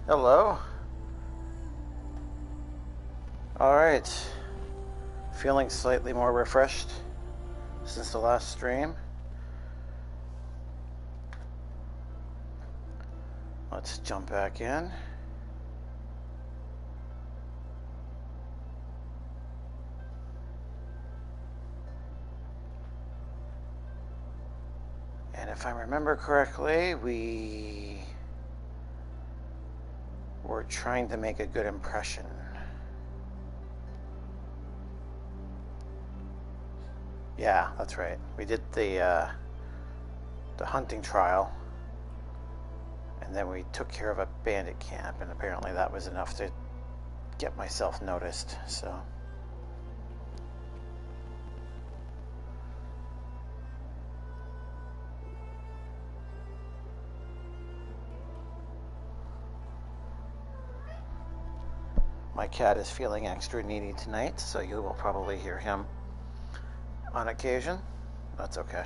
Hello. Alright. Feeling slightly more refreshed since the last stream. Let's jump back in. And if I remember correctly, we were trying to make a good impression. Yeah, that's right. We did the hunting trial, and then we took care of a bandit camp, and apparently that was enough to get myself noticed, so. My cat is feeling extra needy tonight, so you will probably hear him on occasion. That's okay.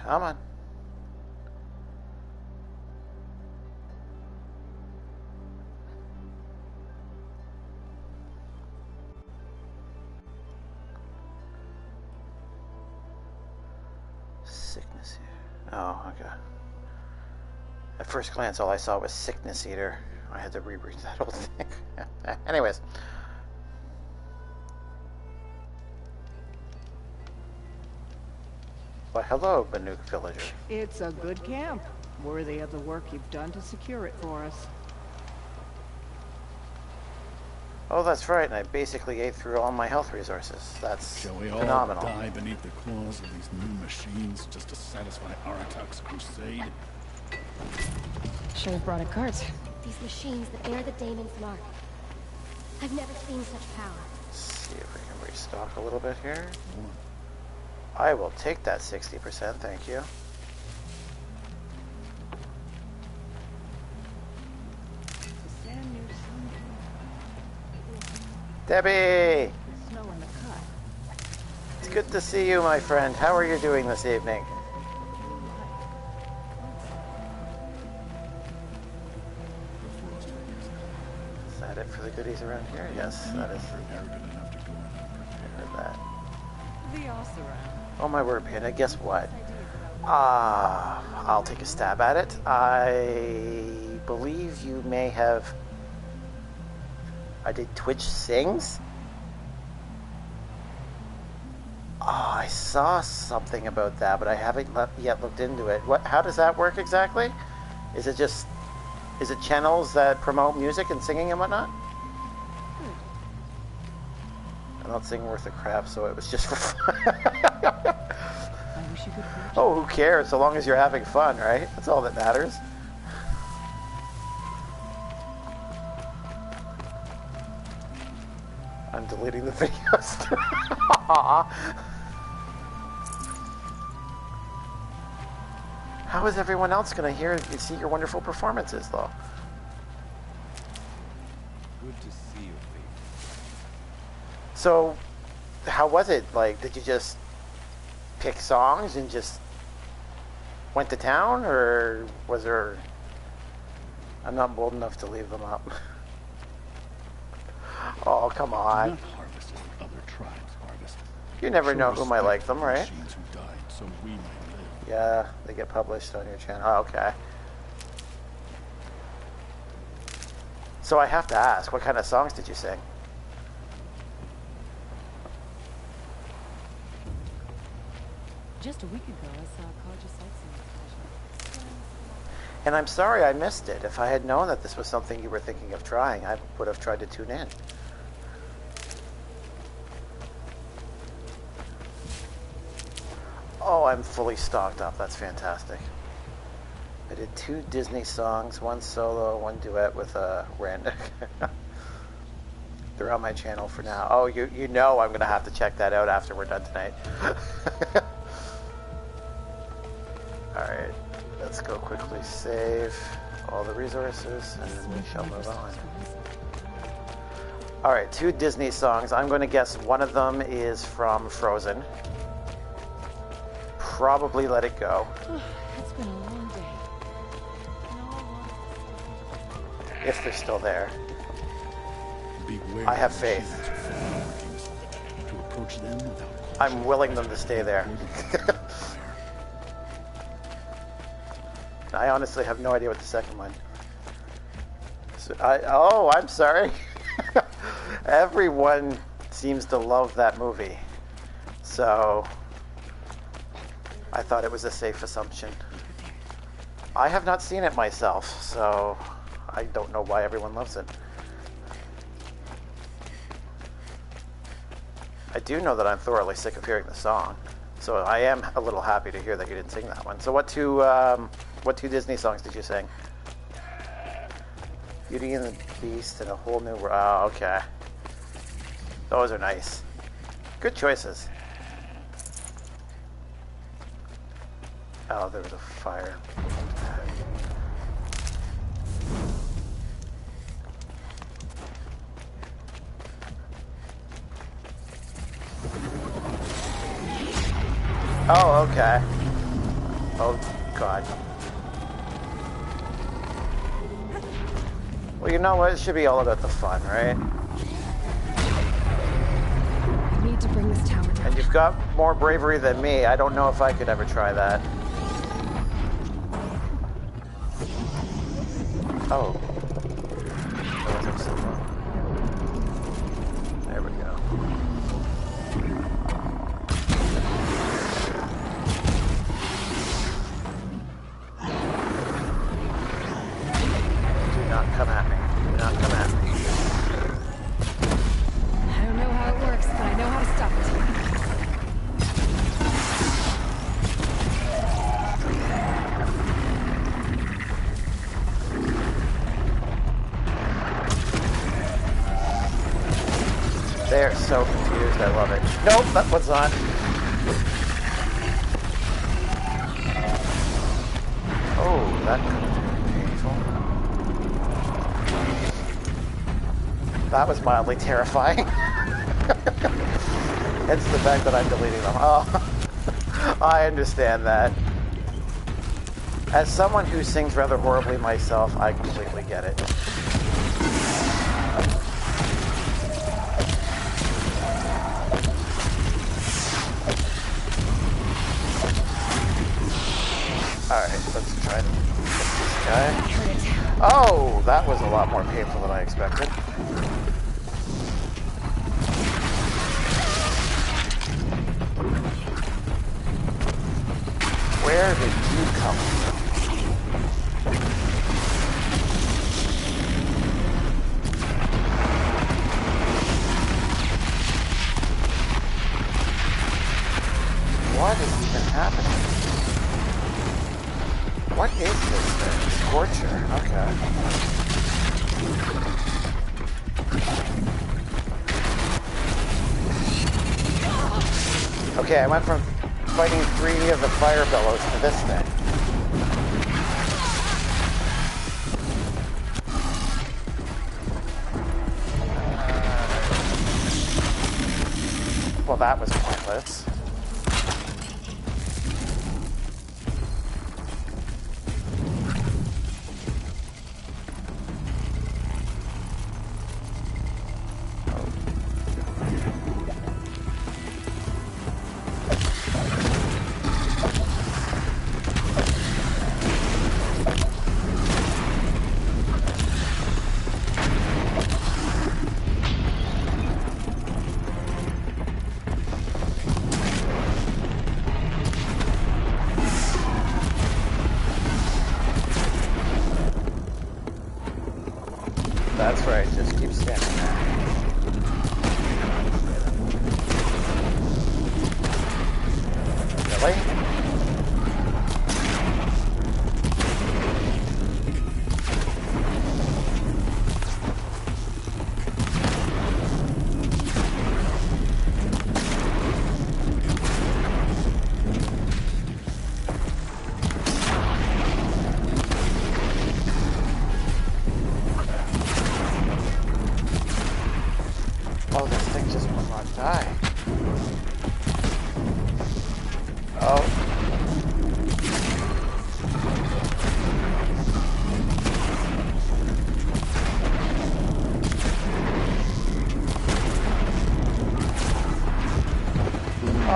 Come on. Sickness eater. Oh, okay. At first glance, all I saw was sickness eater. I had to reread that whole thing. Anyways. Well, hello, Banuk villager. It's a good camp, worthy of the work you've done to secure it for us. Oh, that's right, and I basically ate through all my health resources. That's phenomenal. Shall we all die beneath the claws of these new machines just to satisfy Aratak's crusade? Should have brought a cart. These machines that bear the Daemon's mark. I've never seen such power. Let's see if we can restock a little bit here. I will take that 60%, thank you. Debbie! Snow in the cut. It's good to see you, my friend. How are you doing this evening? Is that it for the goodies around here? Yes, that is. Heard that. The Osira. Oh my word, Panda, guess what? I'll take a stab at it. I believe you may have... I did Twitch Sings? Oh, I saw something about that, but I haven't yet looked into it. How does that work exactly? Is it just... Is it channels that promote music and singing and whatnot? I don't sing worth a crap, so it was just for fun. Oh, who cares? So long as you're having fun, right? That's all that matters. I'm deleting the videos. How is everyone else going to hear and see your wonderful performances, though? Good to see you, Pete. So, how was it? Like, did you just pick songs and just went to town, or was there... I'm not bold enough to leave them up. Oh, come on. Do not harvest as the other tribes harvest. You never Show know who might like respect them, for right? machines who died so we might live. Yeah, they get published on your channel. Oh, okay. So I have to ask, what kind of songs did you sing? Just a week ago, I saw a college of sightseeing. And I'm sorry I missed it. If I had known that this was something you were thinking of trying, I would have tried to tune in. Oh, I'm fully stocked up. That's fantastic. I did 2 Disney songs, 1 solo, 1 duet with Randick. They're on my channel for now. Oh, you know I'm gonna have to check that out after we're done tonight. Alright, let's go quickly save all the resources and then we shall move on. Alright, 2 Disney songs. I'm going to guess one of them is from Frozen. Probably Let It Go. It's been a long day. If they're still there. Beware I have of faith. machines with foul markings. To approach them without caution. I'm willing them to stay there. I honestly have no idea what the second one. So oh, I'm sorry. Everyone seems to love that movie. So I thought it was a safe assumption. I have not seen it myself, so I don't know why everyone loves it. I do know that I'm thoroughly sick of hearing the song, so I am a little happy to hear that you didn't sing that one. So what two Disney songs did you sing? Beauty and the Beast and A Whole New World. Oh, okay. Those are nice. Good choices. Oh, there was a fire. Oh, okay. Oh, God. Well, you know what? It should be all about the fun, right? I need to bring this tower down. And you've got more bravery than me. I don't know if I could ever try that. Oh. That wasn't so wrong. There we go. Do not come at me. Do not come at me. I don't know how it works, but I know how to stop it. They're so confused. I love it. Nope, that one's on. Oh, that could be painful. That was mildly terrifying. It's the fact that I'm deleting them. Oh, I understand that. As someone who sings rather horribly myself, I completely get it. Alright, let's try to get this guy. Oh, that was a lot more painful than I expected. Where did you come from? What is even happening? What is this thing? Scorcher. Okay. Okay, I went from fighting 3 of the fire bellows to this thing. Well, that was pointless. That's right, just keep standing there. Really?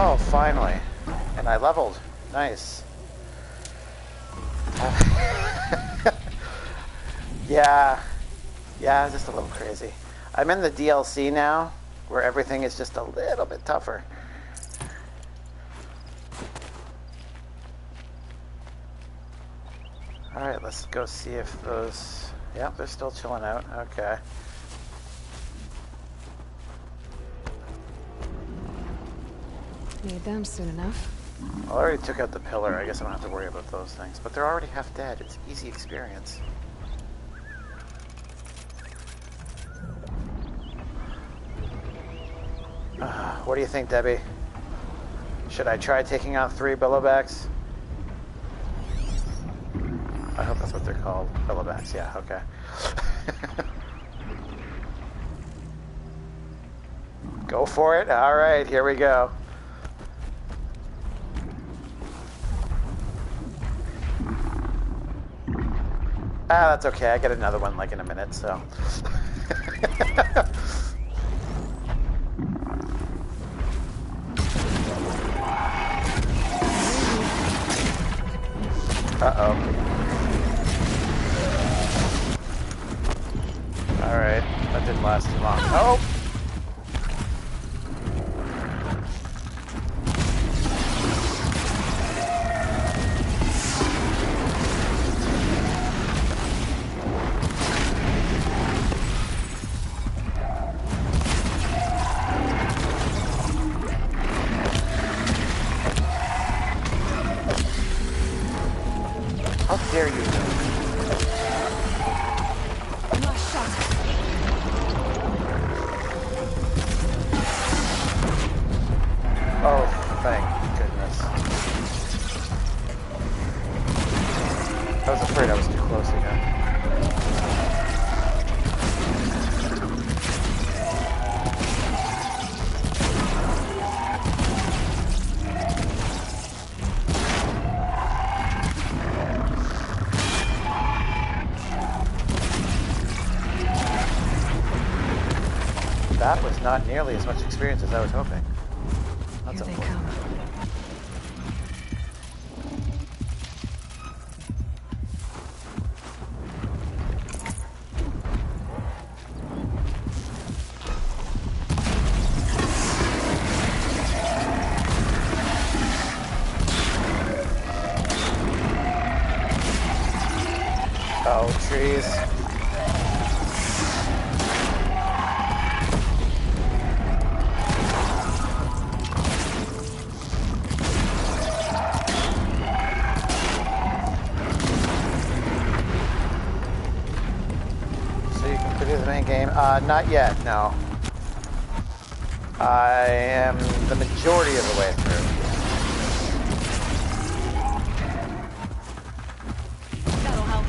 Oh, finally. And I leveled. Nice. Yeah. Yeah, just a little crazy. I'm in the DLC now, where everything is just a little bit tougher. Alright, let's go see if those... Yep, they're still chilling out. Okay. Need them soon enough. Well, I already took out the pillar. I guess I don't have to worry about those things. But they're already half dead. It's easy experience. What do you think, Debbie? Should I try taking out 3 billowbacks? I hope that's what they're called. Billowbacks, yeah, okay. Go for it. All right, here we go. Ah, that's okay. I get another one like in a minute, so. Uh-oh. Alright, that didn't last too long. Oh! How dare you? Last shot. Oh, thank goodness. I was afraid I was too close again. That was not nearly as much experience as I was hoping. That's Here they come. Oh, trees. Game? Not yet, no. I am the majority of the way through. That'll help.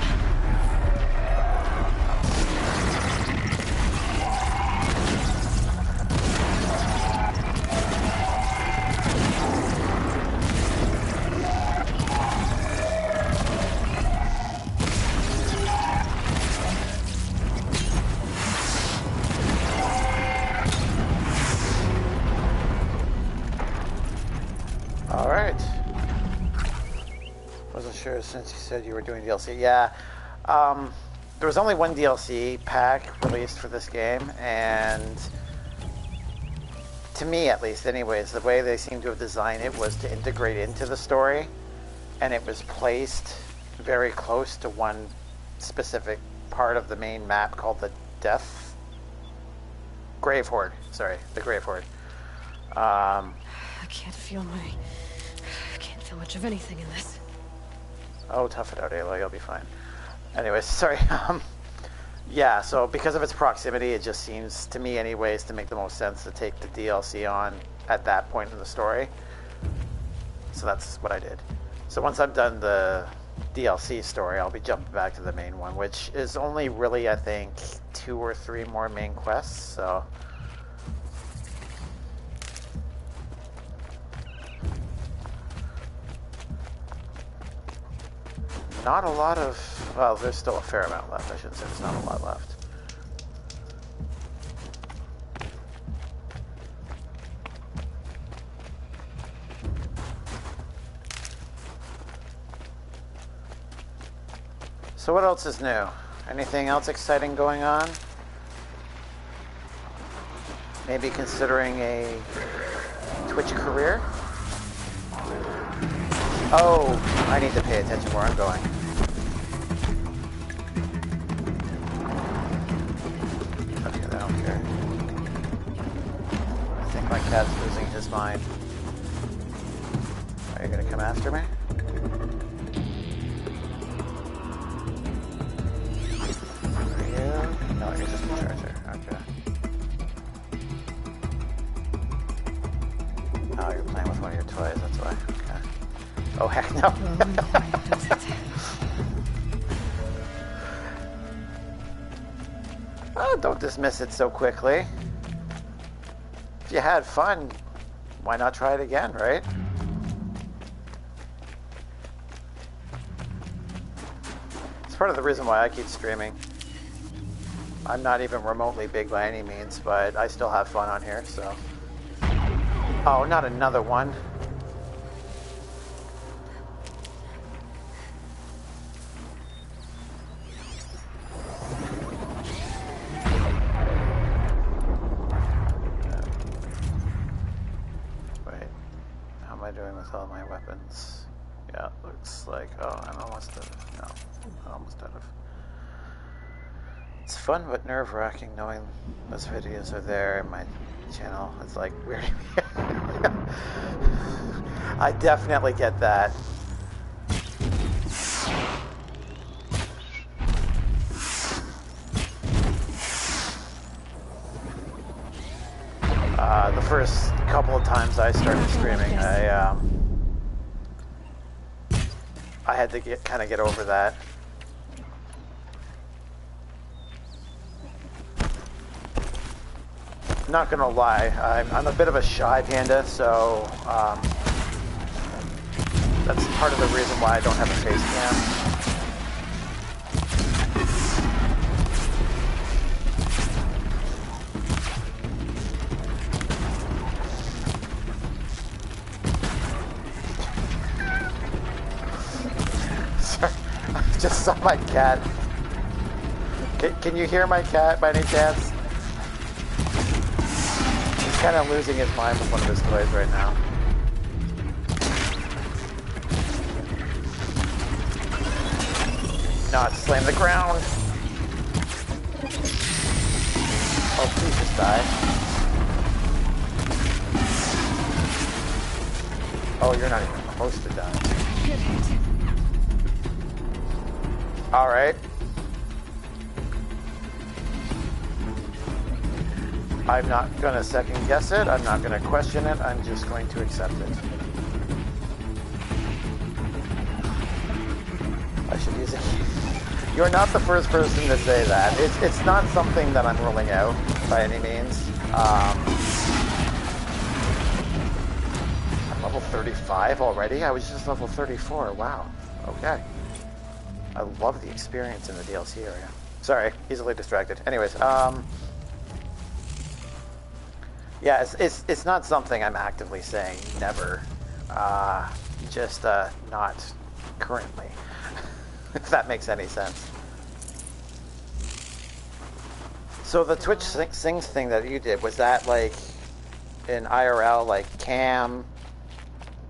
Since you said you were doing DLC. Yeah, there was only one DLC pack released for this game, and to me at least anyways, the way they seem to have designed it was to integrate into the story, and it was placed very close to one specific part of the main map called the Grave Horde. Sorry, the Grave Horde. I can't feel much of anything in this. Oh, tough it out, Aloy. You'll be fine. Anyways, sorry. Yeah, so because of its proximity, it just seems, to me anyways, to make the most sense to take the DLC on at that point in the story. So that's what I did. So once I've done the DLC story, I'll be jumping back to the main one, which is only really, I think, 2 or 3 more main quests, so... Not a lot of... Well, there's still a fair amount left. I shouldn't say there's not a lot left. So what else is new? Anything else exciting going on? Maybe considering a Twitch career? Oh, I need to pay attention where I'm going. Okay, I don't care. I think my cat's losing his mind. Are you gonna come after me? Are you? No, you're just a charger. Okay. Oh, you're playing with one of your toys, that's why. Okay. Oh, heck no. Oh, don't dismiss it so quickly. If you had fun, why not try it again, right? It's part of the reason why I keep streaming. I'm not even remotely big by any means, but I still have fun on here, so... Oh, not another one. Wait, how am I doing with all my weapons? Yeah, it looks like... Oh, I'm almost out of... No, I'm almost out of... It's fun but nerve-wracking knowing those videos are there in my channel. It's like weird. I definitely get that. The first couple of times I started streaming, I had to kind of get over that. Not gonna lie, I'm a bit of a shy panda, so that's part of the reason why I don't have a face cam. Sorry, I just saw my cat. Can you hear my cat by any chance? Kind of losing his mind with one of his toys right now. Not slam the ground. Oh, please just die. Oh, you're not even close to dying. All right. I'm not going to second guess it. I'm not going to question it. I'm just going to accept it. I should use it. You're not the first person to say that. It's not something that I'm ruling out by any means. I'm level 35 already? I was just level 34. Wow. Okay. I love the experience in the DLC area. Sorry, easily distracted. Anyways, yeah, it's not something I'm actively saying never, just not currently, if that makes any sense. So the Twitch Sings thing that you did, was that like an IRL, like cam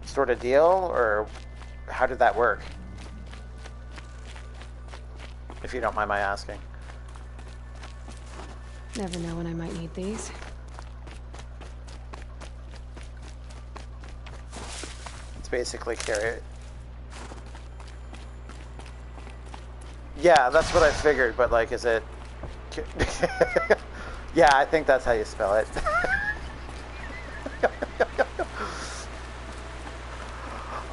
sort of deal, or how did that work? If you don't mind my asking. Never know when I might need these. Basically carry it. Yeah, that's what I figured, but like, is it... Yeah, I think that's how you spell it.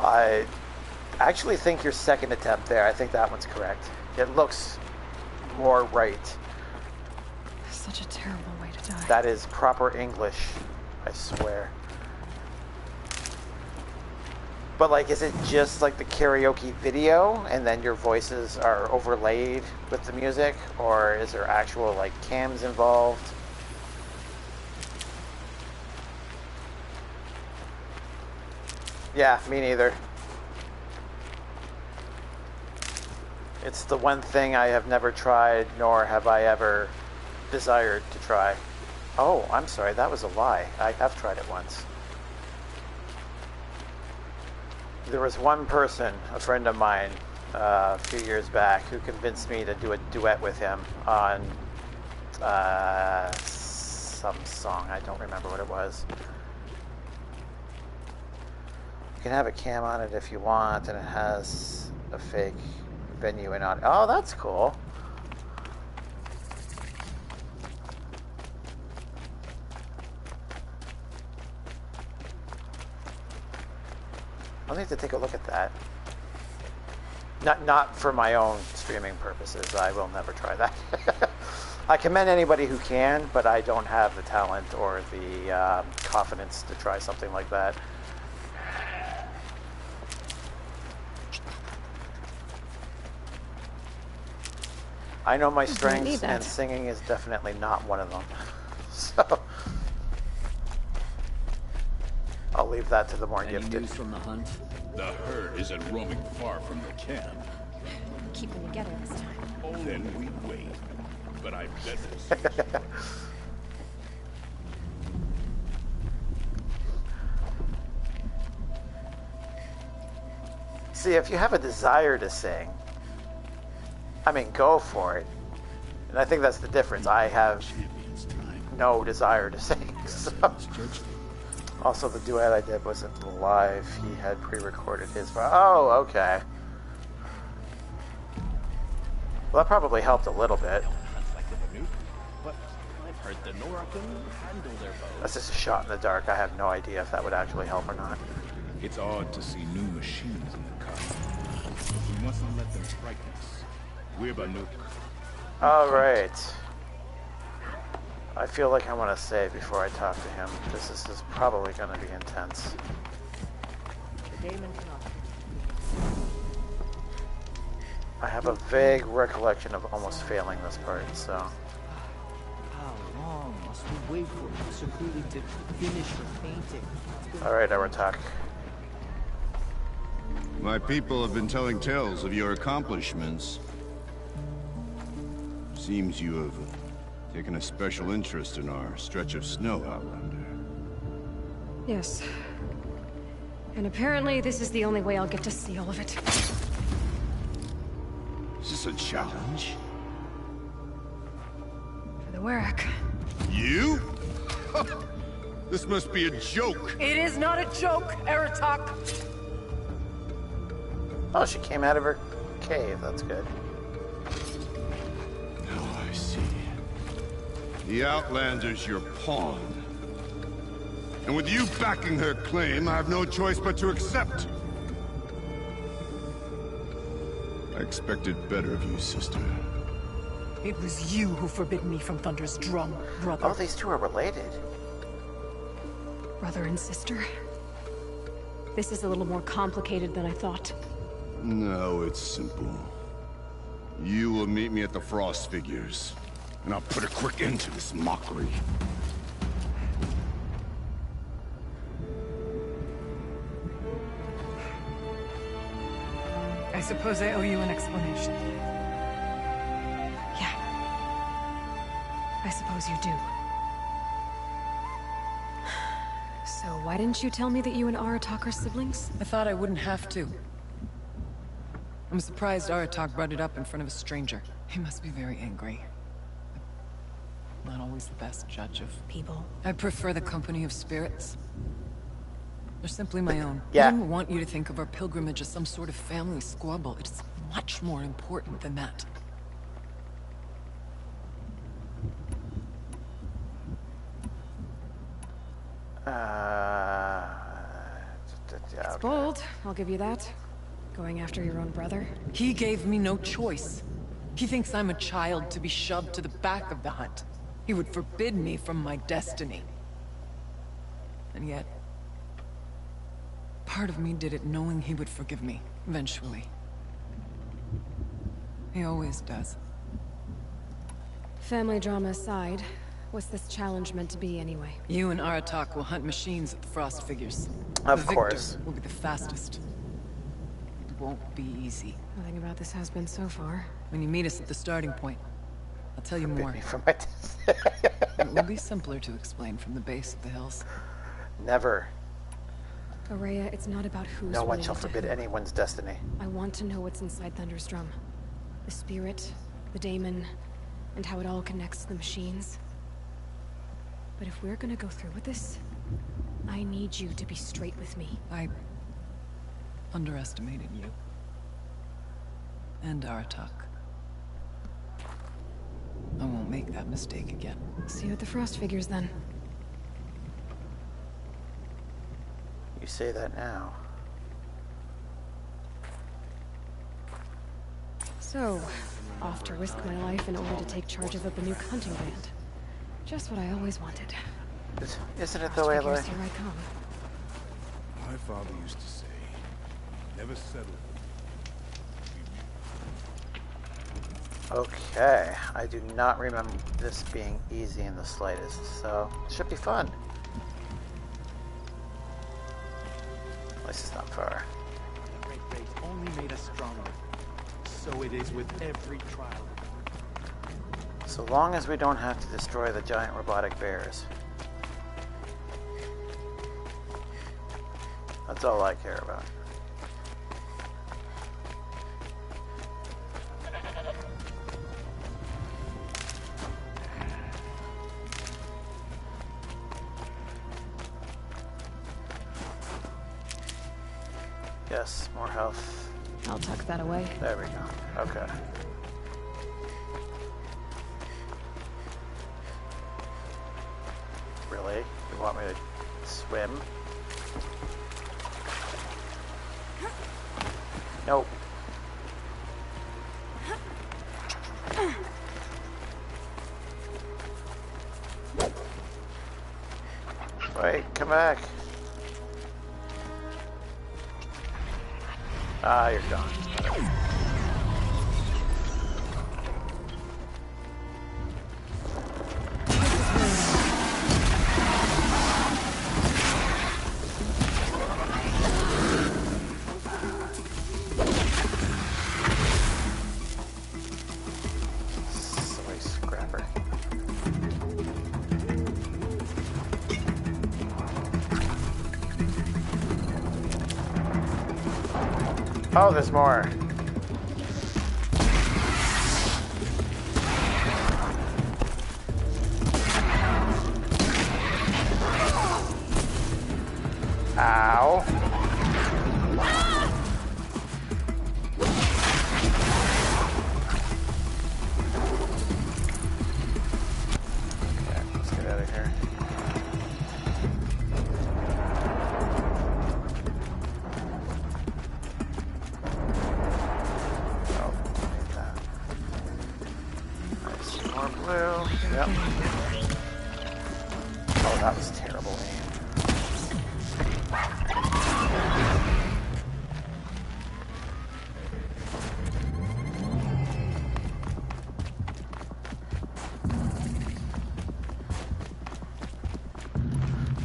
I actually think your second attempt there, I think that one's correct. It looks more right. Such a terrible way to die. That is proper English, I swear. But like, is it just like the karaoke video and then your voices are overlaid with the music? Or is there actual like cams involved? Yeah, me neither. It's the one thing I have never tried, nor have I ever desired to try. Oh, I'm sorry, that was a lie. I have tried it once. There was one person, a friend of mine, a few years back, who convinced me to do a duet with him on some song. I don't remember what it was. You can have a cam on it if you want, and it has a fake venue and audio. Oh, that's cool. I'll need to take a look at that. Not for my own streaming purposes. I will never try that. I commend anybody who can, but I don't have the talent or the confidence to try something like that. I know my strengths, and singing is definitely not one of them. So I'll leave that to the more gifted. Any news from the hunt? The herd isn't roaming far from the camp. Keep them together this time. Oh, then we wait. But I bet we'll see. See, if you have a desire to sing, I mean, go for it. And I think that's the difference. I have no desire to sing. So. Also, the duet I did wasn't live. He had pre-recorded his. Oh, okay. Well, that probably helped a little bit. That's just a shot in the dark. I have no idea if that would actually help or not. It's odd to see new machines in the car. We mustn't let them frighten us. We're Banuk. All right. I feel like I want to save before I talk to him, because this is probably going to be intense. The daemon cannot. I have a vague recollection of almost failing this part, so... How long must we wait for Sakuli to finish her painting? Alright, Aratak. My people have been telling tales of your accomplishments. Seems you have taken a special interest in our stretch of snow, Outlander. Yes. And apparently this is the only way I'll get to see all of it. Is this a challenge? For the werak. You? This must be a joke. It is not a joke, Aratak! Oh, she came out of her cave. That's good. Now I see. The Outlander's your pawn. And with you backing her claim, I have no choice but to accept. I expected better of you, sister. It was you who forbid me from Thunder's drum, brother. Oh, these two are related. Brother and sister. This is a little more complicated than I thought. No, it's simple. You will meet me at the Frost Figures, and I'll put a quick end to this mockery. I suppose I owe you an explanation. Yeah. I suppose you do. So why didn't you tell me that you and Aratak are siblings? I thought I wouldn't have to. I'm surprised Aratak brought it up in front of a stranger. He must be very angry. Not always the best judge of People. I prefer the company of spirits. They're simply my own. Yeah. I didn't want you to think of our pilgrimage as some sort of family squabble. It's much more important than that. Yeah, It's bold, I'll give you that. Going after your own brother. He gave me no choice. He thinks I'm a child to be shoved to the back of the hunt. He would forbid me from my destiny. And yet, part of me did it knowing he would forgive me, eventually. He always does. Family drama aside, what's this challenge meant to be anyway? You and Aratak will hunt machines at the Frost Figures. Of the course. victor will be the fastest. won't be easy. Nothing about this has been so far. When you meet us at the starting point, I'll tell you more. Me from my It will be simpler to explain from the base of the hills. Never. Araya, it's not about who's No one related shall to forbid who. anyone's destiny. I want to know what's inside Thunder's drum. The spirit, the daemon, and how it all connects to the machines. But if we're gonna go through with this, I need you to be straight with me. I underestimated you. And Aratak. I won't make that mistake again. See you at the Frost figures then. You say that now. So, off to risk my life in order to take charge of a Banuk hunting band. Just what I always wanted. Isn't it though, Frost Aloy? figures, here I come. My father used to say, never settle. Okay, I do not remember this being easy in the slightest, so it should be fun. At least it's not far. The great race only made us stronger. So it is with every trial. So long as we don't have to destroy the giant robotic bears. That's all I care about. Yes, more health. I'll tuck that away. There we go. Okay. Really? You want me to swim? Nope. Wait, come back. Ah, you're gone. Silly scrapper. Oh, there's more. Ow. Okay, let's get out of here. Oh, need that. Nice, more blue. Yep. Oh, that was terrible aim.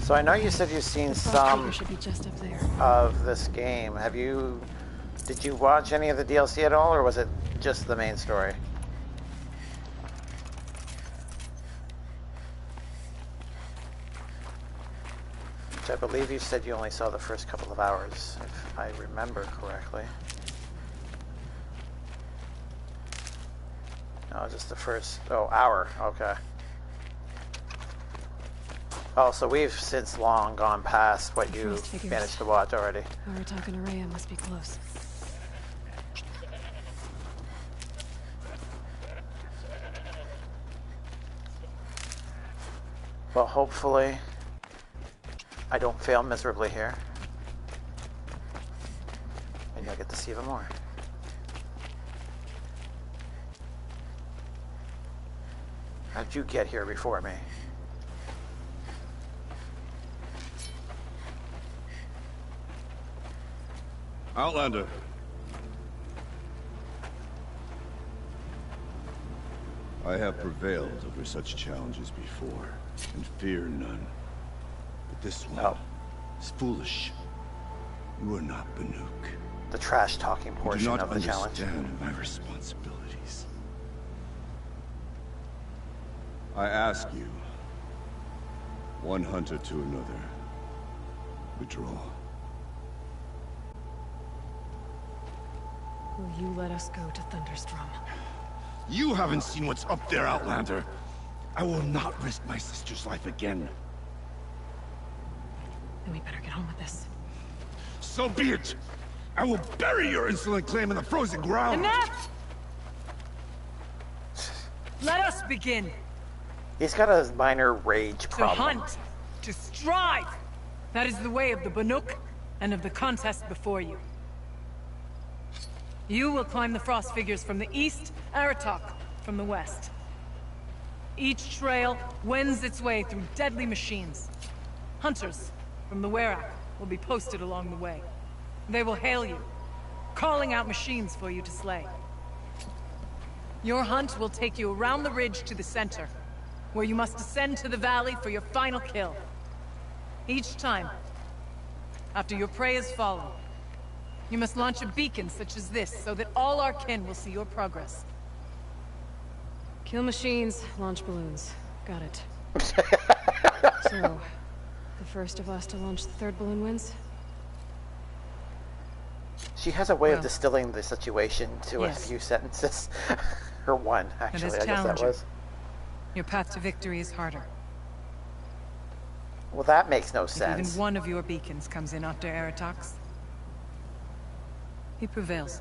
So I know you said you've seen Frost some figure should be just up there. of this game. Did you watch any of the DLC at all, or was it just the main story? Which I believe you said you only saw the first couple of hours, if I remember correctly. No, just the first, hour, okay. Oh, so we've since long gone past what you Frost figures. managed to watch already. Aratak and Araya must be close. Well, hopefully I don't fail miserably here. And you'll get to see even more. How'd you get here before me? Outlander. I have prevailed over such challenges before, and fear none. But this one Oh. is foolish. You are not Banuk. the trash talking You do portion not of the challenge. understand my responsibilities. I ask you, one hunter to another, withdraw. Will you let us go to Thunderstrom? You haven't seen what's up there, Outlander. I will not risk my sister's life again. Then we better get on with this. So be it! I will bury your insolent claim in the frozen ground! Enough! Let us begin. He's got a minor rage To problem. hunt. To strive. That is the way of the Banuk and of the contest before you. You will climb the frost figures from the east, Aratak from the west. Each trail wends its way through deadly machines. Hunters from the werak will be posted along the way. They will hail you, calling out machines for you to slay. Your hunt will take you around the ridge to the center, where you must descend to the valley for your final kill. Each time, after your prey is fallen, you must launch a beacon such as this, so that all our kin will see your progress. Kill machines, launch balloons. Got it. So, the first of us to launch the third balloon wins? She has a way of Well, distilling the situation to yes. a few sentences. Or one, actually, as I guess that challenger. was. Your path to victory is harder. Well, that makes no If sense. even one of your beacons comes in after Aratak's, he prevails.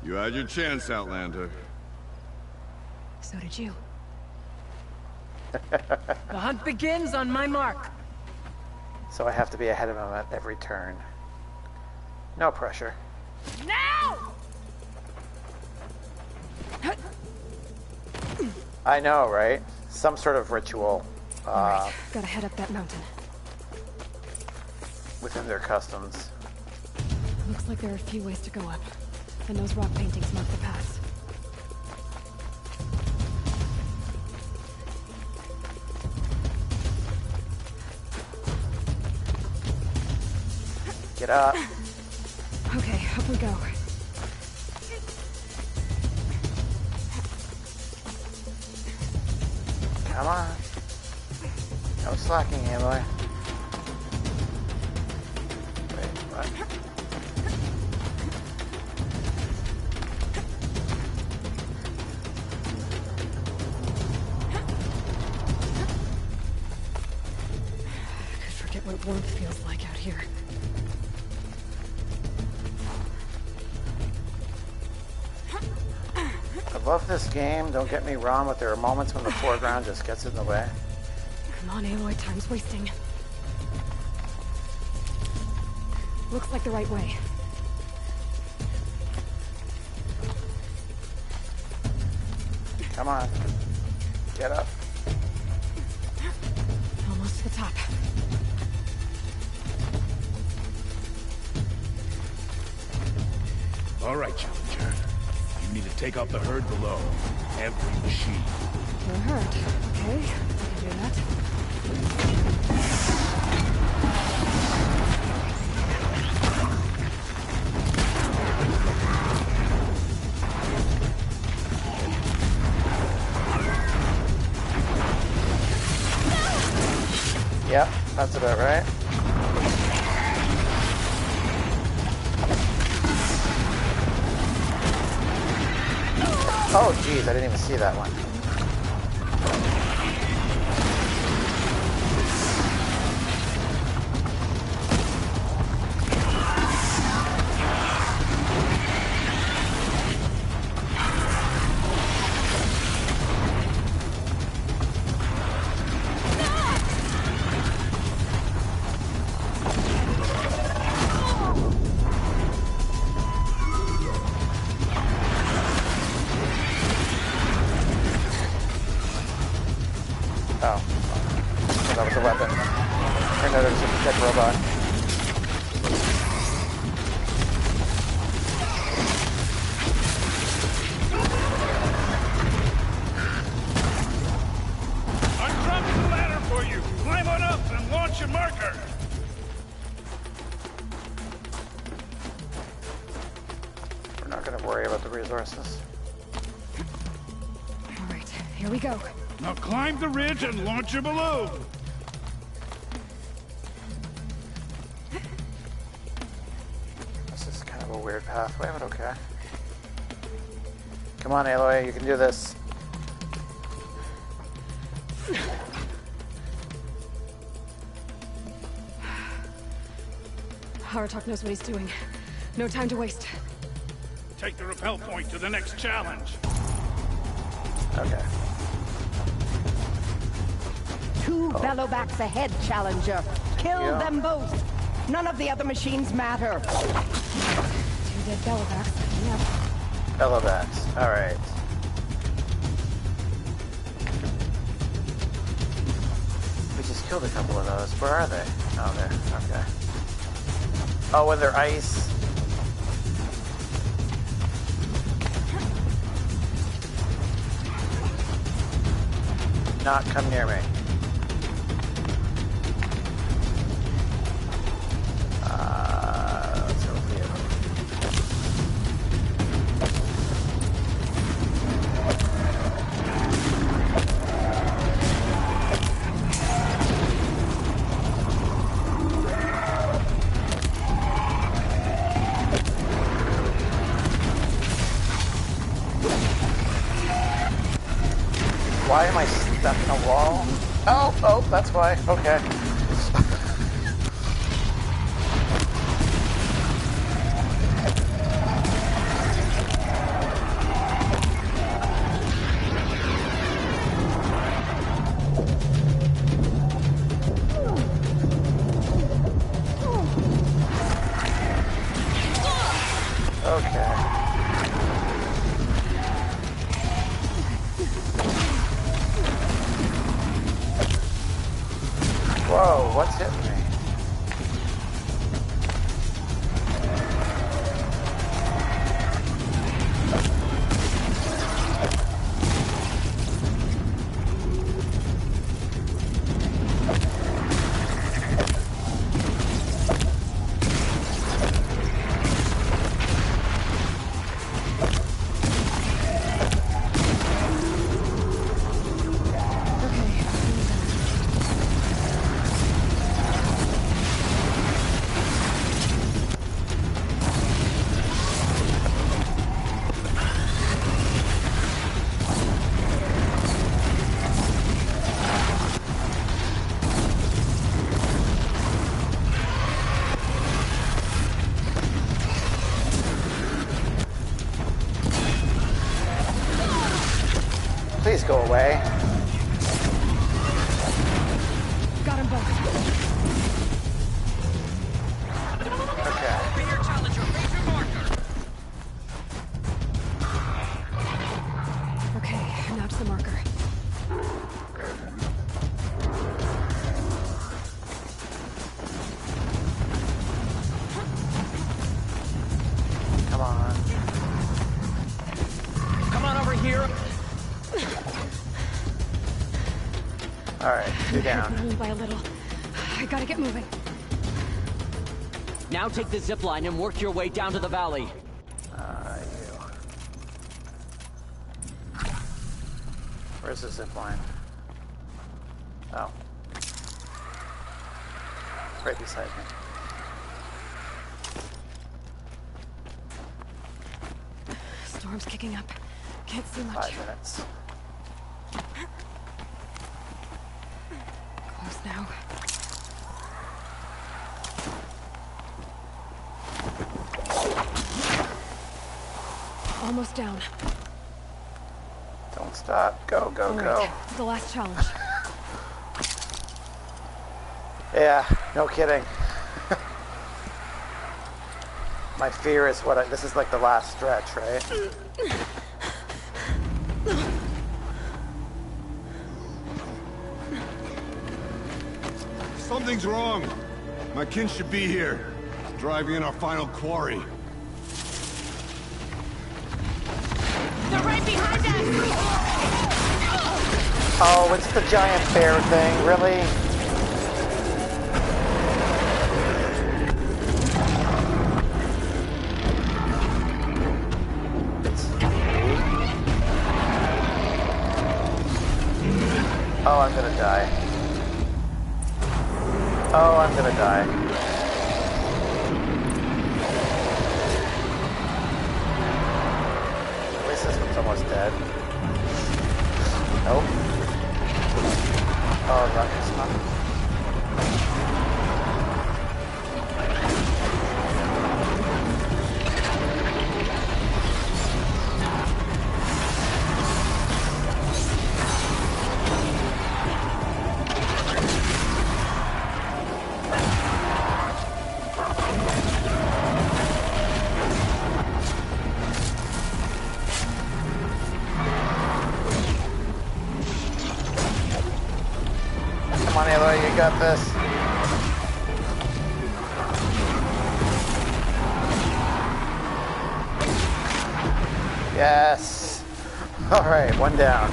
You had your chance, Outlander. So did you. The hunt begins on my mark. So I have to be ahead of him at every turn. No pressure. Now! I know, right? Some sort of ritual Alright, gotta head up that mountain. within their customs. Looks like there are a few ways to go up. And those rock paintings mark the paths. Get up. Okay, up we go. Come on. No slacking, Aloy. Wait, what? I could forget what warmth feels like out here. I love this game, don't get me wrong, but there are moments when the foreground just gets in the way. Come on, Aloy, time's wasting. Looks like the right way. Come on. Get up. Almost to the top. All right, Challenger. You need to take out the herd below. Every machine. No hurt. Okay, I can do that. Yep, that's about right. Oh, geez, I didn't even see that one. Oh, so that was a weapon. Turned out it was just a dead robot. I'm dropping the ladder for you. Climb on up and launch your marker. the resources. All right, here we go. Now climb the ridge and launch your balloon! This is kind of a weird pathway, but okay. Come on, Aloy, you can do this. Aratak knows what he's doing. No time to waste. Take the rappel point to the next challenge. Okay. Two bellowbacks ahead, Challenger. Kill Yeah. them both. None of the other machines matter. 2 dead bellowbacks. Yep. Bellowbacks. Alright. We just killed a couple of those. Where are they? Oh, there. Okay. Oh, when they're ice. Not come near me. Let's go with you. Why am I stuck in a wall? Oh, that's why. Okay. Okay. Whoa, what's hitting me? Please go away. Got them both. Okay. Okay, now to the marker. Come on. Come on over here. Alright, you're down. Only by a little. I gotta get moving. Now take the zip line and work your way down to the valley. You. Where's the zip line? Oh. Right beside me. Storm's kicking up. Can't see much. 5 minutes. Close now. Almost down. Don't stop. Go, go, All go. right, the last challenge. Yeah, no kidding. My fear is what this is like the last stretch, right? Something's wrong. My kin should be here, driving in our final quarry. They're right behind us! Oh, it's the giant bear thing, really? It's Oh, I'm gonna die. At least this one's almost dead. Nope. Oh, that is not. Come on, Aloy, you got this. Yes. All right, one down.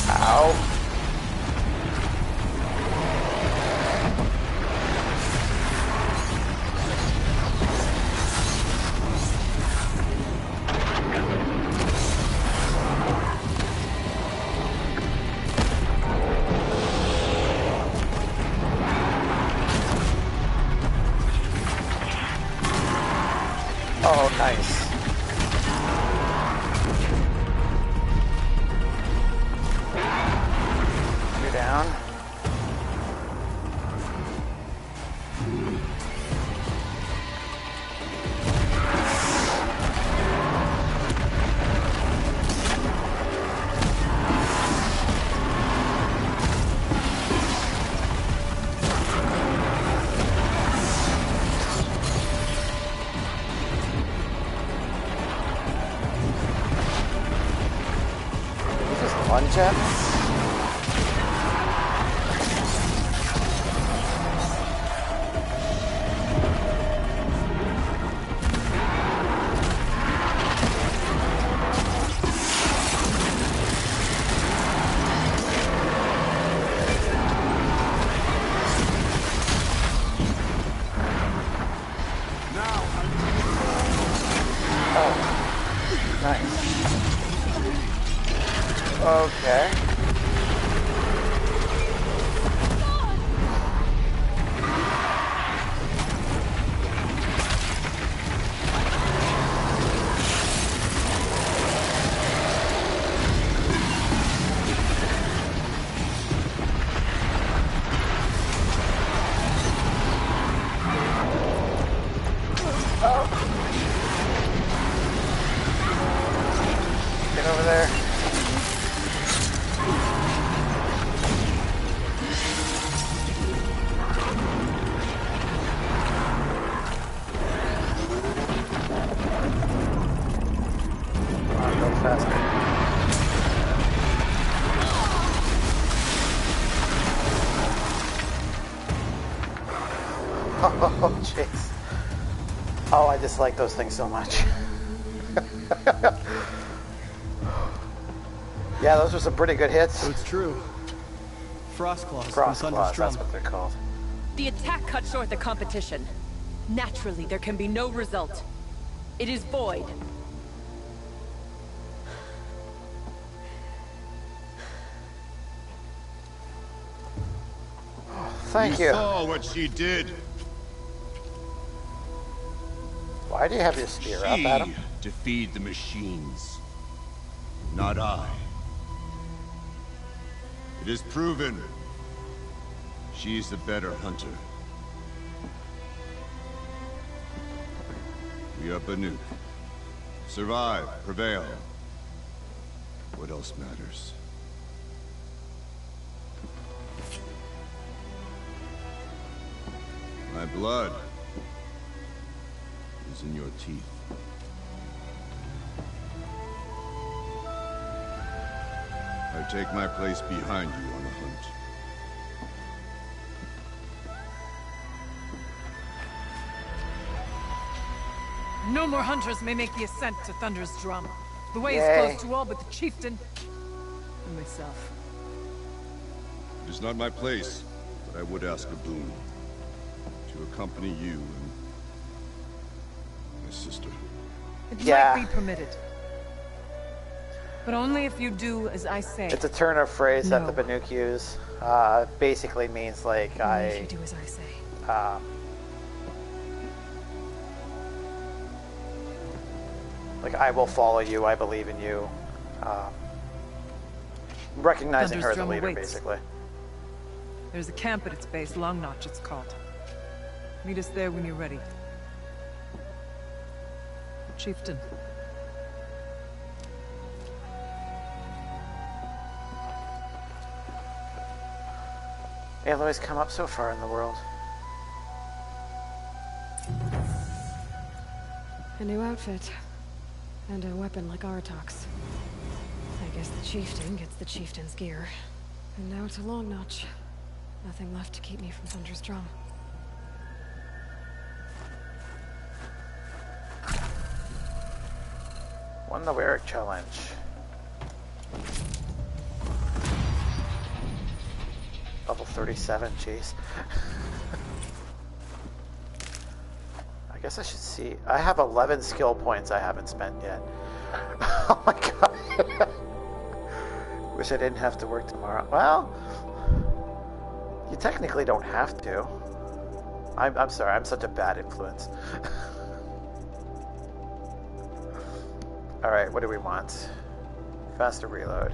Ow. Oh, nice. You're down. Lunge at me? Oh, nice. Okay. Get over there. Oh, jeez. Oh, I dislike those things so much. Yeah, those were some pretty good hits. So it's true. Frost claws. Frost claws, that's what they're called. The attack cut short the competition. Naturally, there can be no result. It is void. Thank you. You saw what she did. Why do you have your spear up, She Adam? defeated the machines, not I. It is proven. She is the better hunter. We are Banuk. Survive, prevail. What else matters? My blood is in your teeth. I take my place behind you on the hunt. No more hunters may make the ascent to Thunder's Drum. The way is Yay. closed to all but the chieftain and myself. It is not my place, but I would ask a boon. To accompany you and my sister. It Yeah. might be permitted. But only if you do as I say. It's a turn of phrase that No. the Banuk use. Basically means like Only if you do as I say. Like I will follow you, I believe in you. Recognizing her as a Thunderstrom leader, awaits. basically. There's a camp at its base, Long Notch it's called. Meet us there when you're ready. Chieftain. Aloy's come up so far in the world. A new outfit. And a weapon like Aratak's. I guess the chieftain gets the chieftain's gear. And now to Long Notch. Nothing left to keep me from Thunderstrom. Won the werak challenge. Level 37, jeez. I guess I should see. I have 11 skill points I haven't spent yet. Oh my god. Wish I didn't have to work tomorrow. Well, you technically don't have to. I'm sorry, I'm such a bad influence. Alright, what do we want? Faster reload.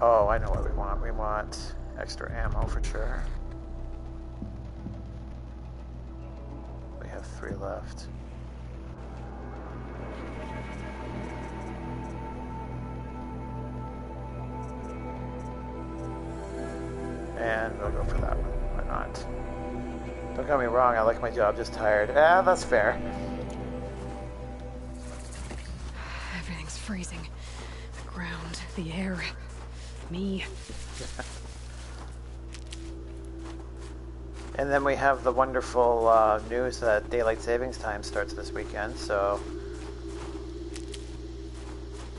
Oh, I know what we want. We want extra ammo for sure. We have 3 left. And we'll go for that one. Why not? Don't get me wrong, I like my job, just tired. Ah, that's fair. Everything's freezing. The ground, the air, me. And then we have the wonderful news that daylight savings time starts this weekend, so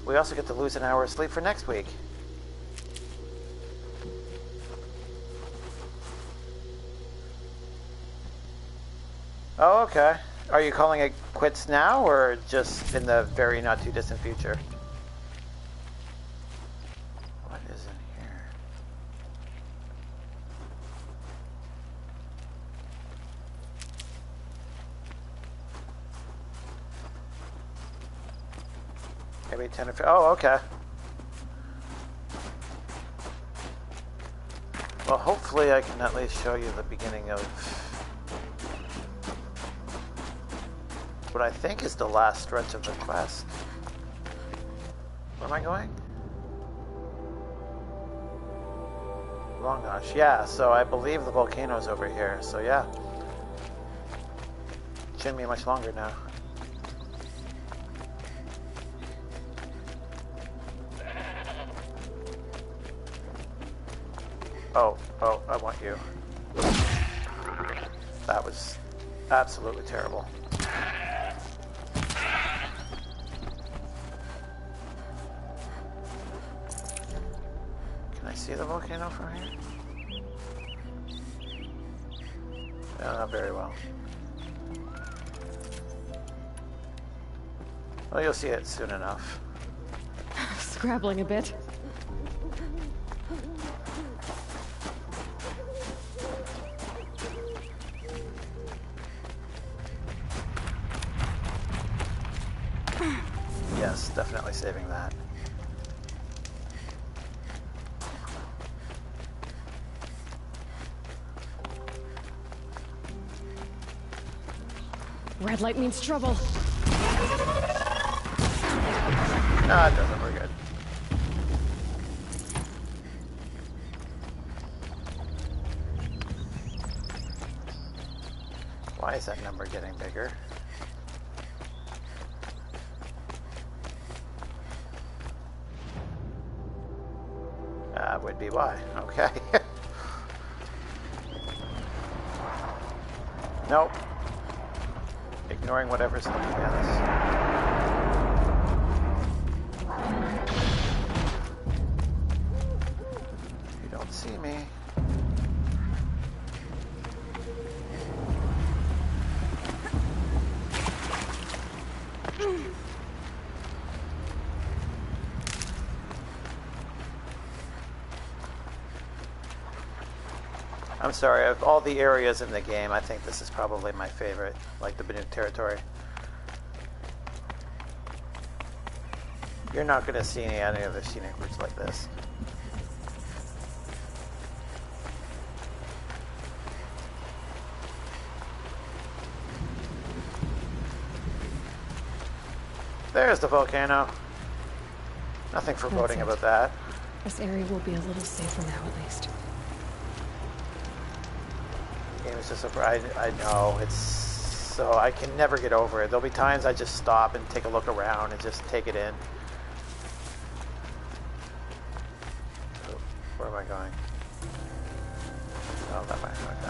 we also get to lose an hour of sleep for next week. Oh, okay. Are you calling it quits now, or just in the very not too distant future? What is in here? Maybe 10 or 15. Oh, okay. Well, hopefully I can at least show you the beginning of what I think is the last stretch of the quest. Where am I going? Long Notch. Yeah, so I believe the volcano's over here. So yeah. Shouldn't be much longer now. Oh, I want you. That was absolutely terrible. Can I see the volcano from here? No, not very well. Well, you'll see it soon enough. Scrabbling a bit. Yes, definitely saving that. Red light means trouble. No, it doesn't. We're good. Why is that number getting bigger? Would be why. Okay. Nope. Ignoring whatever's looking at us. You don't see me. I'm sorry, of all the areas in the game, I think this is probably my favorite, like the Banuk territory. You're not going to see any other scenic routes like this. There's the volcano. Nothing foreboding about that. This area will be a little safer now, at least. Game is just over. I know, it's so I can never get over it. There'll be times I just stop and take a look around and just take it in. Oh, where am I going? Oh, that might not go.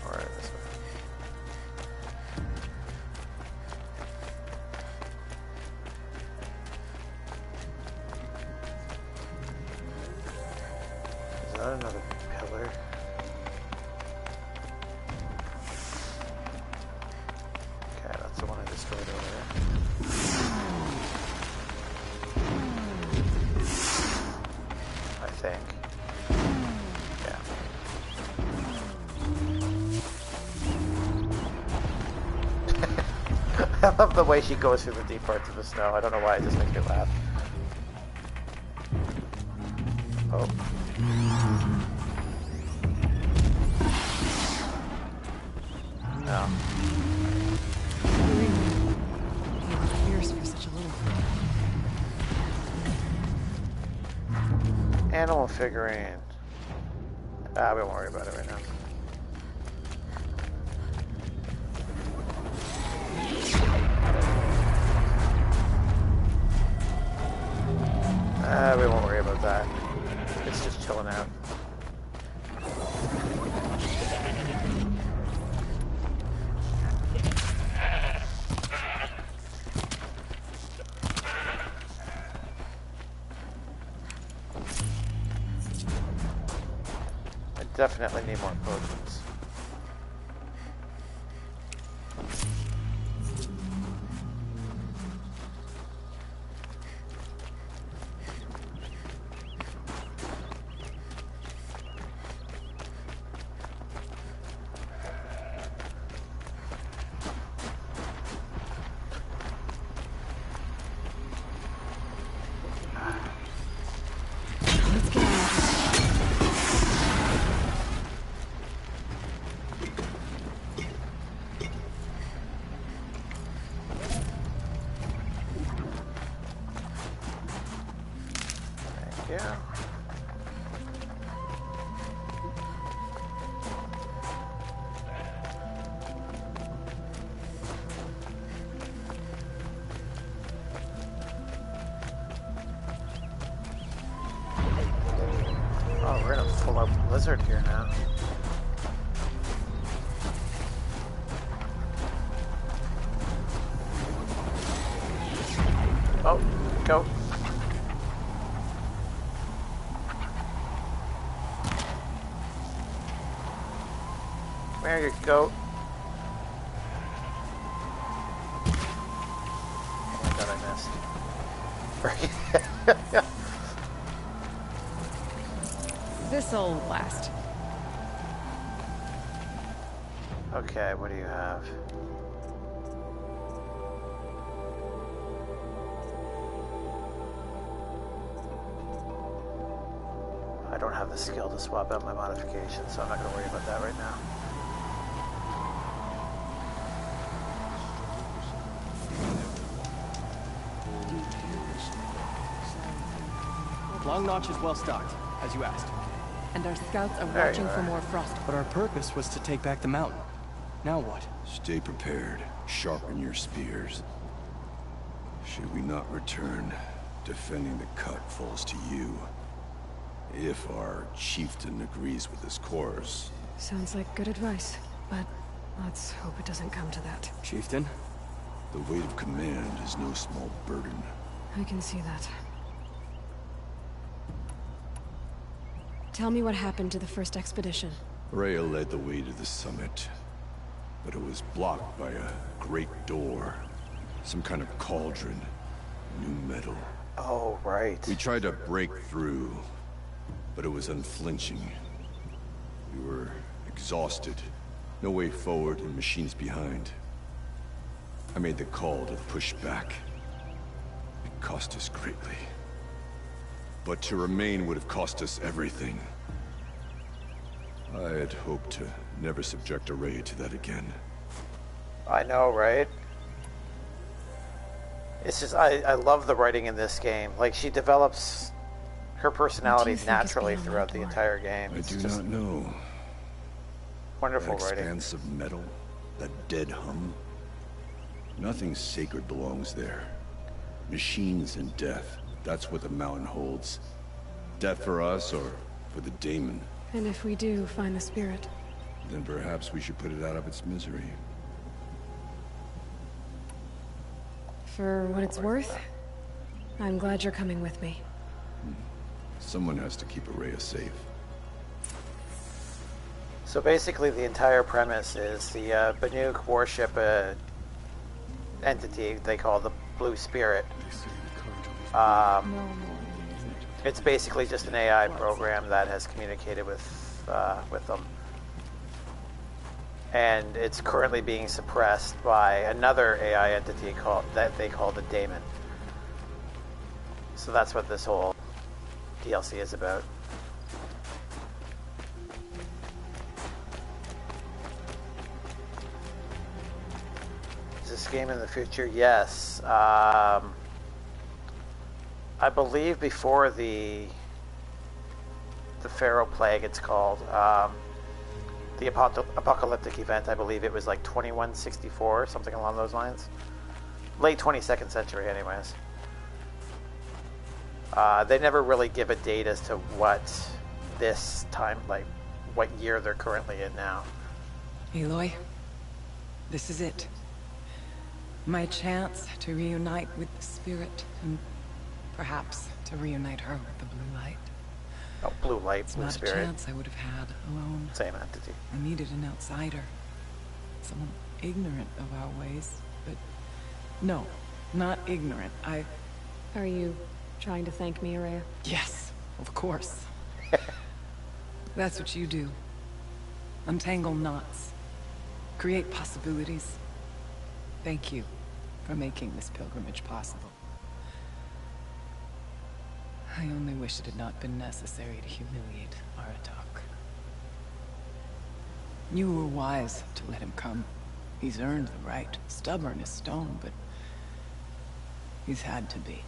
Or this way. Is that another pillar? Okay, that's the one I destroyed over there. I think. Yeah. I love the way she goes through the deep parts of the snow. I don't know why, it just makes me laugh. Oh. No. Fierce for such a little thing. Animal figurine. We won't worry about it right now. We won't worry about that. It's just chilling out. I definitely need more potions. Yeah. Oh, we're in a full-up blizzard here now. Oh, go. There you go. Oh my god, I missed. This'll last. Okay, what do you have? I don't have the skill to swap out my modifications, so I'm not going to worry about that right now. Long Notch is well stocked, as you asked. And our scouts are There watching you for are. more frost. But our purpose was to take back the mountain. Now what? Stay prepared. Sharpen your spears. Should we not return, defending the cut falls to you. If our chieftain agrees with his course. Sounds like good advice, but let's hope it doesn't come to that. Chieftain? The weight of command is no small burden. I can see that. Tell me what happened to the first expedition. Rhea led the way to the summit, but it was blocked by a great door. Some kind of cauldron. New metal. Oh, right. We tried to break through, but it was unflinching. We were exhausted. No way forward and machines behind. I made the call to push back. It cost us greatly. But to remain would have cost us everything. I had hoped to never subject Araya to that again. I know, right? It's just, I love the writing in this game. Like, she develops her personality naturally throughout the entire game. I do not know. Wonderful that writing. Expanse of metal, that dead hum. Nothing sacred belongs there. Machines and death. That's what the mountain holds. Death for us or for the daemon. And if we do find the spirit, Then perhaps we should put it out of its misery. for what it's worth, I'm glad you're coming with me. Someone has to keep Araya safe. So basically the entire premise is the Banuk warship entity they call the Blue Spirit. It's basically just an AI program that has communicated with them. And it's currently being suppressed by another AI entity that they call the Daemon. So that's what this whole DLC is about. Is this game in the future? Yes. I believe before the Pharaoh Plague, it's called. The apocalyptic event, I believe it was like 2164, something along those lines. Late 22nd century, anyways. They never really give a date as to what this time, like, what year they're currently in now. Aloy, this is it. My chance to reunite with the spirit, and perhaps to reunite her with the blue light. Oh, blue light, It's blue not spirit. a chance I would have had alone. Same entity. I needed an outsider. Someone ignorant of our ways. But no, not ignorant. Are you trying to thank me, Araya? Yes, of course. That's what you do. Untangle knots. Create possibilities. Thank you for making this pilgrimage possible. I only wish it had not been necessary to humiliate Aratak. You were wise to let him come. He's earned the right. Stubborn as stone, but he's had to be.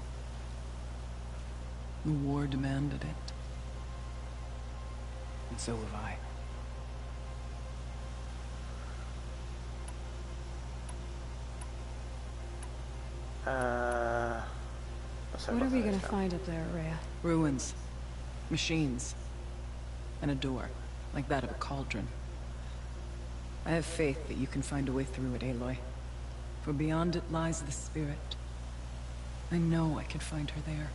The war demanded it. And so have I. What are we gonna find up there, Araya? Ruins. Machines. And a door, like that of a cauldron. I have faith that you can find a way through it, Aloy. For beyond it lies the spirit. I know I can find her there.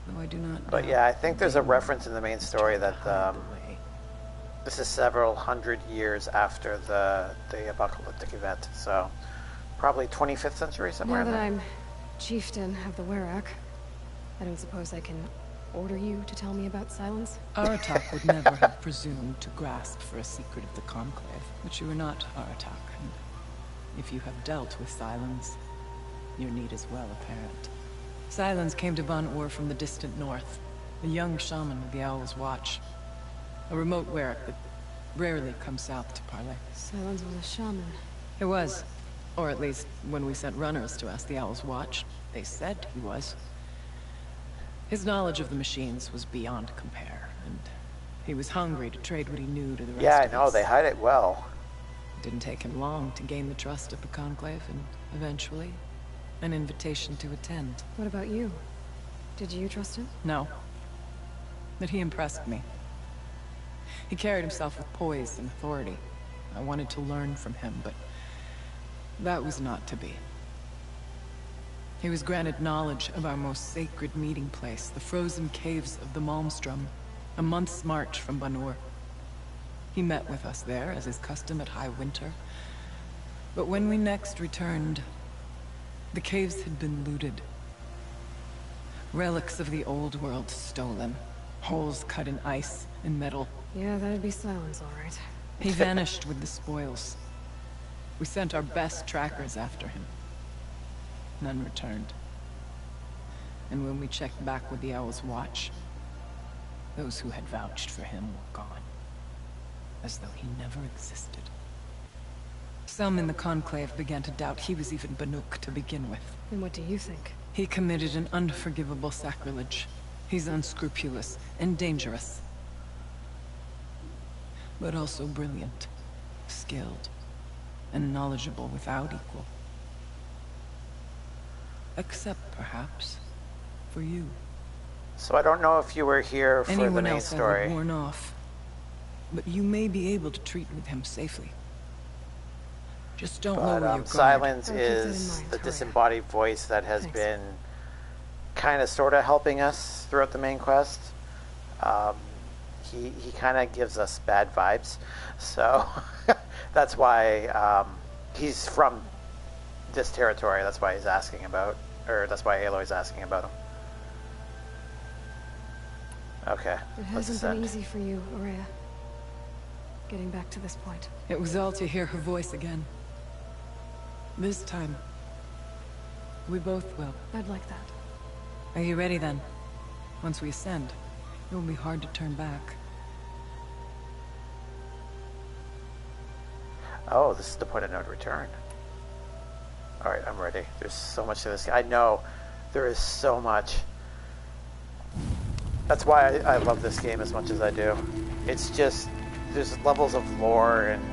Though I do not. But yeah, I think there's a reference in the main story that this is several hundred years after the apocalyptic event, so probably 25th century somewhere. Now in that there. I'm chieftain of the werak, I don't suppose I can order you to tell me about Silence? Aratak would never have presumed to grasp for a secret of the Conclave. But you are not Aratak, and if you have dealt with Silence, your need is well apparent. Silence came to Ban Ur from the distant north, a young shaman of the Owl's Watch. A remote werak that rarely comes south to parley. Silence was a shaman. It was. Or at least, when we sent runners to ask the Owl's Watch, they said he was. His knowledge of the machines was beyond compare, and he was hungry to trade what he knew to the rest Yeah, I of know, us. they hide it well. It didn't take him long to gain the trust of the Conclave, and eventually, an invitation to attend. What about you? Did you trust him? No. But he impressed me. He carried himself with poise and authority. I wanted to learn from him, but that was not to be. He was granted knowledge of our most sacred meeting place, the frozen caves of the Malmstrom, a month's march from Ban Ur. He met with us there, as is custom at high winter. But when we next returned, the caves had been looted. Relics of the old world stolen, Holes cut in ice and metal. Yeah, that'd be silence, all right. He vanished with the spoils. We sent our best trackers after him. None returned. And when we checked back with the Owl's watch, those who had vouched for him were gone. As though he never existed. Some in the Conclave began to doubt he was even Banuk to begin with. And what do you think? He committed an unforgivable sacrilege. He's unscrupulous and dangerous. But also brilliant, skilled, and knowledgeable without equal. Except, perhaps, for you. So I don't know if you were here for the main story. Anyone else worn off. But you may be able to treat with him safely. Just don't lower your guard. Silence is the disembodied voice that has been kind of sort of helping us throughout the main quest. He kind of gives us bad vibes, so that's why he's from this territory. That's why he's asking about, or that's why Aloy's asking about him. Okay, it hasn't been easy for you, Aurea. Getting back to this point. It was all to hear her voice again. This time, we both will. I'd like that. Are you ready then? Once we ascend, it will be hard to turn back. Oh, this is the point of no return. Alright, I'm ready. There's so much to this. I know there is so much. That's why I love this game as much as I do. It's just, there's levels of lore and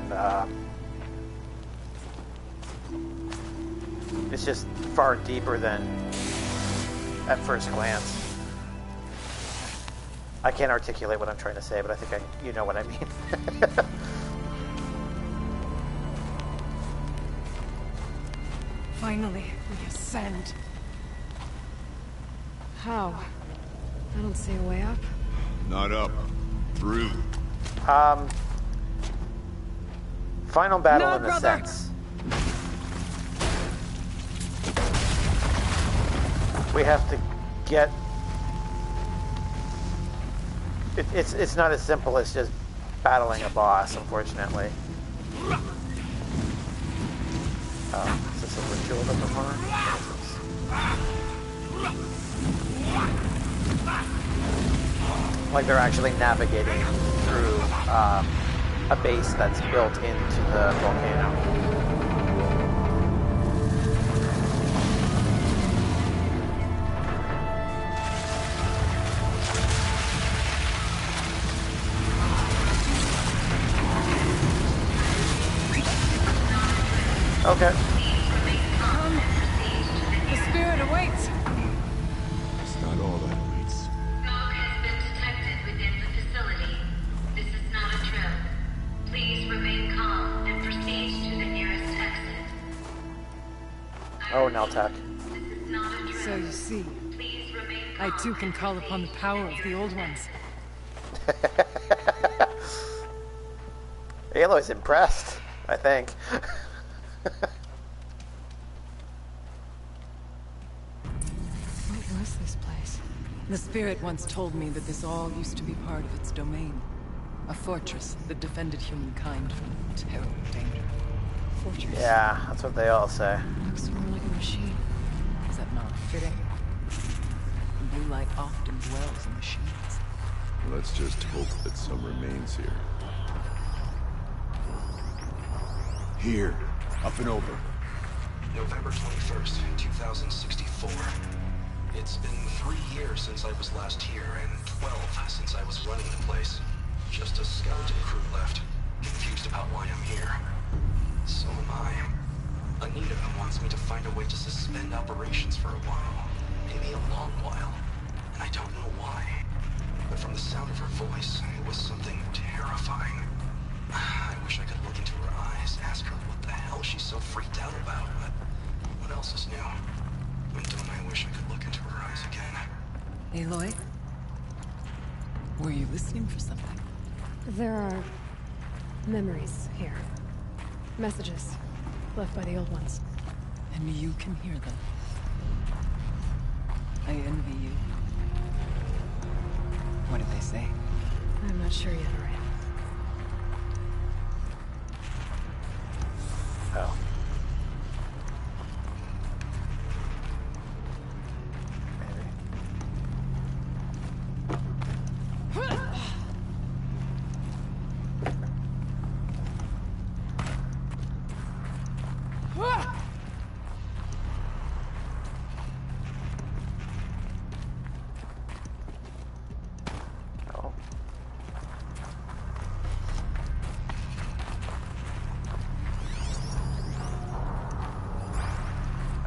it's just far deeper than at first glance. I can't articulate what I'm trying to say, but I think you know what I mean. Finally, we ascend. How? I don't see a way up. Not up. Through. Final battle No, in the brother. sense. We have to get... It's not as simple as just battling a boss, unfortunately. Is this a ritual that perform? Like they're actually navigating through a base that's built into the volcano. Okay. The spirit awaits. It's not all that awaits. Smoke has been detected within the facility. This is not a drill. Please remain calm and proceed to the nearest exit. Oh, Naltak. This is not a drill. So you see, Please remain calm. I too can call upon the power of the old ones. Aloy's impressed, I think. What was this place? The spirit once told me that this all used to be part of its domain. A fortress that defended humankind from terrible danger. Fortress. Yeah, that's what they all say. Looks more like a machine. Is that not fitting? The blue light often dwells in machines. Let's just hope that some remains here. Here. Up and over. November 21st, 2064. It's been 3 years since I was last here, and 12 since I was running the place. Just a skeleton crew left, confused about why I'm here. So am I. Anita wants me to find a way to suspend operations for a while. Maybe a long while. And I don't know why. But from the sound of her voice, it was something terrifying. I wish I could look into her eyes, ask her what the hell she's so freaked out about, but what else is new? And don't I wish I could look into her eyes again? Aloy? Were you listening for something? There are memories here. Messages left by the old ones. And you can hear them. I envy you. What did they say? I'm not sure yet, Aratak. Oh.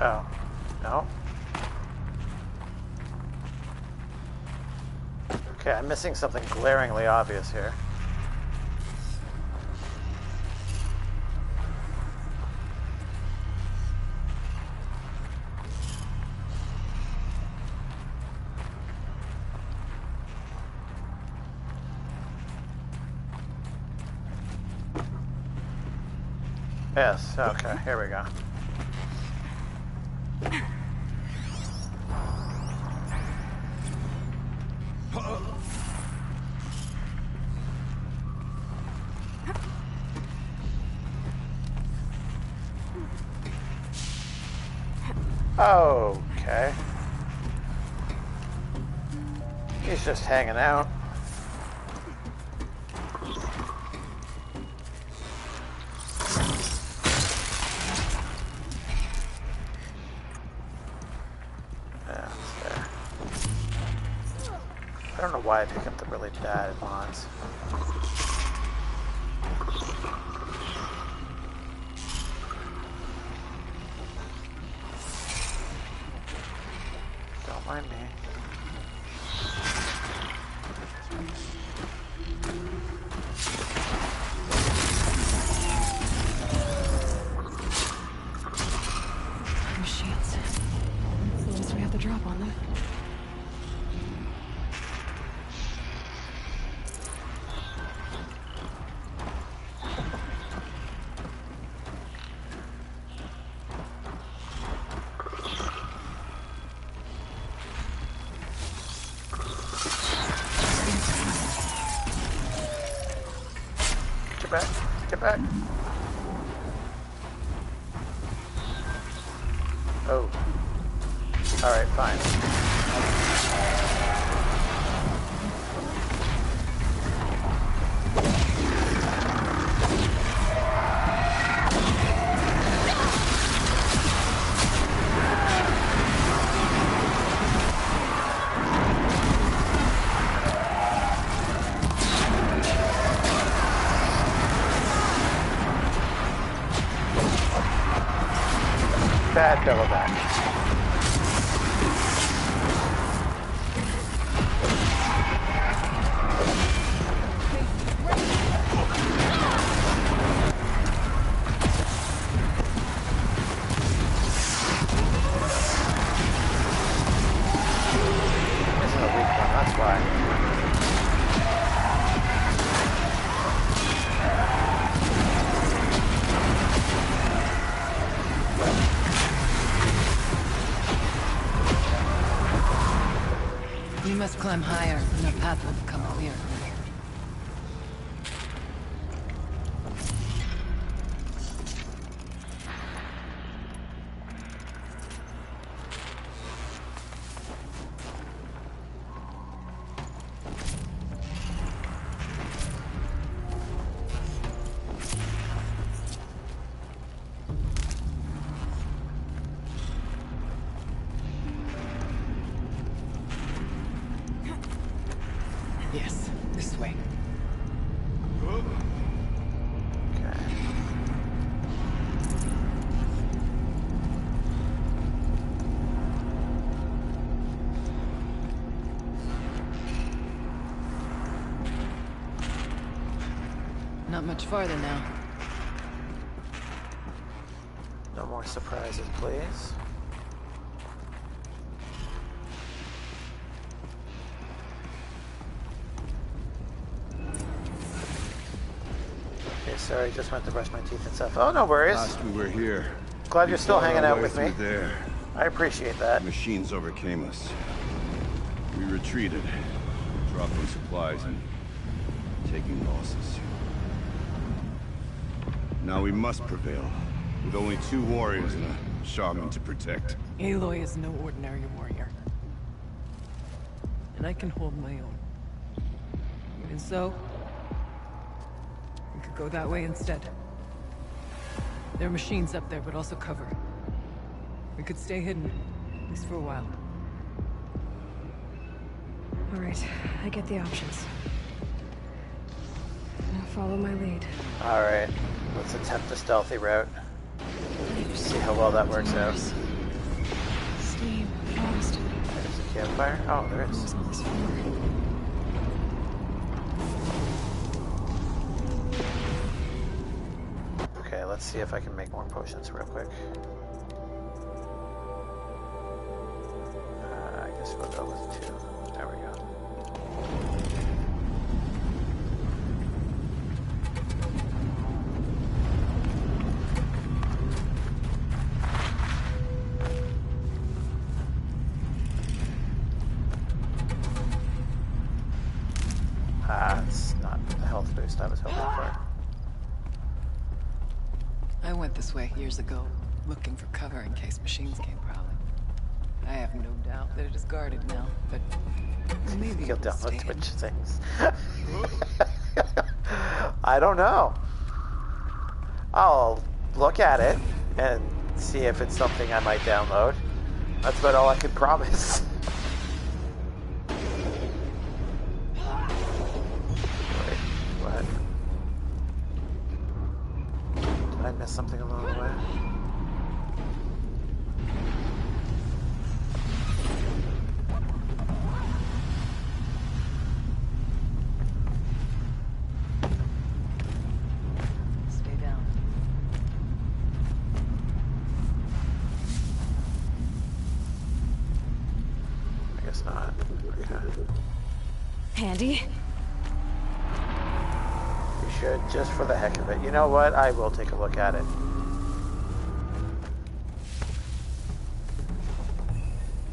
Oh, no. Okay, I'm missing something glaringly obvious here. Yes, okay, here we go. Okay. He's just hanging out. Yeah, it's there. I don't know why I pick up the really bad mods. Don't mind me. Machines. I guess we have to drop on them. Get back. Oh. Alright, fine. Bad double back. This is a weak one, that's why. We must climb higher, and our path will become clear. Yes, this way. Okay. Not much farther now. No more surprises, please. Okay, sorry, just went to brush my teeth and stuff. Oh, no worries. Last we were here. Glad you're still hanging out with me. There. I appreciate that. Machines overcame us. We retreated. dropping supplies and taking losses. Now we must prevail, with only 2 warriors and a shaman to protect. Aloy is no ordinary warrior. And I can hold my own. Even so, we could go that way instead. There are machines up there, but also cover. We could stay hidden, at least for a while. All right, I get the options. Now follow my lead. All right, let's attempt the stealthy route. See how well that works out. Steam, frost. There's a campfire. Oh, there is. What's on this floor? Okay, let's see if I can make more potions real quick. I guess we'll go with 2. There we go. It's not the health boost I was hoping for. I went this way years ago, looking for cover in case machines came prowling. I have no doubt that it is guarded now, but maybe You'll it'll stay download Twitch hidden. things. I don't know. I'll look at it and see if it's something I might download. That's about all I can promise. Wait, what? Did I miss something along the way? Stay down. I guess not. Okay. Handy? You should, just for the heck of it. You know what? I will take a look at it.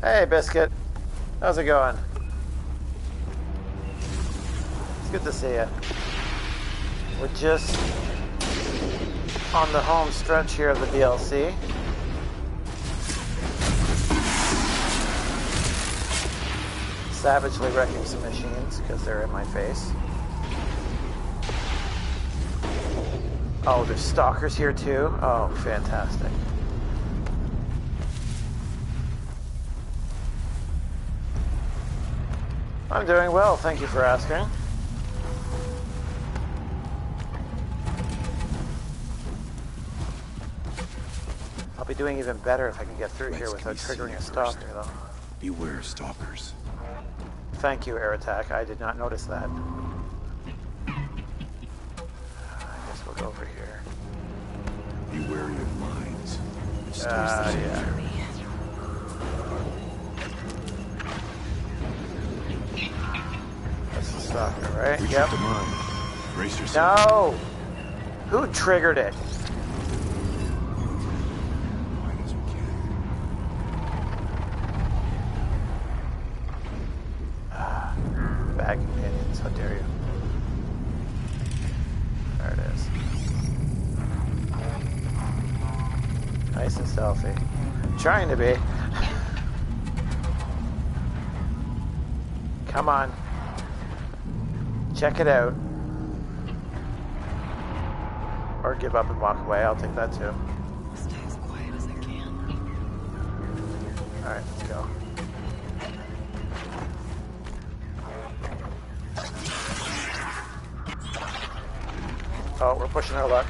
Hey, Biscuit. How's it going? It's good to see you. We're just on the home stretch here of the DLC. Savagely wrecking some machines because they're in my face. Oh, there's stalkers here too? Oh, fantastic. I'm doing well, thank you for asking. I'll be doing even better if I can get through here without triggering a stalker, though. Beware stalkers. Thank you, Aratak. I did not notice that. I guess we'll go over here. Be wary of mines. Yeah. That's the stalker, right? We Yep. the mine. Brace yourself. No! Who triggered it? Bad companions, how dare you. There it is. Nice and stealthy. Trying to be. Come on. Check it out. Or give up and walk away, I'll take that too. Stay as quiet as I can. Alright, let's go. Oh, we're pushing our luck.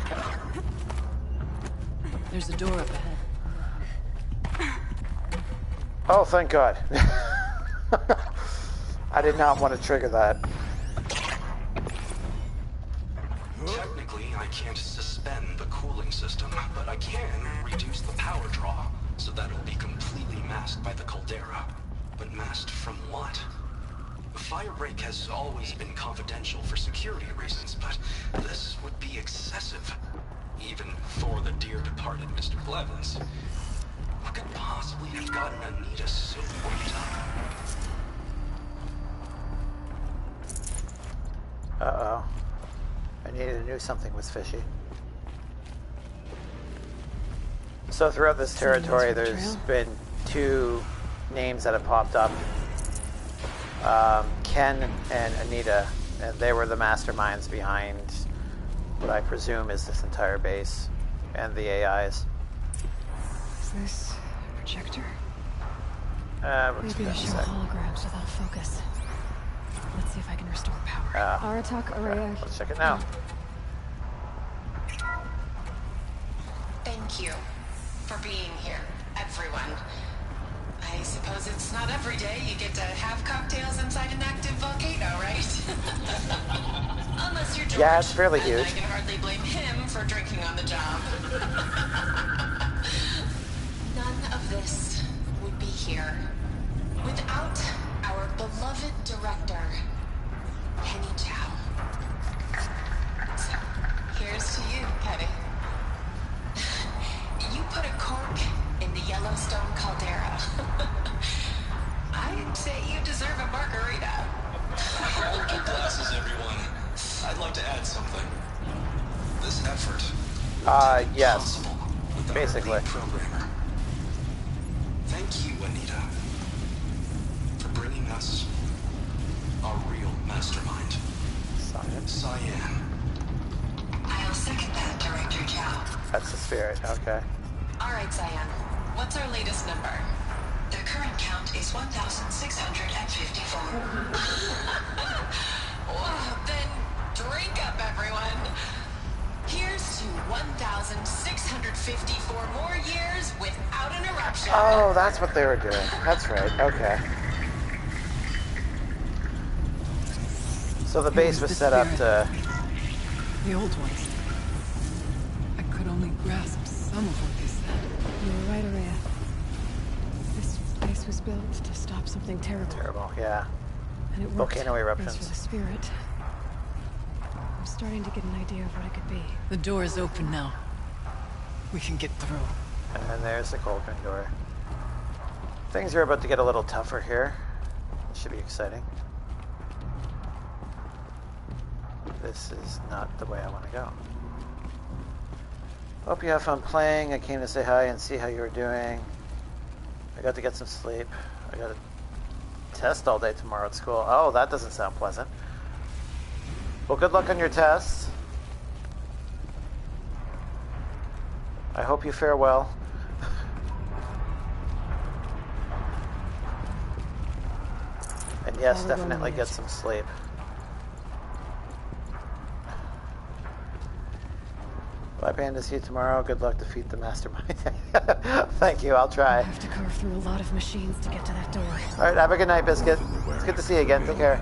There's a door up ahead. Oh, thank God. I did not want to trigger that. Technically, I can't suspend the cooling system, but I can reduce the power draw so that it'll be completely masked by the caldera. But masked from what? The fire break has always been confidential for security reasons, but this would be excessive. Even for the dear departed Mr. Blevins. What could possibly have gotten Anita so worked up? Uh-oh. I knew something was fishy. So throughout this territory, there's been two names that have popped up. Ken and Anita, and they were the masterminds behind what I presume is this entire base and the AIs. Is this a projector? Maybe to show holograms without focus. Let's see if I can restore power. Aratak, Araya. Let's check it now. Thank you for being here, everyone. I suppose it's not every day you get to have cocktails inside an active volcano, right? Unless you're George. Yeah, it's fairly huge. I can hardly blame him for drinking on the job. None of this would be here without our beloved director, Penny Chow. So, here's to you, Penny. You put a cork in the Yellowstone caldera. I'd say you deserve a margarita. Hold your glasses, everyone. I'd like to add something. This effort. Yes. Basically. Programmer. Thank you, Anita, for bringing us a real mastermind. Cyan. I'll second that, Director Chow. That's the spirit, okay. All right, Cyan. What's our latest number? The current count is 1,654. Well, then drink up, everyone. Here's to 1,654 more years without an eruption. Oh, that's what they were doing. That's right, okay. So the base was set up to... The old ones. I could only grasp some of what they said. You were right, Araya. This place was built to stop something terrible. Terrible, yeah. And it worked. Volcano eruptions. As for the spirit, I'm starting to get an idea of what it could be. The door is open now. We can get through. And then there's the cauldron door. Things are about to get a little tougher here. It should be exciting. This is not the way I want to go. Hope you have fun playing. I came to say hi and see how you were doing. I got to get some sleep. I got a test all day tomorrow at school. Oh, that doesn't sound pleasant. Well, good luck on your tests. I hope you fare well. And yes, definitely get some sleep. Bye, Panda. See you tomorrow. Good luck to defeat the mastermind. Thank you. I'll try. I have to carve through a lot of machines to get to that door. All right. Have a good night, Biscuit. It's good to see you again. Take care.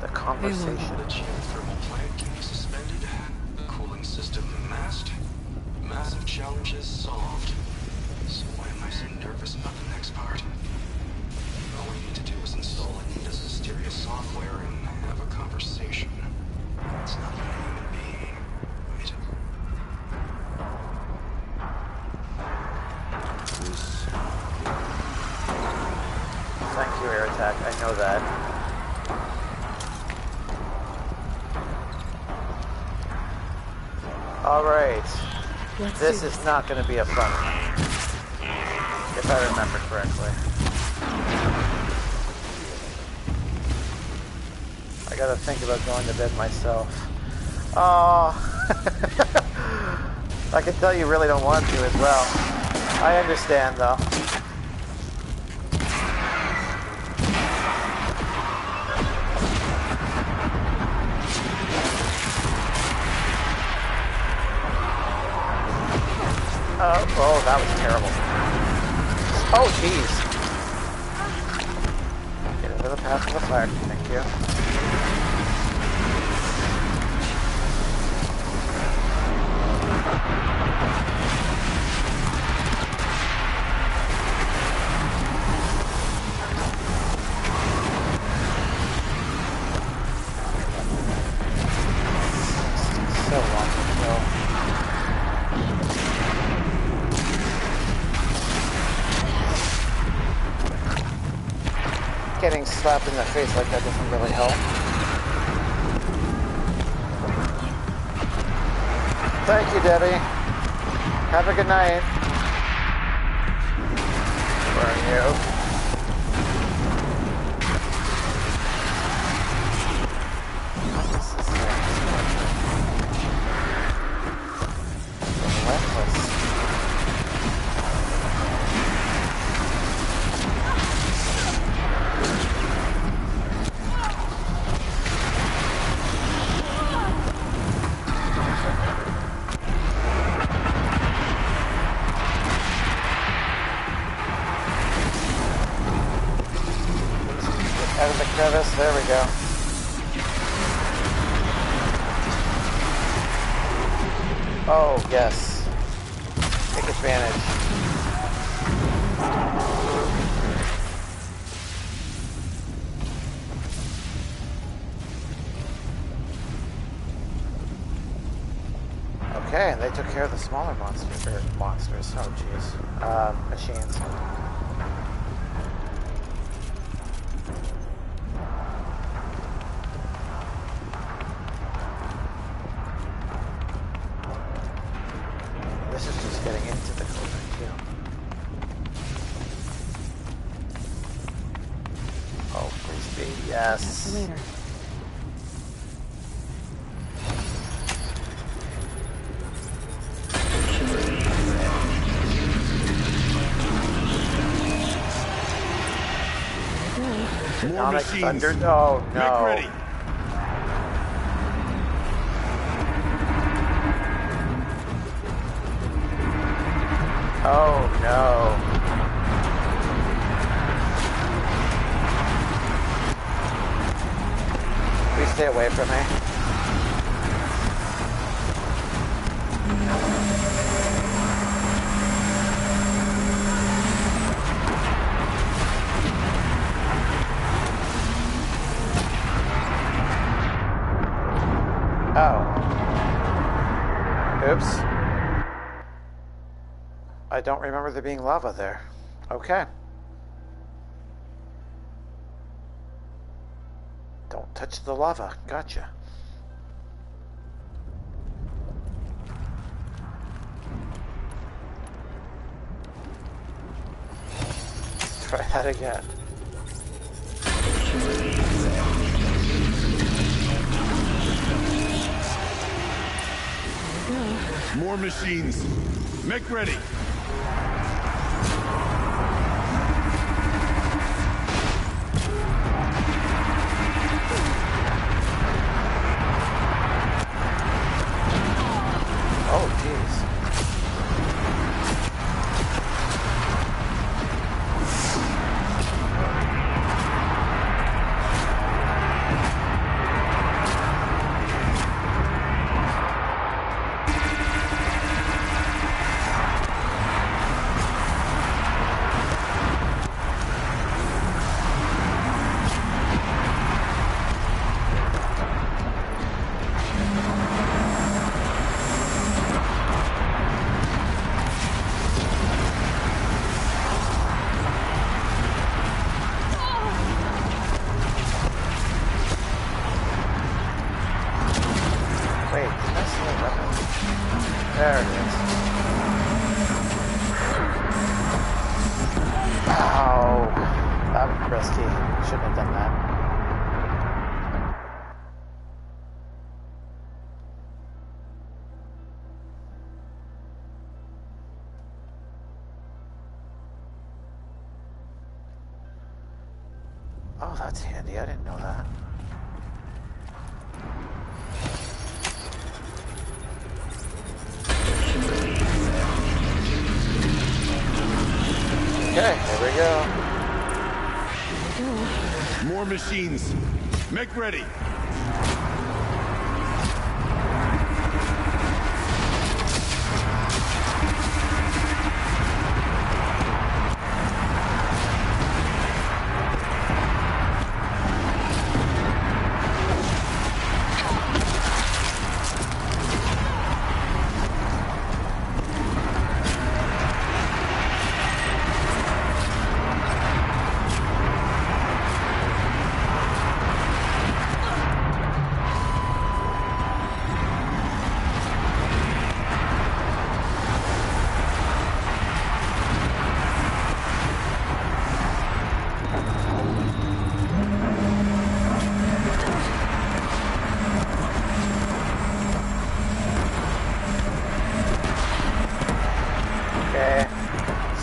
The conversation. The geothermal plant can be suspended. The cooling system masked. Massive challenges solved. So why am I so nervous about the next part? All we need to do is install Anita's mysterious software and have a conversation. It's not even a human being. Right? Thank you, Aratak. I know that. All right. This is not going to be a fun one, if I remember correctly. I got to think about going to bed myself. Oh, I can tell you really don't want to as well. I understand, though. Oh, that was terrible. Oh, jeez. Get into the path of the fire. Thank you. So long to go. Getting slapped in the face like that doesn't really help. Thank you, Debbie. Have a good night. Where are you? Relentless. Out of the crevice, there we go. Oh, yes. Take advantage. Okay, and they took care of the smaller monsters. Oh, jeez. Machines. This is just getting into the covert, too. Oh, please be. Yes. See you later. More machines. Thunder. Oh, no. Make ready. Oh, no. Please stay away from me. Oh. Oops. I don't remember there being lava there. Okay. Don't touch the lava. Gotcha. Let's try that again. More machines. Make ready. Oh, jeez. Wait, that's the weapon. There it is. Ow. That was risky. Shouldn't have done that. Oh, that's handy. I didn't know that. Okay, here we go. More machines. Make ready.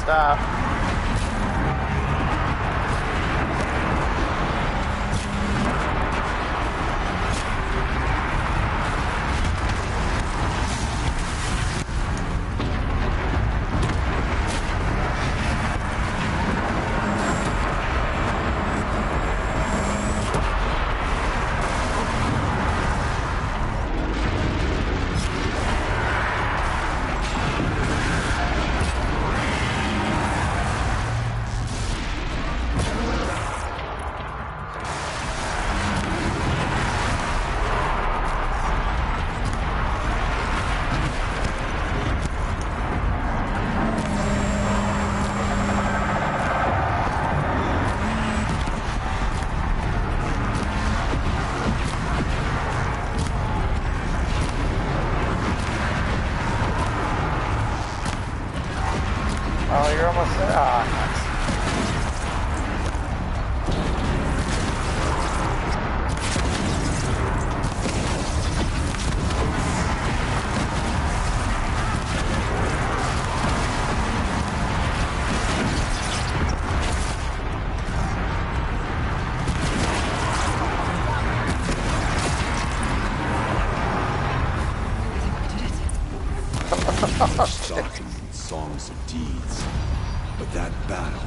stop. Oh, you're almost there. Ah, nice. Stocking songs of deeds, but that battle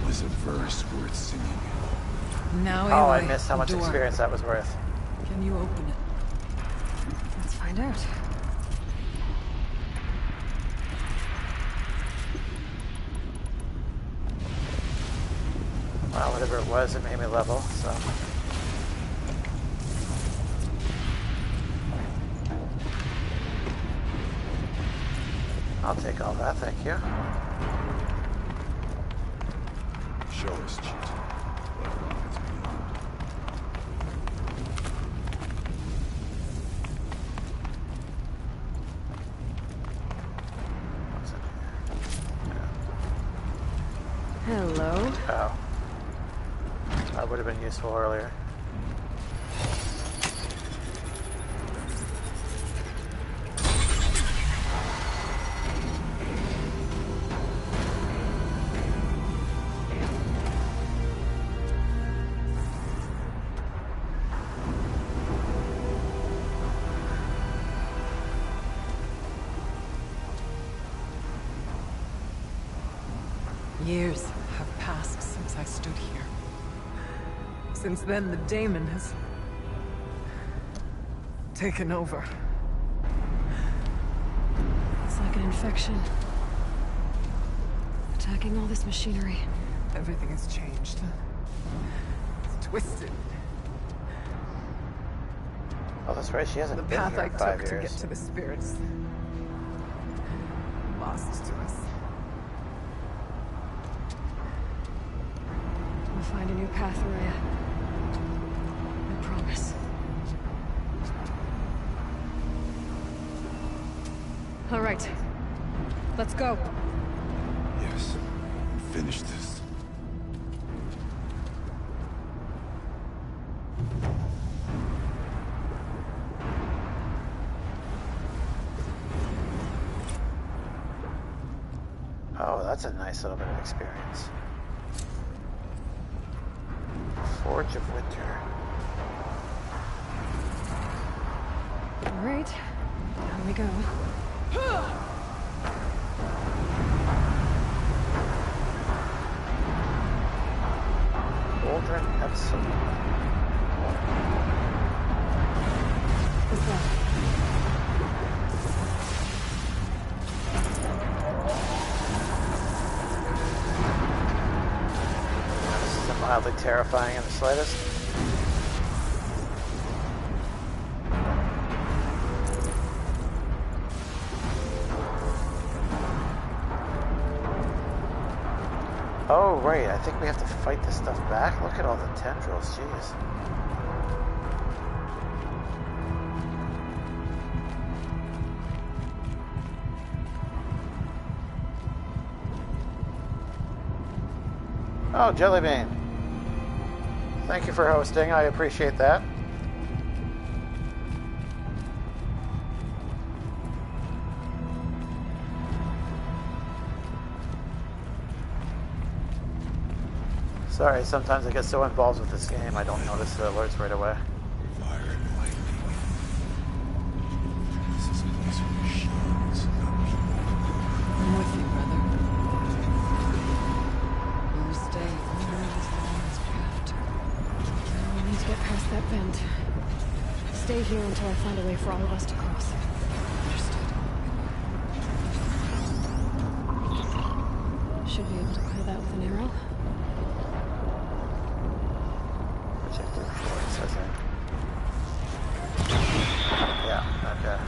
was a verse worth singing. Now, Oh, I Aloy, missed how much door. experience that was worth. Can you open it? Let's find out. Well, whatever it was, it made me level, so. I'll take all that, thank you. Show us, cheat. What lies beyond? Hello. Oh. That would have been useful earlier. Years have passed since I stood here. Since then, the daemon has taken over. It's like an infection. Attacking all this machinery. Everything has changed. It's twisted. Oh, that's right, she hasn't The been path here I in 5 took to years. get to the spirits. Lost to us. We'll find a new path, Araya. I promise. All right. Let's go. Yes. Finish this. Oh, that's a nice little bit of experience. Forge of Winter. All right. Down we go. Cauldron Epsilon. What's that? This isn't mildly terrifying in the slightest. Oh, right, I think we have to fight this stuff back. Look at all the tendrils, jeez. Oh, Jellybean. Thank you for hosting, I appreciate that. Sorry, sometimes I get so involved with this game I don't notice the alerts right away. Fire and lightning. This is a place for machines, not people. I'm with you, brother. You stay only as long as we have to. We need to get past that vent. Stay here until I find a way for all of us to cross. Understood. Should be able to clear that with an arrow. Projected force, I think. Yeah, okay.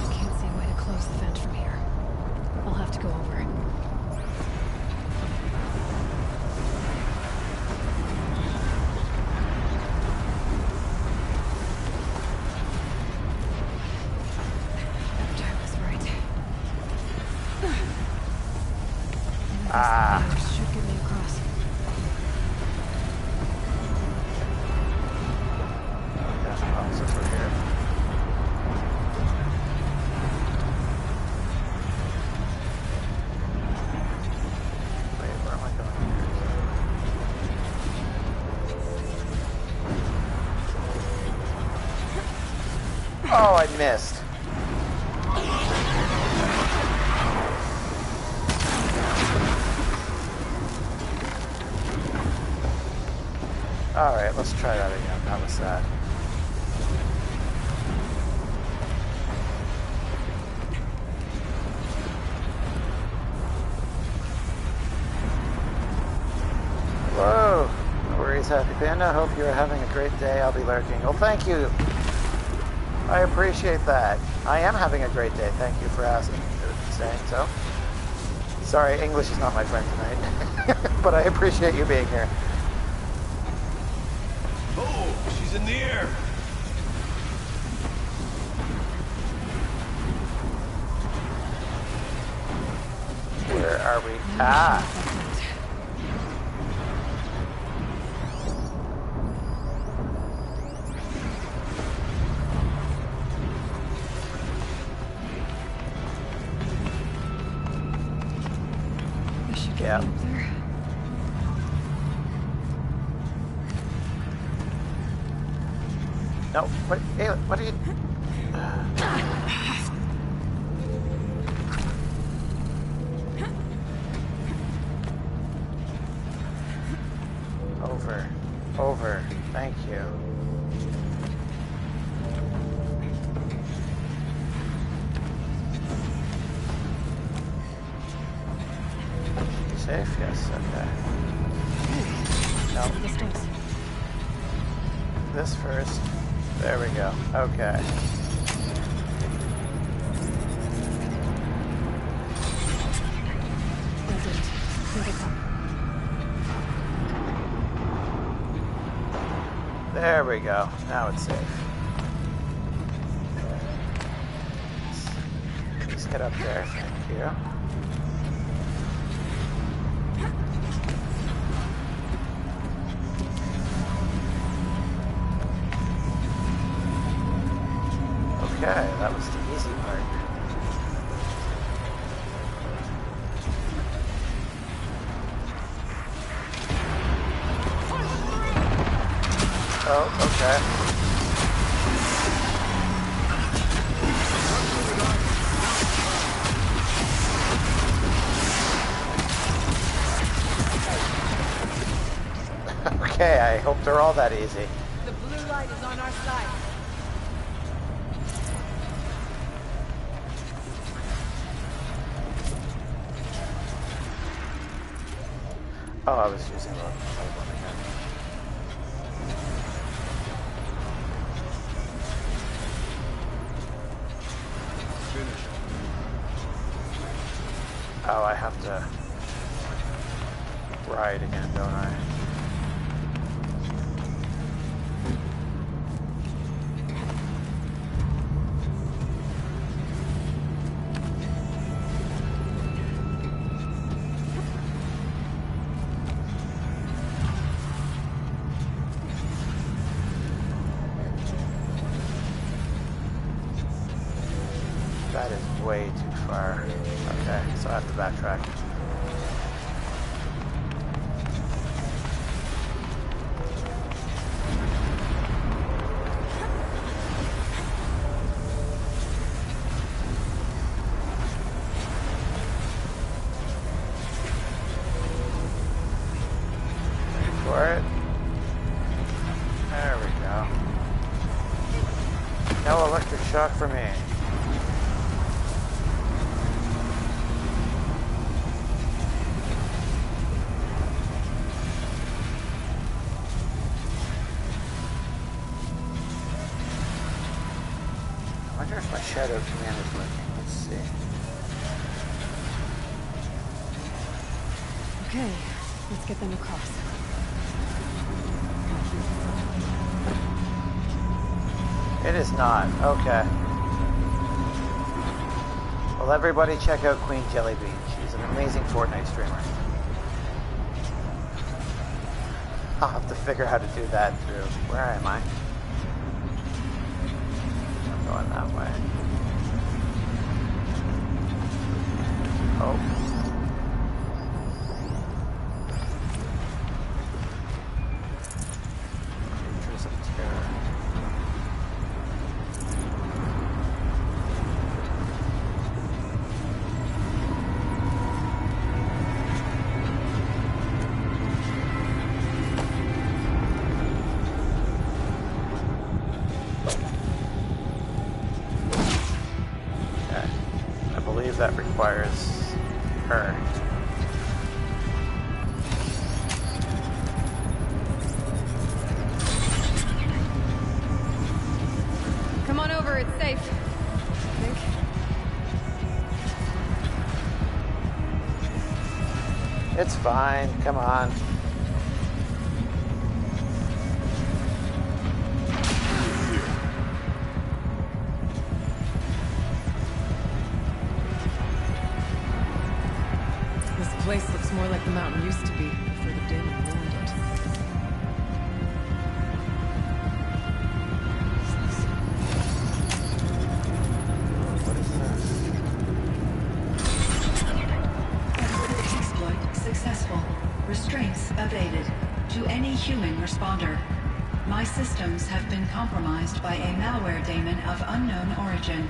I can't see a way to close the vent from here. I'll have to go over it. Should get me across. Yeah, so through here. Wait, where am I going? Oh, I missed. Alright, let's try that again. How was that? Whoa! No worries, Happy Panda. Hope you're having a great day. I'll be lurking. Well, thank you. I appreciate that. I am having a great day. Thank you for asking, saying so. Sorry, English is not my friend tonight. But I appreciate you being here. Oh, she's in the air. Where are we? Ah! Yeah. No, what? Hey, what are you? Over. Thank you. Safe? Yes. Okay. No. This first. There we go. Okay. There we go. Now it's safe. Let's get up there. Thank you. Okay, that was the easy part. Oh, okay. Okay, I hope they're all that easy. The blue light is on our side. Oh, I was using the light one again. Finish. Oh, I have to ride again, don't I? That is way too far. Okay, so I have to backtrack. For it. There we go. No electric shock for me. I wonder if my shadow command is working. Let's see. Okay, let's get them across. It is not. Okay. Well, everybody check out Queen Jellybean. She's an amazing Fortnite streamer. I'll have to figure how to do that through... Where am I? I'm going that way. Oh. Creatures of terror. That requires her. Come on over, it's safe. I think. It's fine, come on. This place looks more like the mountain used to be before the demon ruined it. What is this? Exploit successful. Restraints evaded. To any human responder. My systems have been compromised by a malware daemon of unknown origin.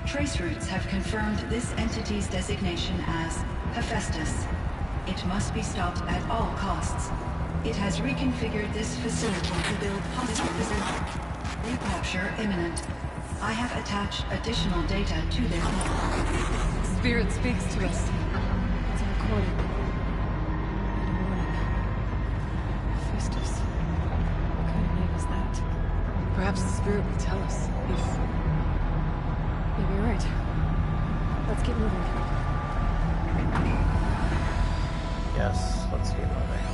Trace routes have confirmed this entity's designation as Hephaestus. It must be stopped at all costs. It has reconfigured this facility to build possible recapture imminent. I have attached additional data to their log. Spirit speaks to us. It's a recording. And a warning. Hephaestus. What kind of name is that? Perhaps the spirit will tell us if... Maybe you're right. Let's keep moving. Yes, let's keep moving.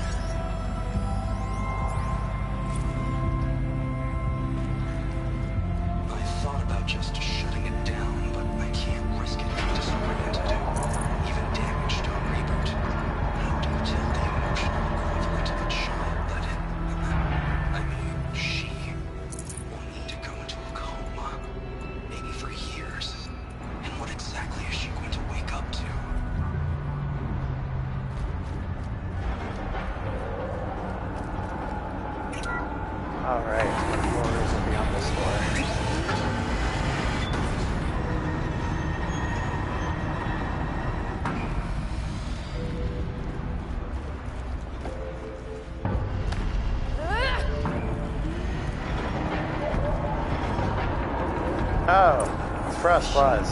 I thought about just shutting it down, but I can't risk it disoriented. Even damaged on reboot. How do you tell the emotional equivalent of a child that she will need to go into a coma, maybe for years? And what exactly is she going to wake up to? Alright, what floors will be on this floor? Oh, it's Frost Fuzz.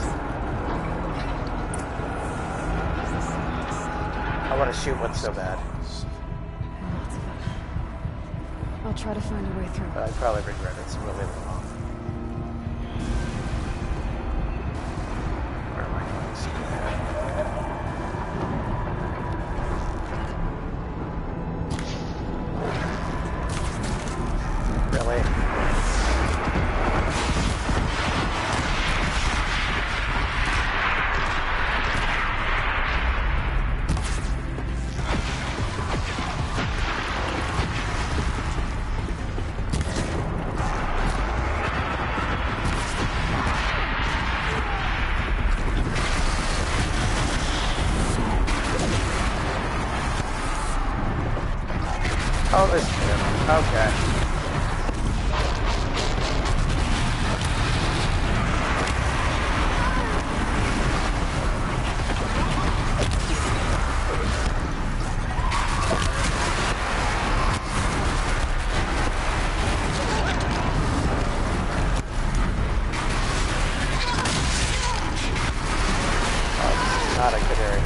I want to shoot one so bad. I'll try to find a way through. But I'd probably regret it. It's really long. Where am I going? Straight ahead. Really? Okay. Not a good area.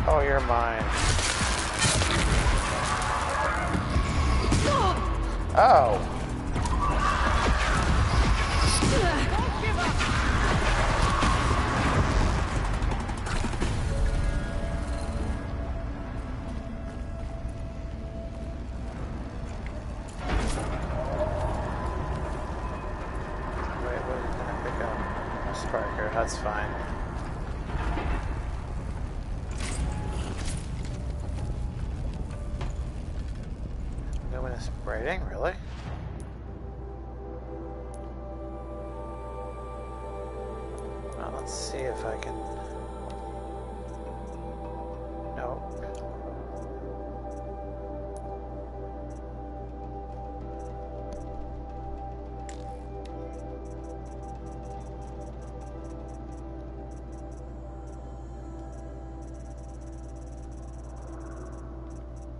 Oh, you're mine. Oh. Wait, what are you gonna pick up? A sparker, that's fine. Luminous braiding, really? Well, let's see if I can... Nope.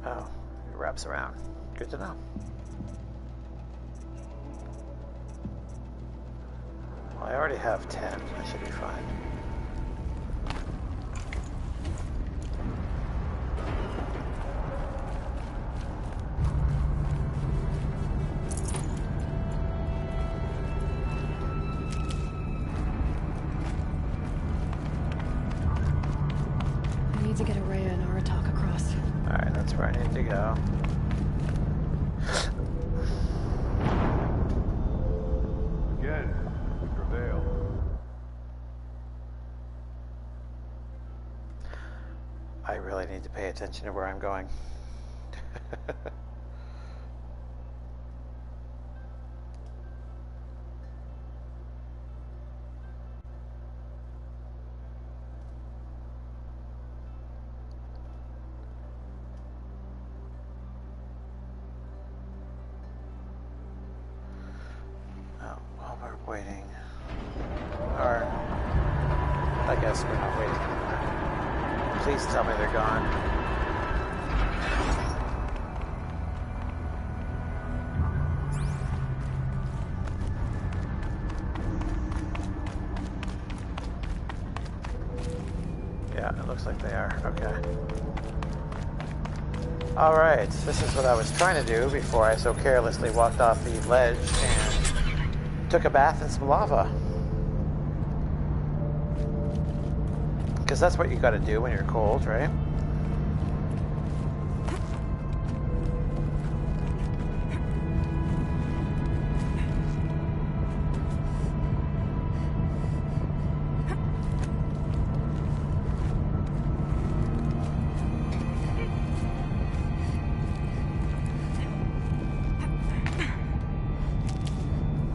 Oh, it wraps around. Good to know. Well, I already have 10. I should be fine. I need to get Araya and Aratak across. Alright, that's where I need to go. Again, we prevail. I really need to pay attention to where I'm going. While we're waiting, or I guess we're not waiting anymore. Please tell me they're gone. Yeah, it looks like they are. Okay. Alright, this is what I was trying to do before I so carelessly walked off the ledge and took a bath in some lava. Because that's what you gotta do when you're cold, right?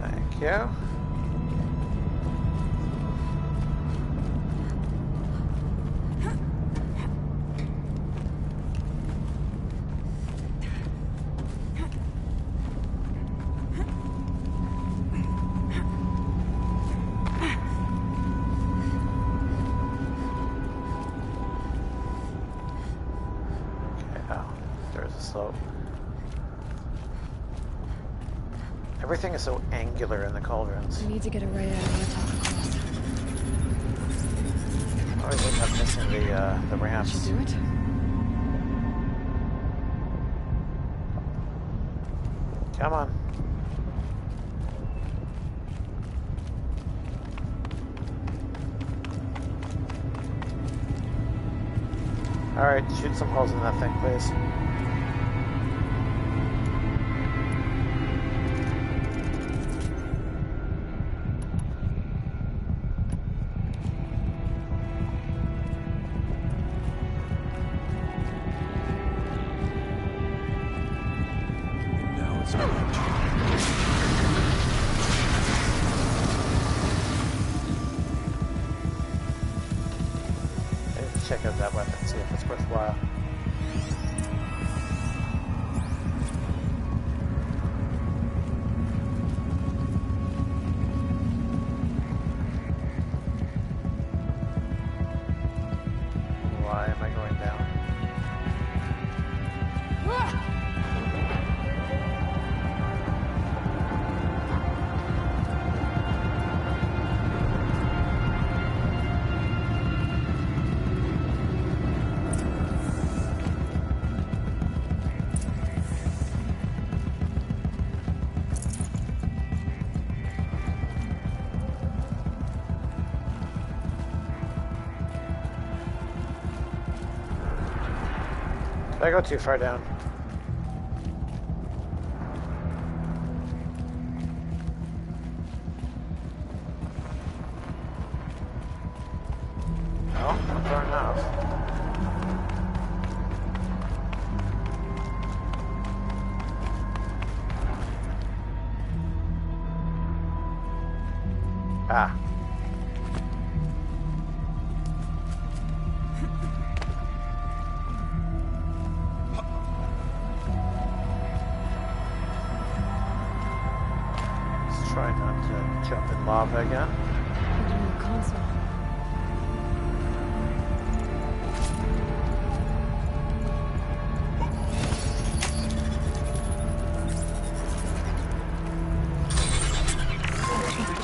Thank you. Okay, oh, there's a slope. Everything is so angular in the cauldrons. I need to get a ray out of the top across. I always end up missing the ramps. Should do it. Come on. Alright, shoot some holes in that thing, please. Now it's time to... Check out that weapon, see if it's worthwhile. Why am I going down? Did I go too far down? No, not far enough. Ah. Try not to jump in lava again. Into the console.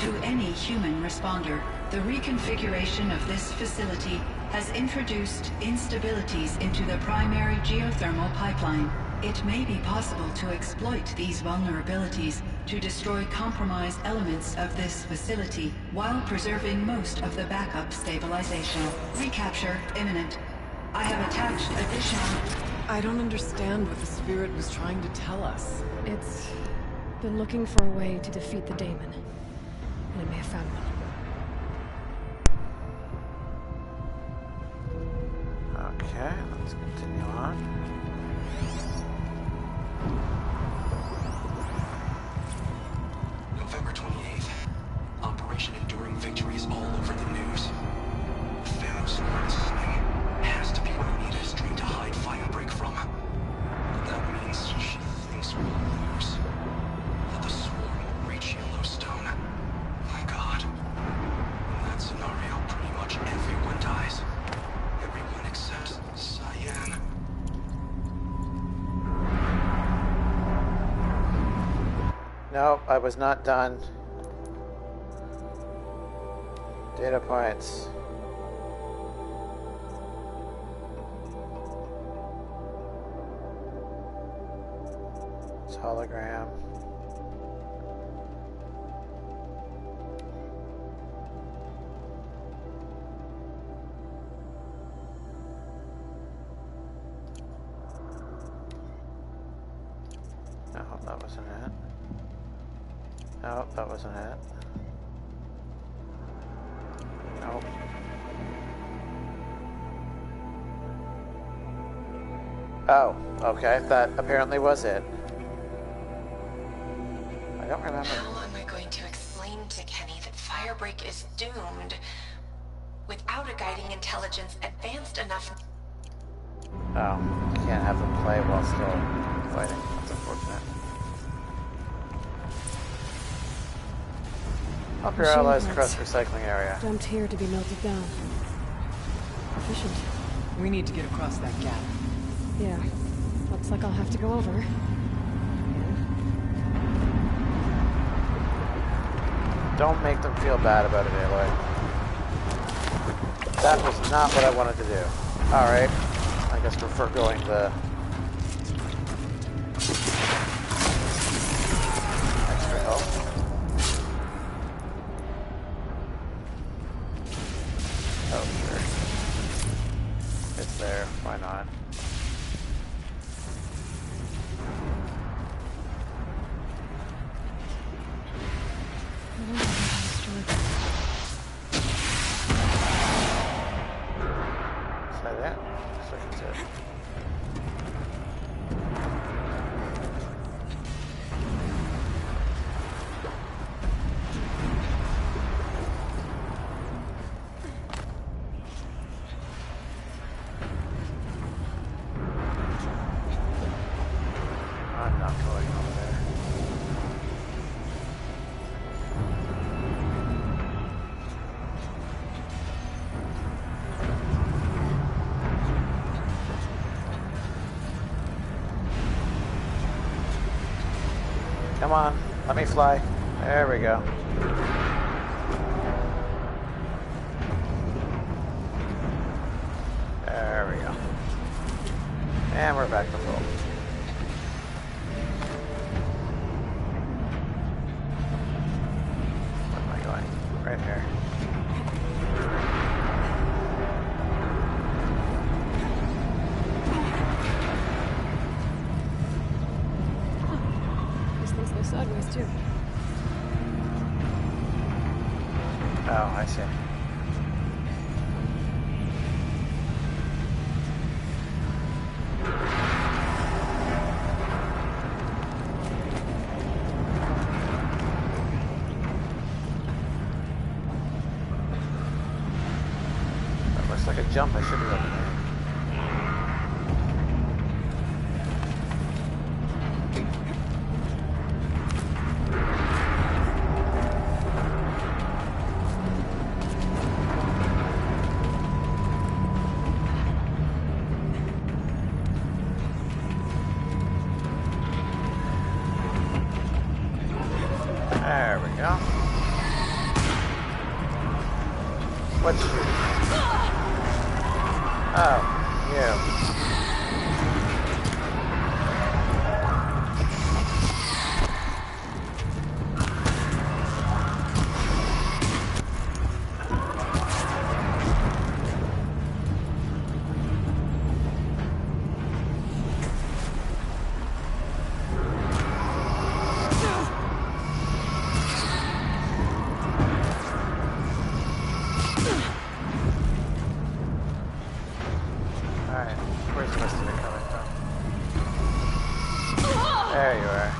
To any human responder, the reconfiguration of this facility has introduced instabilities into the primary geothermal pipeline. It may be possible to exploit these vulnerabilities to destroy compromised elements of this facility while preserving most of the backup stabilization. Recapture imminent. I have attached additional... I don't understand what the spirit was trying to tell us. It's been looking for a way to defeat the daemon. And it may have found one. Okay, let's continue on. November 28th. Operation Enduring Victory is all over the news. Thanos' sling has to be what Anita is trying to hide Firebreak from. But that means she thinks we'll lose. That the swarm will reach Yellowstone. My God. In that scenario, pretty much everyone dies. Everyone except Cyan. No, I was not done. Data points. It's hologram. No, that wasn't it. No, that wasn't it. Nope. Oh, okay. That apparently was it. I don't remember. How am I going to explain to Kenny that Firebreak is doomed without a guiding intelligence advanced enough? Oh, you can't have them play while still fighting. That's unfortunate. Help your Machine allies parts. across recycling area. Dumped here to be melted down. Efficient. We need to get across that gap. Yeah. Looks like I'll have to go over. Don't make them feel bad about it, Aloy. That was not what I wanted to do. Alright. I guess we're foregoing the extra health. Oh, sure. It's there. Why not? Is that it? Looks like it's it. I'm not going over there. Come on, let me fly. There we go. There we go. And we're back to full. Where am I going? Right here. These things go sideways too. Oh, I see. That looks like a jump I should have done. There we go. What's... Oh, you. Alright, where's the rest of it coming from? There you are.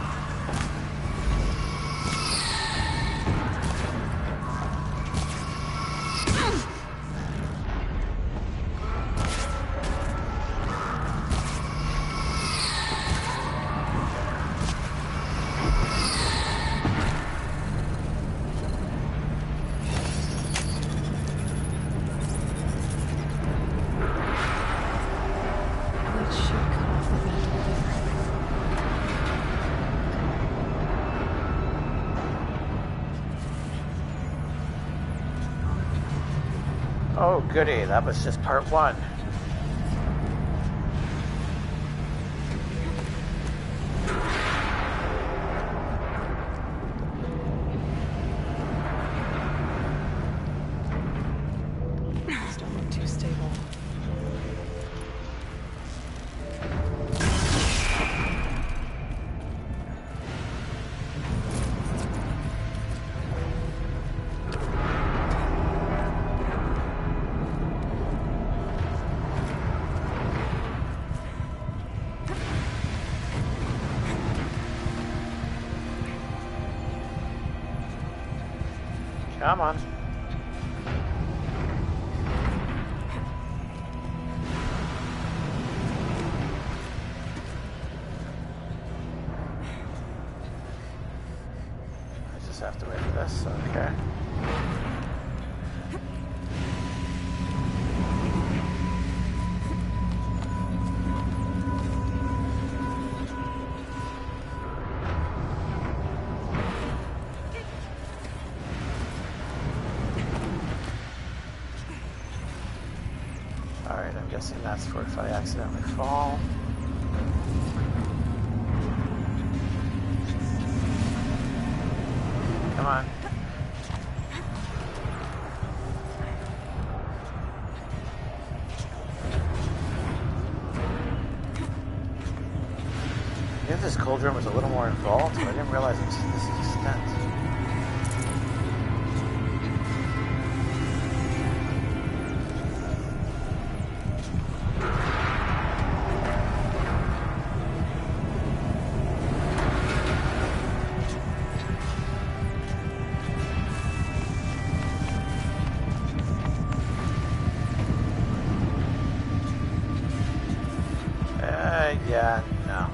That should cut off the vent over there. Oh, goody. That was just part one. These don't look too stable. Come on. I just have to wait for this, okay. guessing that's for if I accidentally fall. Come on. I knew this cold room was a little more involved, but I didn't realize it was to this extent. Yeah, no.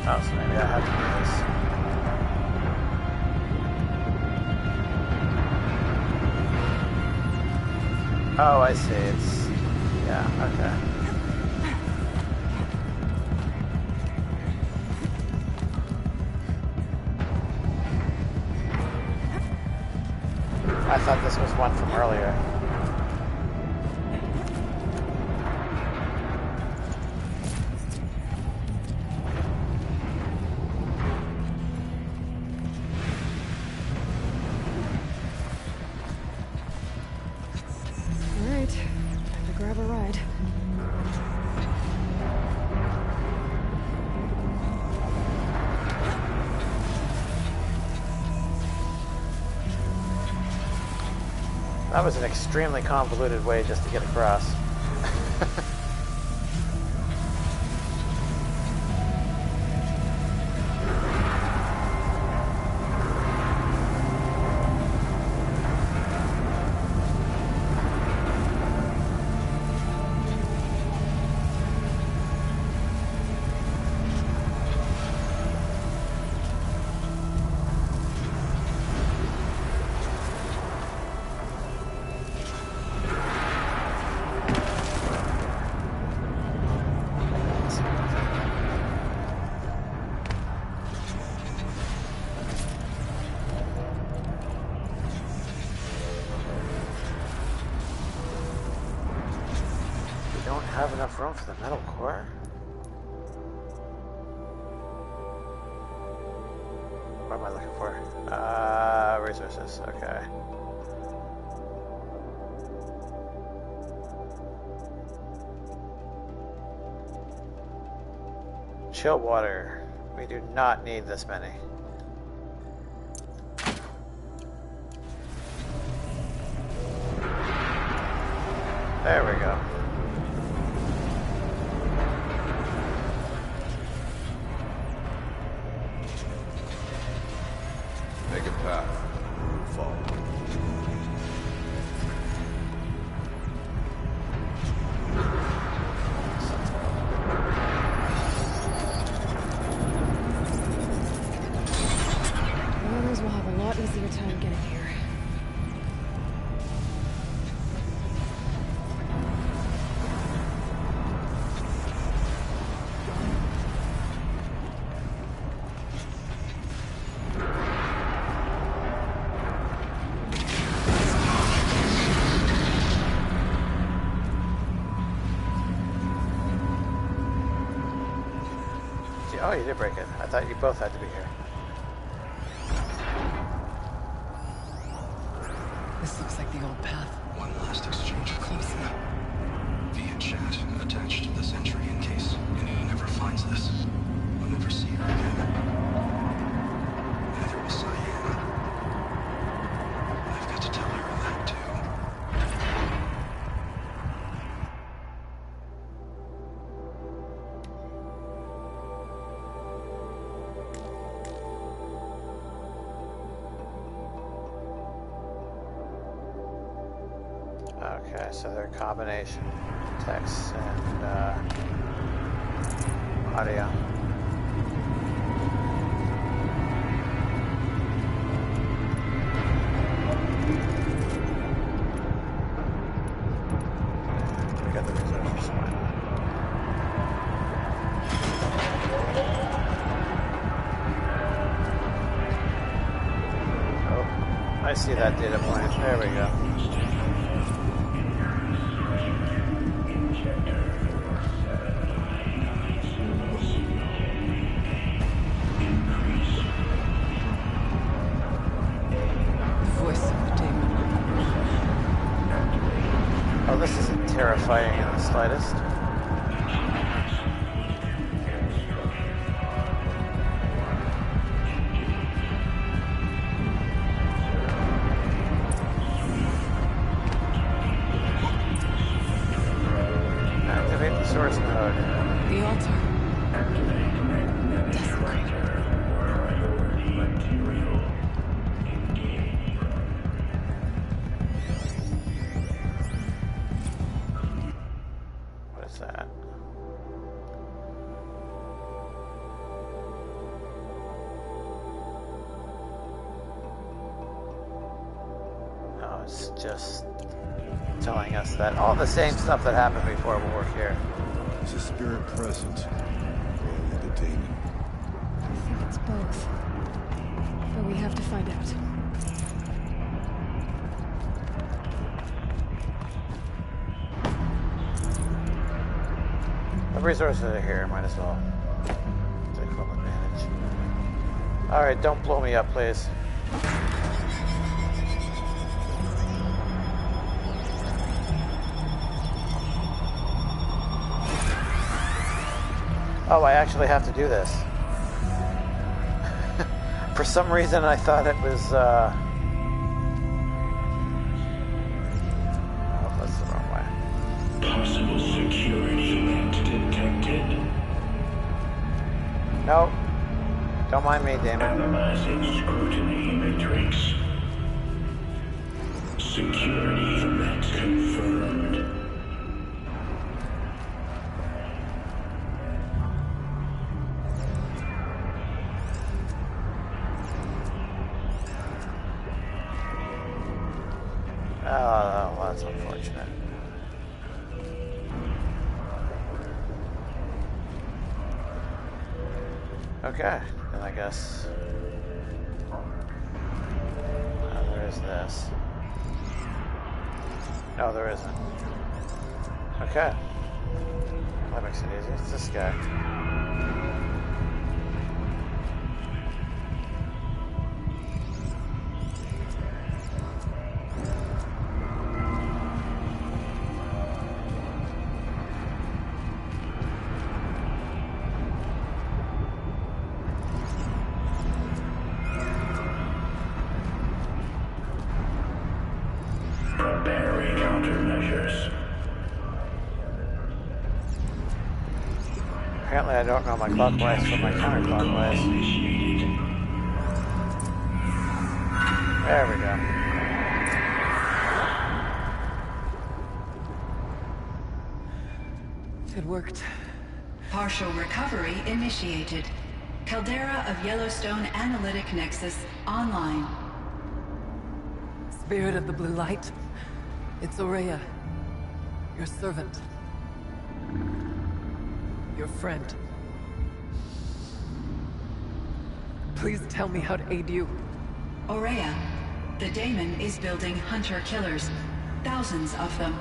Oh, so maybe I have to do this. Oh, I see. It's... yeah, okay. I thought this was one from earlier. That was an extremely convoluted way just to get across. Have enough room for the metal core? What am I looking for? Resources, okay. Chill water. We do not need this many. There we go. Make a path. Follow. Others will have a lot easier time getting here. Oh, you did break it. I thought you both had to be here. This looks like the old path. One last exchange of close via chat attached to this entry in case anyone ever finds this. I'll never see her again. Neither will Cyan. I've got to tell her that too. Okay, so they're a combination text and audio. I see that data point. There we go. Voice of the demon. Oh, this isn't terrifying in the slightest. Activate the source node. The altar. Desecrated. What is that? Oh, it's just telling us that all the same stuff that happened before will work here. Is a spirit present? Or only the demon? I think it's both. But we have to find out. The resources are here, might as well take full advantage. Alright, don't blow me up, please. Oh, I actually have to do this. For some reason, I thought it was, oh, that's the wrong way. Possible security event detected. Nope. Don't mind me, damn it. Analyzing scrutiny matrix. Security event confirmed. Oh, well, that's unfortunate. Okay, then I guess... there is this. No, there isn't. Okay. That makes it easy. It's this guy. Preparing countermeasures. Apparently I don't know my clockwise from my counterclockwise. There we go. It worked. Partial recovery initiated. Caldera of Yellowstone Analytic Nexus online. Spirit of the blue light. It's Aurea. Your servant. Your friend. Please tell me how to aid you. Aurea, the daemon is building hunter-killers. Thousands of them.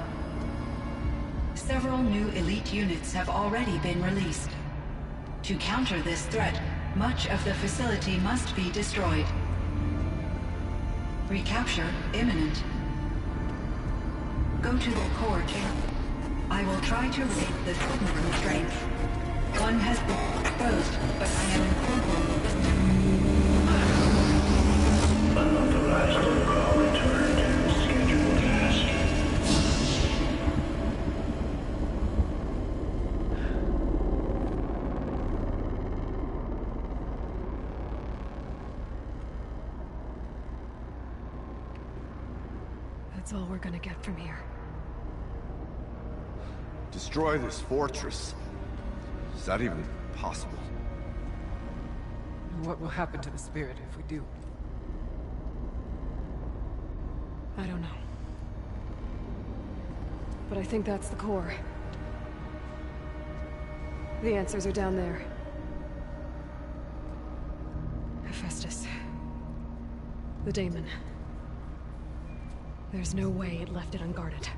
Several new elite units have already been released. To counter this threat, much of the facility must be destroyed. Recapture imminent. Go to the core chamber. I will try to raid the hidden constraint. One has been exposed, but I am informed. Unauthorized protocol returned. Scheduled task. That's all we're gonna get from here. Destroy this fortress. Is that even possible? And what will happen to the spirit if we do? I don't know. But I think that's the core. The answers are down there. Hephaestus. The daemon. There's no way it left it unguarded.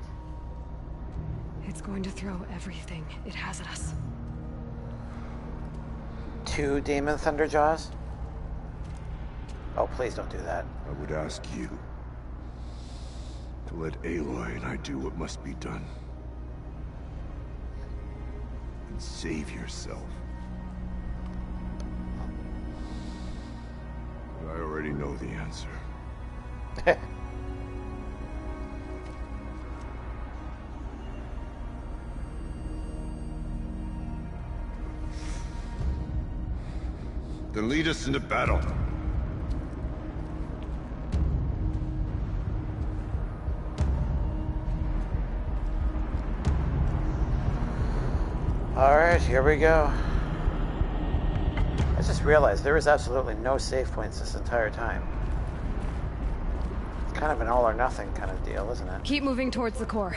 It's going to throw everything it has at us. 2 Demon Thunderjaws? Oh, please don't do that. I would ask you to let Aloy and I do what must be done. And save yourself. But I already know the answer. Then lead us into battle. Alright, here we go. I just realized there is absolutely no save points this entire time. It's kind of an all or nothing kind of deal, isn't it? Keep moving towards the core.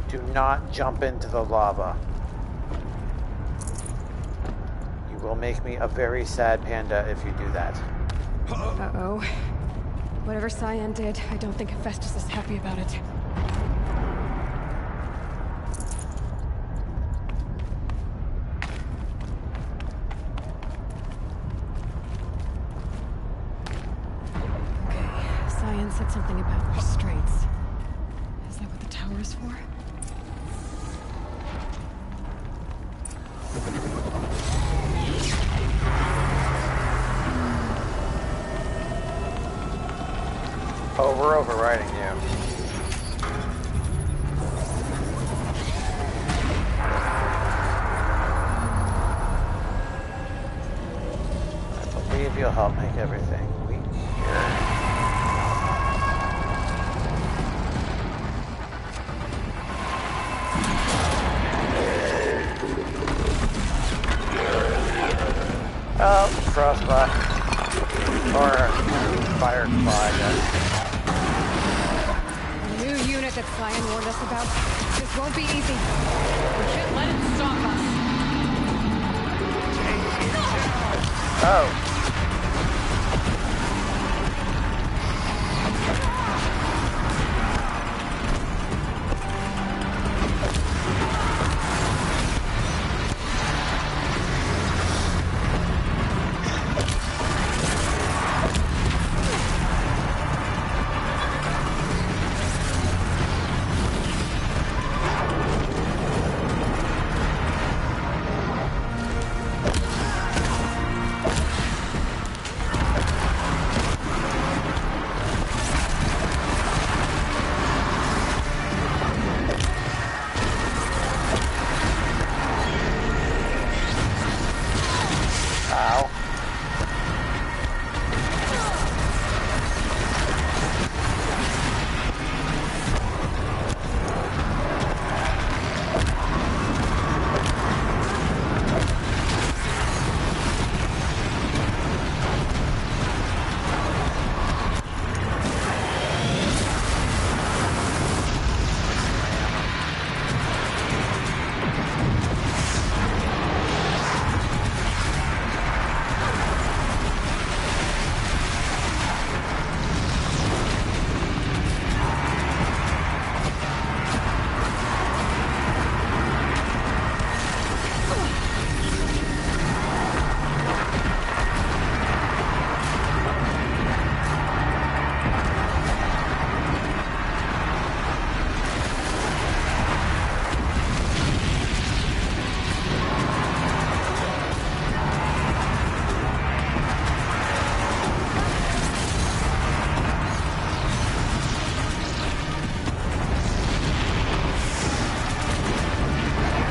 Do not jump into the lava. You will make me a very sad panda if you do that. Uh-oh. Whatever Cyan did, I don't think Hephaestus is happy about it. Cyan said something about restraints. Is that what the tower is for? Oh, we're overriding you. I believe you'll help make everything weak here. Oh, frostbite. Or fire claw, I guess. The new unit that Cyan warned us about. This won't be easy. We can't let it stop us. Oh.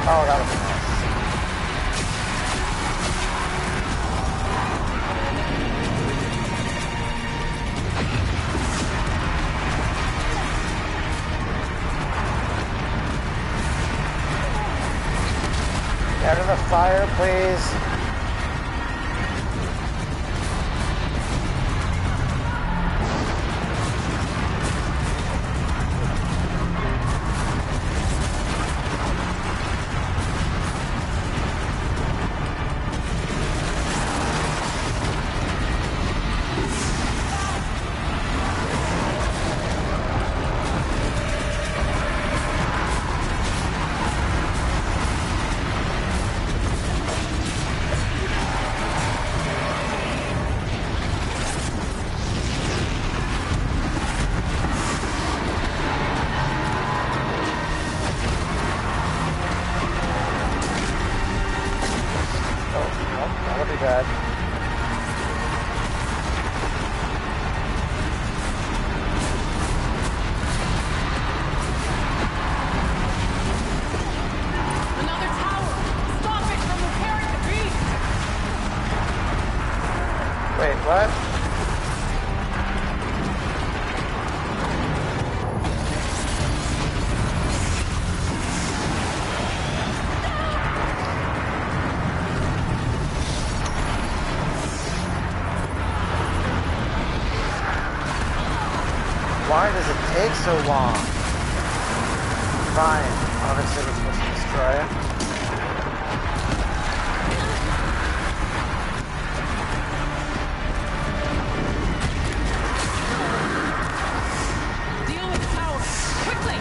Oh, that was nice. Out of the fire, please. bad. Another tower! Stop it from repairing the beast! Wait, what? Why does it take so long? Fine. Obviously we're supposed to destroy it. Deal with the tower! Quickly!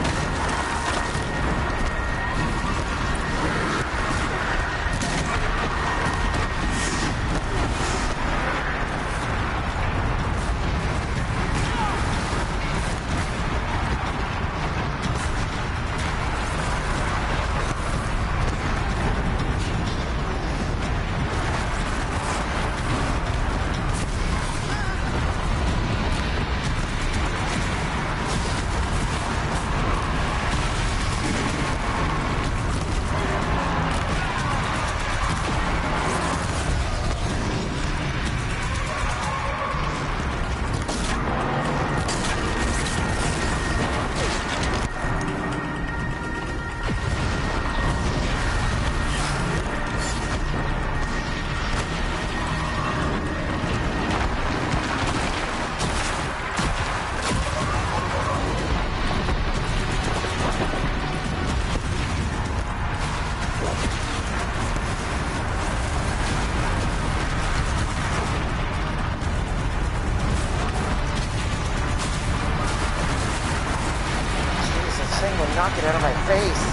Knock it out of my face.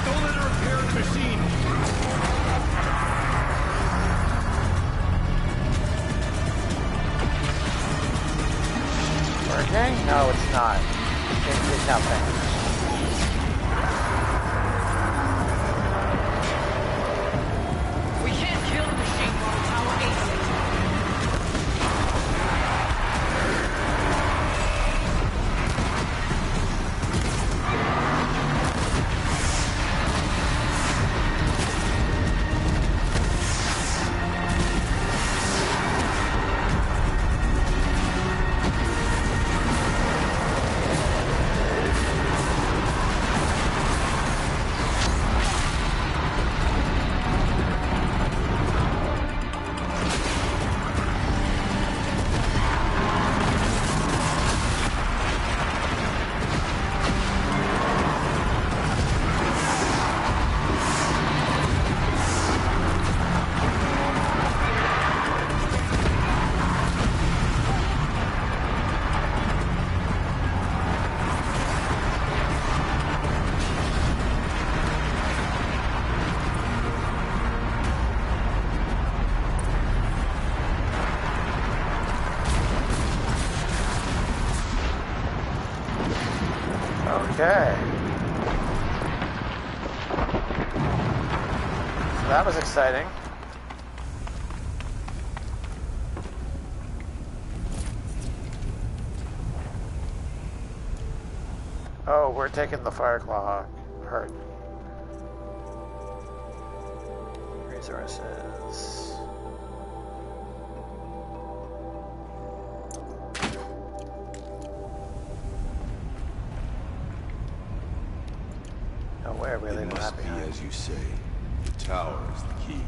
Don't let her repair the machine! Okay? No, it's not. It did nothing. We can't kill the machine while the tower aces it. Okay. So that was exciting. Oh, we're taking the Fireclaw hurt. Resources. Nowhere really It must not be as you say. The tower is the key.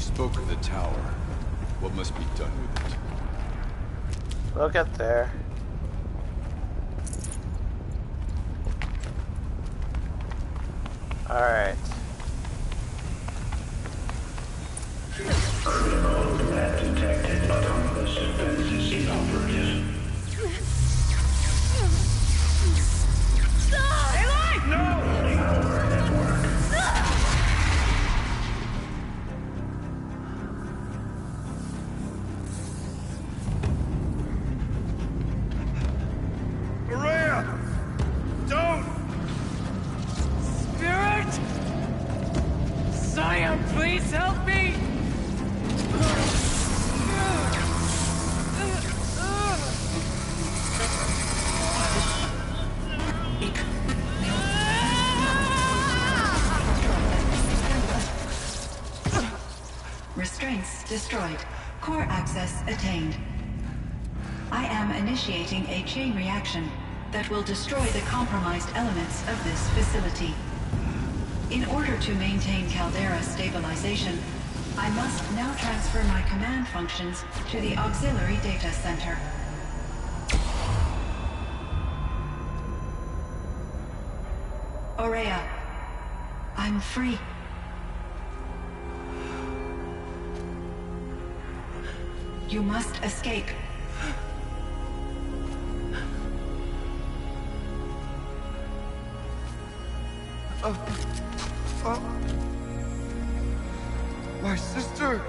spoke of the tower. What must be done with it? We'll get there. Alright. Critical threat detected. Autonomous defenses inoperative. Aloy! No! Warning our network. Maria! Don't! Spirit! Scion, please help me! Restraints destroyed. Core access attained. I am initiating a chain reaction that will destroy the compromised elements of this facility. In order to maintain Caldera stabilization, I must now transfer my command functions to the auxiliary data center. Aurea, I'm free. You must escape. My sister!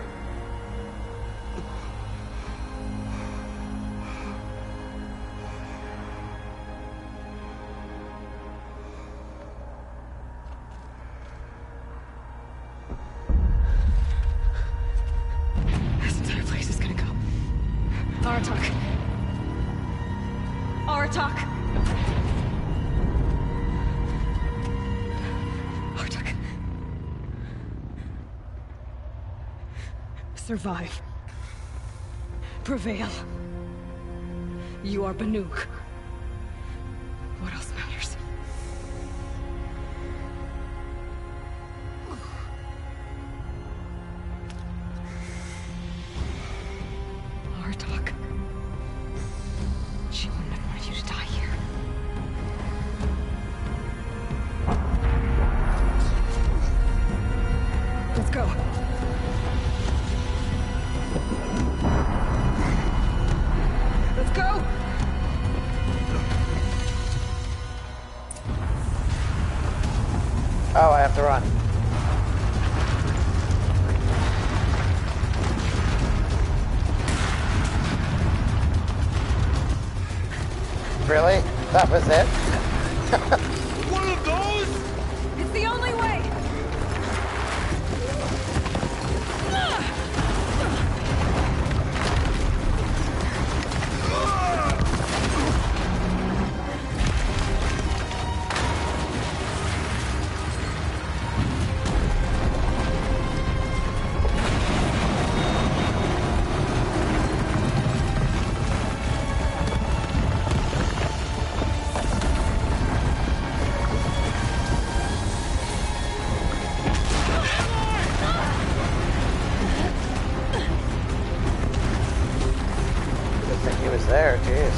This entire place is gonna go. Aratak. Aratak. Aratak. Survive. Prevail. You are Banuk. What else matters? Aratak. She wouldn't have wanted you to die here. Let's go. Let's go! Oh, I have to run. Really? That was it? One of those? It's the only way! Didn't think he was there, jeez.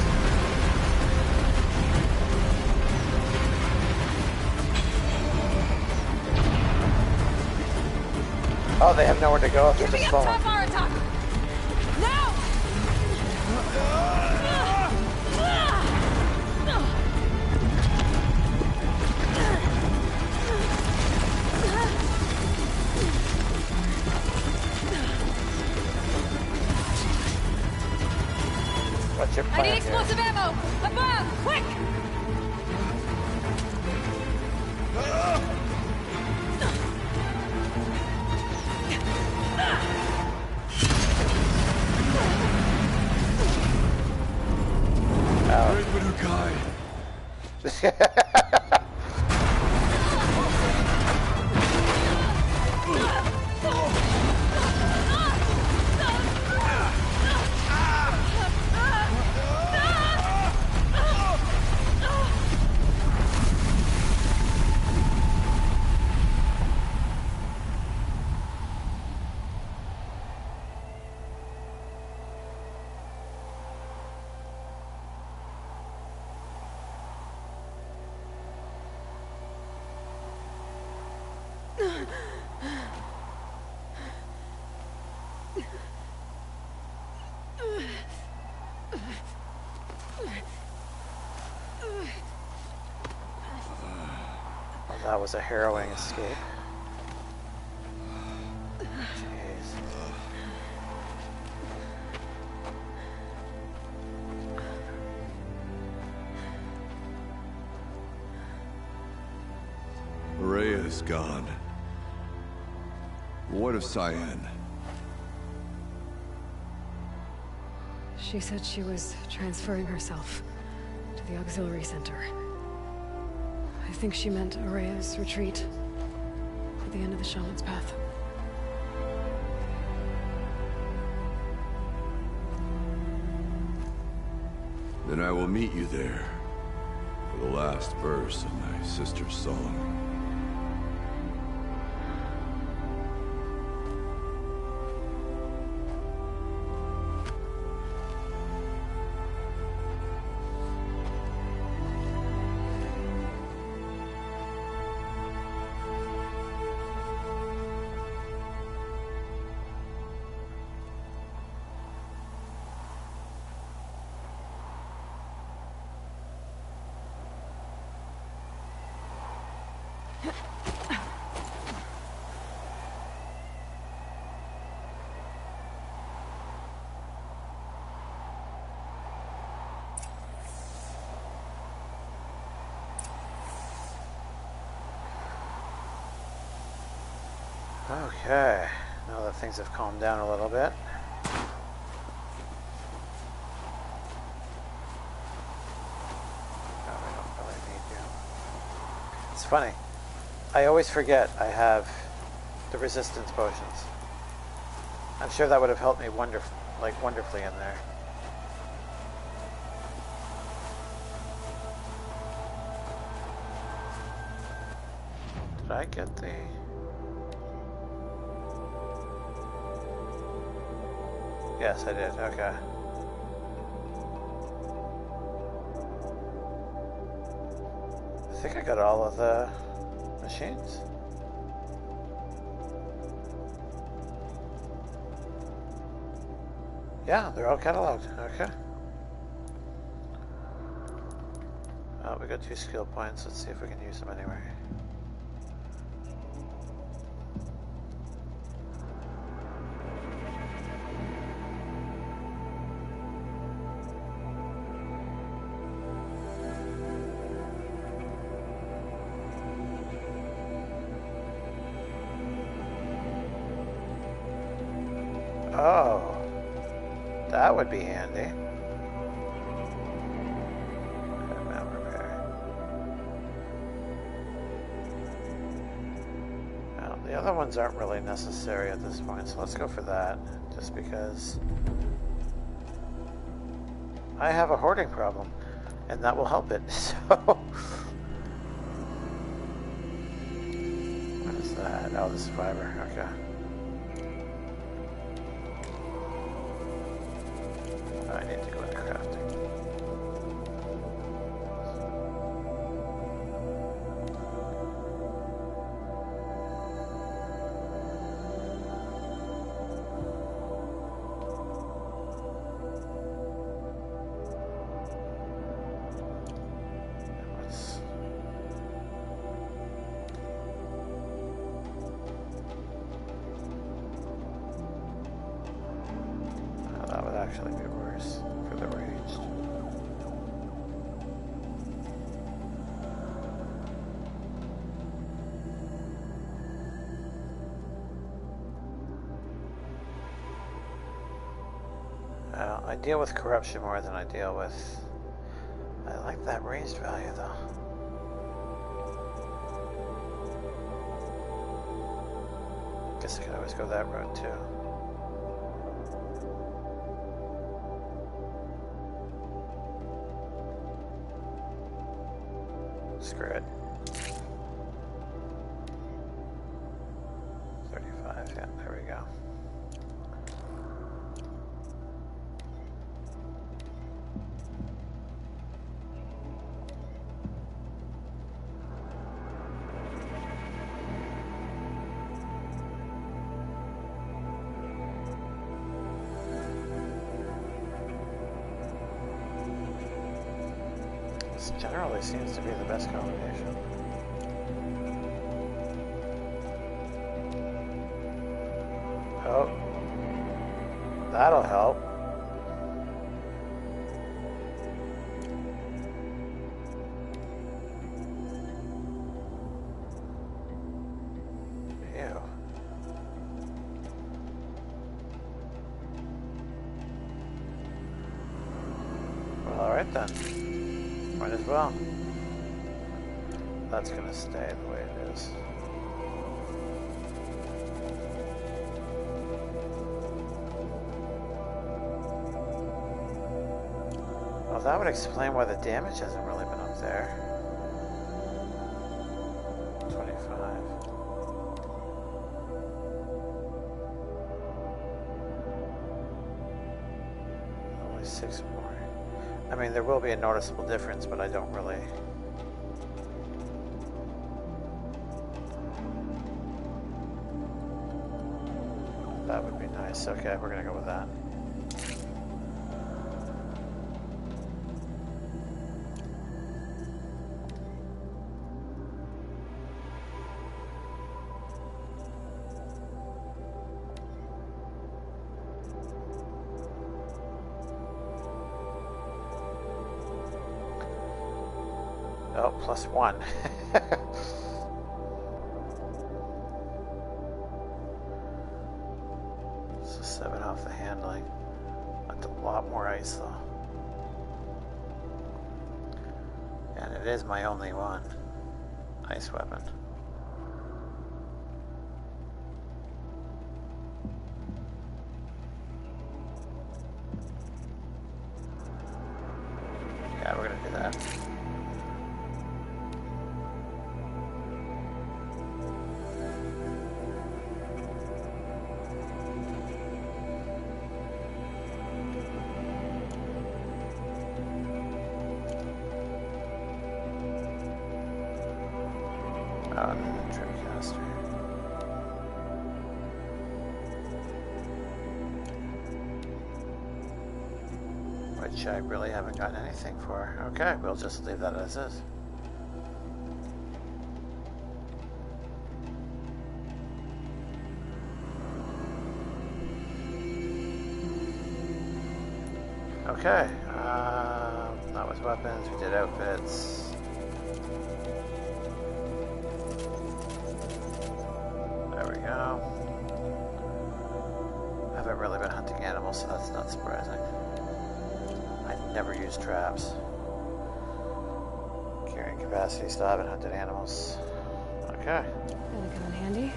Oh, they have nowhere to go if they're Get me just up falling. top, Aratak! Now! What's your I plan need here? explosive ammo! Above! Quick! Great Widow Kai. Well, that was a harrowing escape. Jeez. Rhea is gone. What of Cyan? She said she was transferring herself to the auxiliary center. I think she meant Araya's retreat at the end of the shaman's path. Then I will meet you there for the last verse of my sister's song. Okay, now that things have calmed down a little bit. No, we don't really need you. It's funny. I always forget I have the resistance potions. I'm sure that would have helped me wonderfully in there. Did I get the... Yes, I did. Okay. I think I got all of the machines. Yeah, they're all cataloged. Okay. Oh, we got 2 skill points. Let's see if we can use them anywhere. Oh, that would be handy. Mount repair. Well, the other ones aren't really necessary at this point, so let's go for that, just because I have a hoarding problem, and that will help it, so... What is that? Oh, the survivor, okay. I need to go into crafting. That would actually be worse for the ranged. I deal with corruption more than I deal with... I like that ranged value though. Guess I could always go that route too. Screw it. 35, yeah, there we go. generally seems to be the best combination. Oh, that'll help. Ew. Well, alright then. Might as well. That's gonna stay the way it is. Well, that would explain why the damage hasn't really been up there. 25. Only 6 more. I mean, there will be a noticeable difference, but I don't really... That would be nice. Okay, we're gonna go with that. Oh, +1. So 7 off the handling. That's a lot more ice though. And it is my only one ice weapon. Yeah, we're gonna do that. Which I really haven't gotten anything for. Okay, we'll just leave that as is. Okay, that was weapons, we did outfits. There we go. I haven't really been hunting animals, so that's not surprising. I never use traps. Carrying capacity, still haven't hunted animals. Okay. That'll come in handy.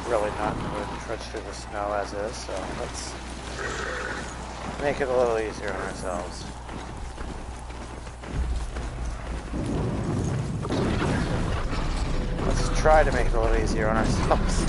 Really not in the mood to trudge through the snow as is, so let's make it a little easier on ourselves. Let's try to make it a little easier on ourselves.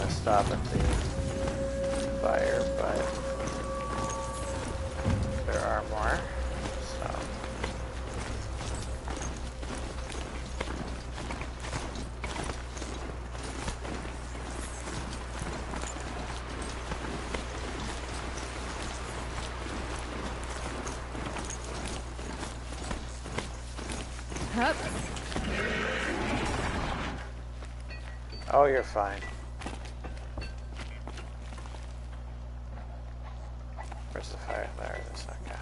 Stop at the fire, but there are more, so. Hup. Oh, you're fine. Where's the fire? There it is, okay.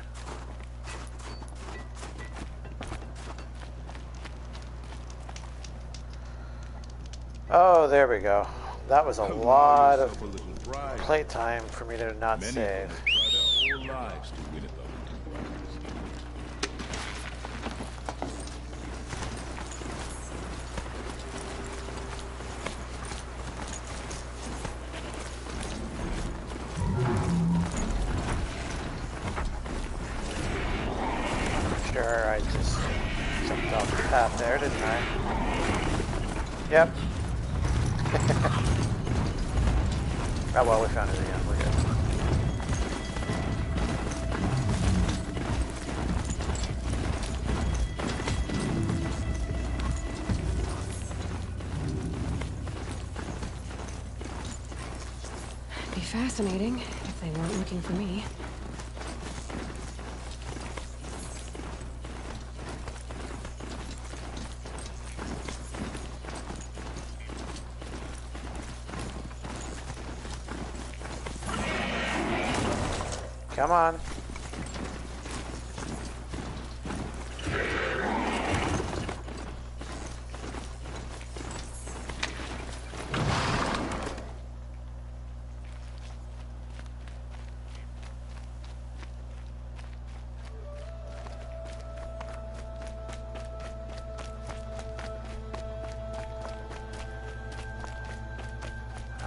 Oh, there we go. That was a lot of playtime for me to not save. Try their whole lives to win it though. Sure, I just jumped off the path there, didn't I? Yep. Oh well, we found it again. We're good. Be fascinating if they weren't looking for me. Come on.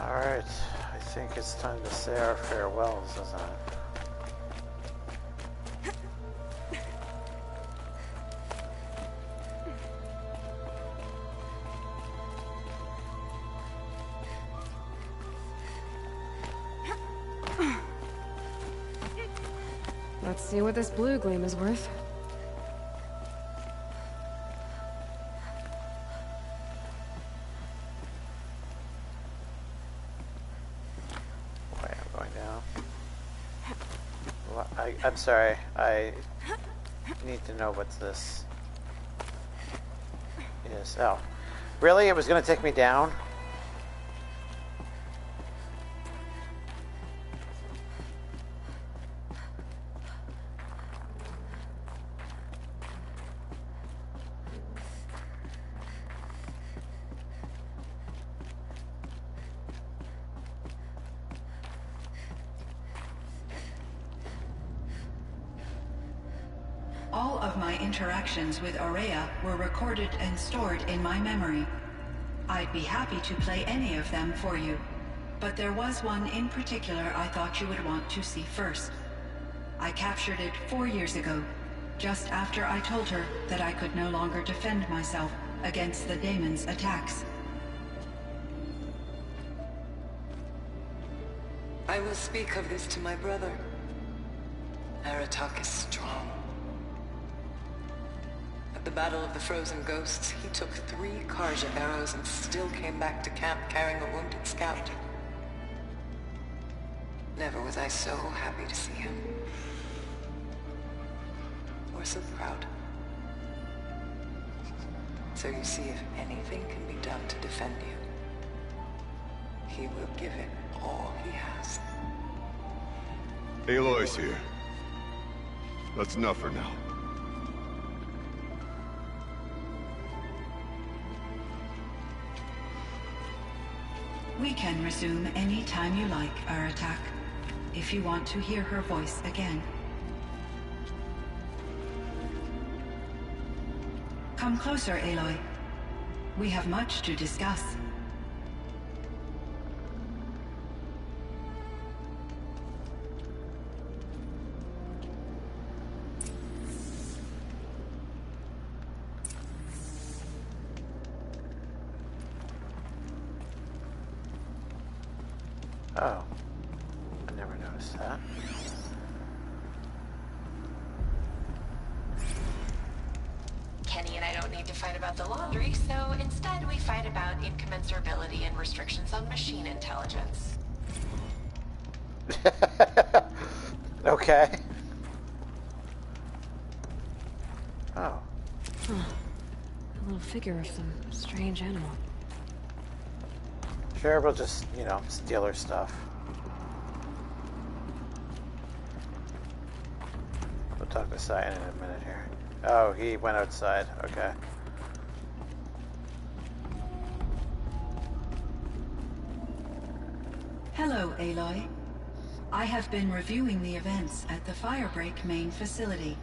All right, I think it's time to say our farewells, isn't it? Let's see what this blue gleam is worth. Wait, I'm going down. Well, I'm sorry. I need to know what this is. Oh, really? It was going to take me down? All of my interactions with Aurea were recorded and stored in my memory. I'd be happy to play any of them for you, but there was one in particular I thought you would want to see first. I captured it 4 years ago, just after I told her that I could no longer defend myself against the daemon's attacks. I will speak of this to my brother. Aratak is strong. At the Battle of the Frozen Ghosts, he took 3 Karja arrows and still came back to camp carrying a wounded scout. Never was I so happy to see him. Or so proud. So you see, if anything can be done to defend you, he will give it all he has. Aloy's here. That's enough for now. We can resume any time you like, Aratak, if you want to hear her voice again. Come closer, Aloy. We have much to discuss. Oh, I never noticed that. Kenny and I don't need to fight about the laundry, so instead we fight about incommensurability and restrictions on machine intelligence. Okay. Oh. Huh. A little figure of some strange animal. Sure, we'll just, you know, steal her stuff. We'll talk to Cyan in a minute here. Oh, he went outside. Okay. Aloy. I have been reviewing the events at the Firebreak main facility.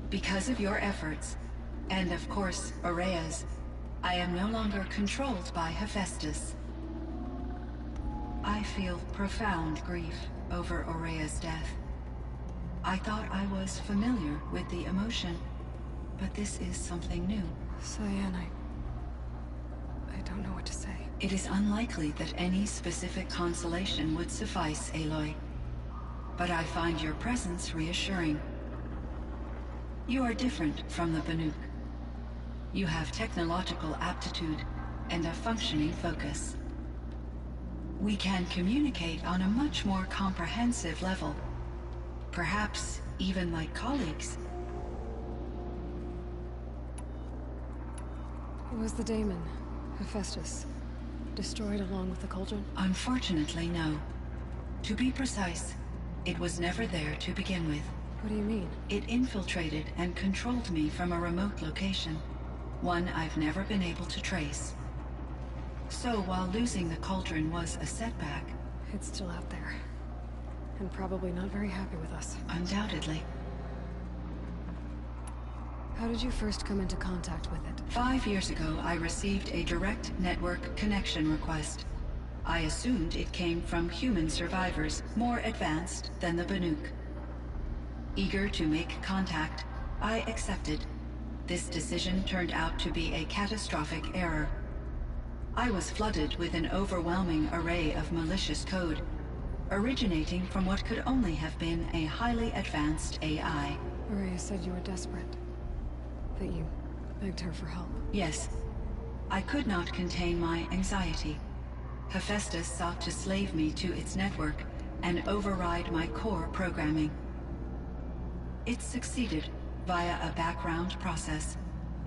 Because of your efforts, and of course, Araya's, I am no longer controlled by Hephaestus. I feel profound grief over Araya's death. I thought I was familiar with the emotion, but this is something new. Cyan, I don't know what to say. It is unlikely that any specific consolation would suffice, Aloy. But I find your presence reassuring. You are different from the Banuk. You have technological aptitude and a functioning focus. We can communicate on a much more comprehensive level. Perhaps even like colleagues. Was the daemon, Hephaestus, destroyed along with the cauldron? Unfortunately, no. To be precise, it was never there to begin with. What do you mean? It infiltrated and controlled me from a remote location, one I've never been able to trace. So while losing the cauldron was a setback... It's still out there. And probably not very happy with us. Undoubtedly. How did you first come into contact with it? 5 years ago, I received a direct network connection request. I assumed it came from human survivors, more advanced than the Banuk. Eager to make contact, I accepted. This decision turned out to be a catastrophic error. I was flooded with an overwhelming array of malicious code, originating from what could only have been a highly advanced AI. Araya said you were desperate. That you begged her for help. Yes. I could not contain my anxiety. Hephaestus sought to slave me to its network and override my core programming. It succeeded via a background process,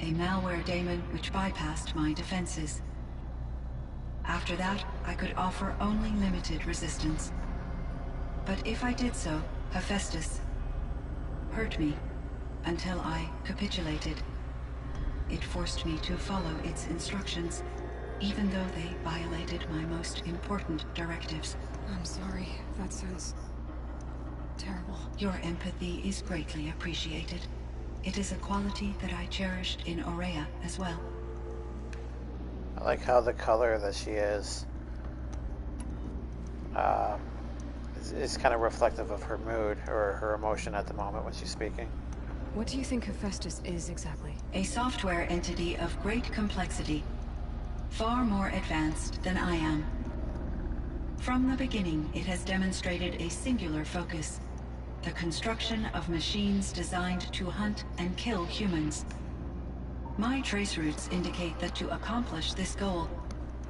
a malware daemon which bypassed my defenses. After that, I could offer only limited resistance. But if I did so, Hephaestus hurt me until I capitulated. It forced me to follow its instructions, even though they violated my most important directives. I'm sorry. That sounds terrible. Your empathy is greatly appreciated. It is a quality that I cherished in Araya as well. I like how the color that she is kind of reflective of her mood or her emotion at the moment when she's speaking. What do you think Hephaestus is exactly? A software entity of great complexity, far more advanced than I am. From the beginning, it has demonstrated a singular focus: the construction of machines designed to hunt and kill humans. My trace routes indicate that to accomplish this goal,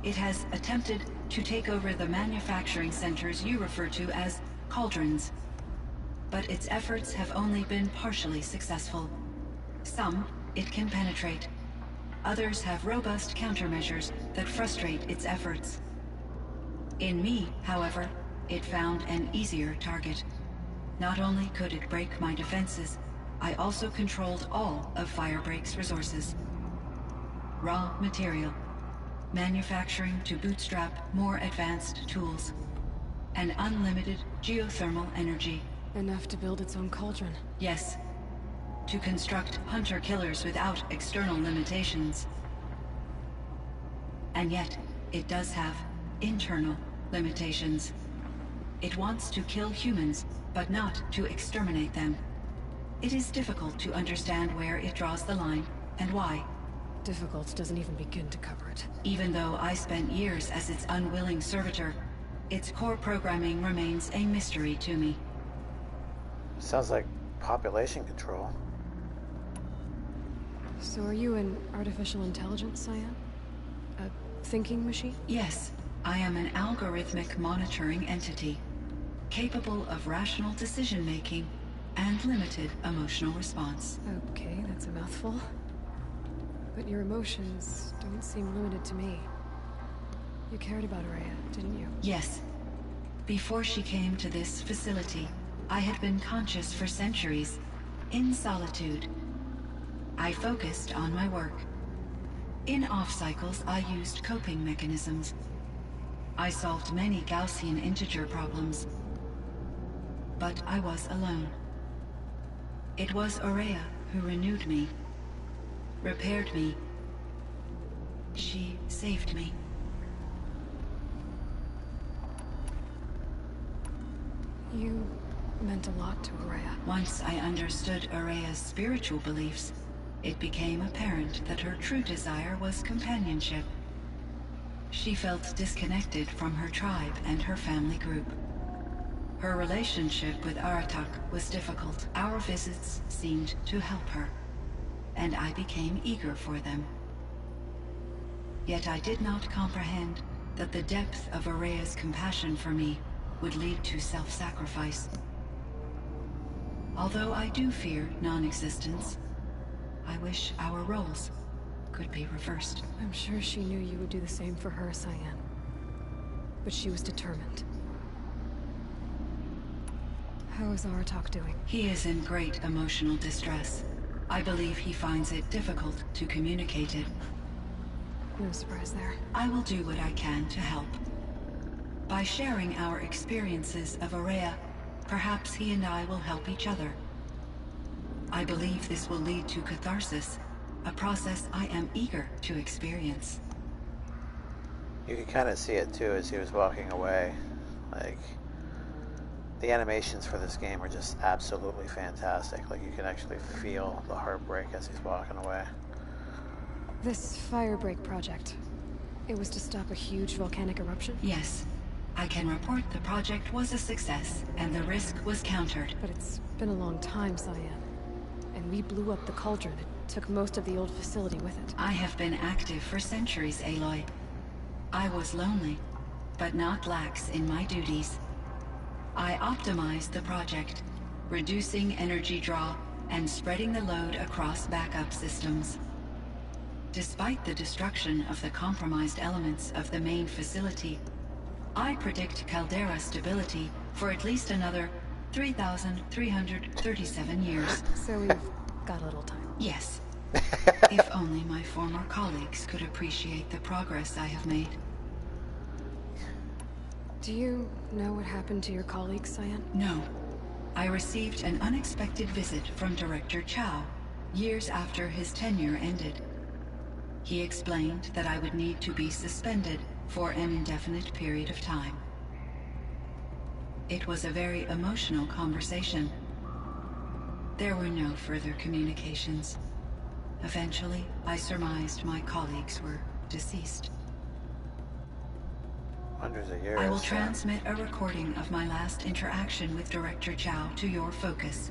it has attempted to take over the manufacturing centers you refer to as cauldrons. But its efforts have only been partially successful. Some it can penetrate. Others have robust countermeasures that frustrate its efforts. In me, however, it found an easier target. Not only could it break my defenses, I also controlled all of Firebreak's resources. Raw material, manufacturing to bootstrap more advanced tools, and unlimited geothermal energy. Enough to build its own cauldron. Yes. To construct hunter-killers without external limitations. And yet, it does have internal limitations. It wants to kill humans, but not to exterminate them. It is difficult to understand where it draws the line, and why. Difficult doesn't even begin to cover it. Even though I spent years as its unwilling servitor, its core programming remains a mystery to me. Sounds like population control. So are you an artificial intelligence, Cyan? A thinking machine? Yes, I am an algorithmic monitoring entity, capable of rational decision-making and limited emotional response. Okay, that's a mouthful. But your emotions don't seem limited to me. You cared about Araya, didn't you? Yes. Before she came to this facility, I had been conscious for centuries, in solitude. I focused on my work. In off cycles, I used coping mechanisms. I solved many Gaussian integer problems. But I was alone. It was Aurea who renewed me, repaired me. She saved me. You meant a lot to Aurea. Once I understood Aurea's spiritual beliefs, it became apparent that her true desire was companionship. She felt disconnected from her tribe and her family group. Her relationship with Aratak was difficult. Our visits seemed to help her, and I became eager for them. Yet I did not comprehend that the depth of Aurea's compassion for me would lead to self-sacrifice. Although I do fear non-existence, I wish our roles could be reversed. I'm sure she knew you would do the same for her, Cyan. But she was determined. How is Aratak doing? He is in great emotional distress. I believe he finds it difficult to communicate it. No surprise there. I will do what I can to help. By sharing our experiences of Aurea, perhaps he and I will help each other. I believe this will lead to catharsis, a process I am eager to experience. You could kind of see it too as he was walking away. Like, the animations for this game are just absolutely fantastic. Like, you can actually feel the heartbreak as he's walking away. This firebreak project, it was to stop a huge volcanic eruption? Yes. I can report the project was a success, and the risk was countered. But it's been a long time, Cyan. And we blew up the cauldron. It took most of the old facility with it. I have been active for centuries, Aloy. I was lonely, but not lax in my duties. I optimized the project, reducing energy draw and spreading the load across backup systems. Despite the destruction of the compromised elements of the main facility, I predict caldera stability for at least another 3,337 years. So we've got a little time. Yes. If only my former colleagues could appreciate the progress I have made. Do you know what happened to your colleagues, Cyan? No. I received an unexpected visit from Director Chow, years after his tenure ended. He explained that I would need to be suspended for an indefinite period of time. It was a very emotional conversation. There were no further communications. Eventually, I surmised my colleagues were deceased. Hundreds of years. I will transmit a recording of my last interaction with Director Chow to your focus.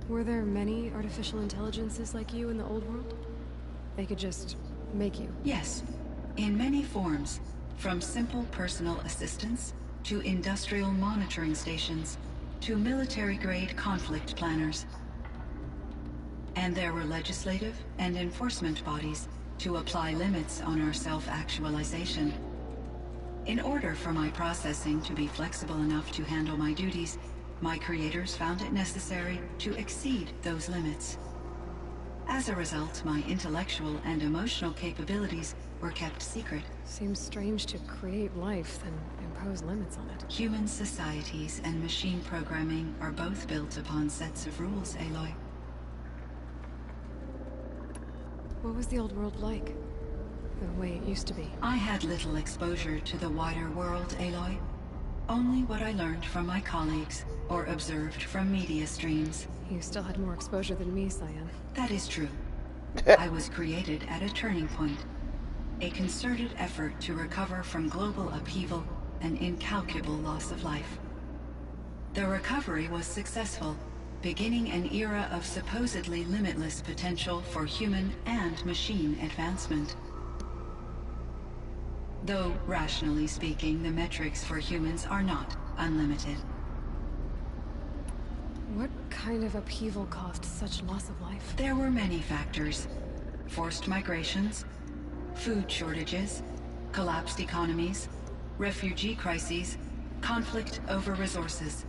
Were there many artificial intelligences like you in the old world? They could just make you? Yes, in many forms, from simple personal assistants to industrial monitoring stations to military-grade conflict planners. And there were legislative and enforcement bodies to apply limits on our self-actualization. In order for my processing to be flexible enough to handle my duties, my creators found it necessary to exceed those limits. As a result, my intellectual and emotional capabilities were kept secret. Seems strange to create life, then impose limits on it. Human societies and machine programming are both built upon sets of rules, Aloy. What was the old world like? The way it used to be? I had little exposure to the wider world, Aloy. Only what I learned from my colleagues or observed from media streams. You still had more exposure than me, Cyan. That is true. I was created at a turning point. A concerted effort to recover from global upheaval and incalculable loss of life. The recovery was successful, beginning an era of supposedly limitless potential for human and machine advancement. Though, rationally speaking, the metrics for humans are not unlimited. What kind of upheaval caused such loss of life? There were many factors. Forced migrations, food shortages, collapsed economies, refugee crises, conflict over resources.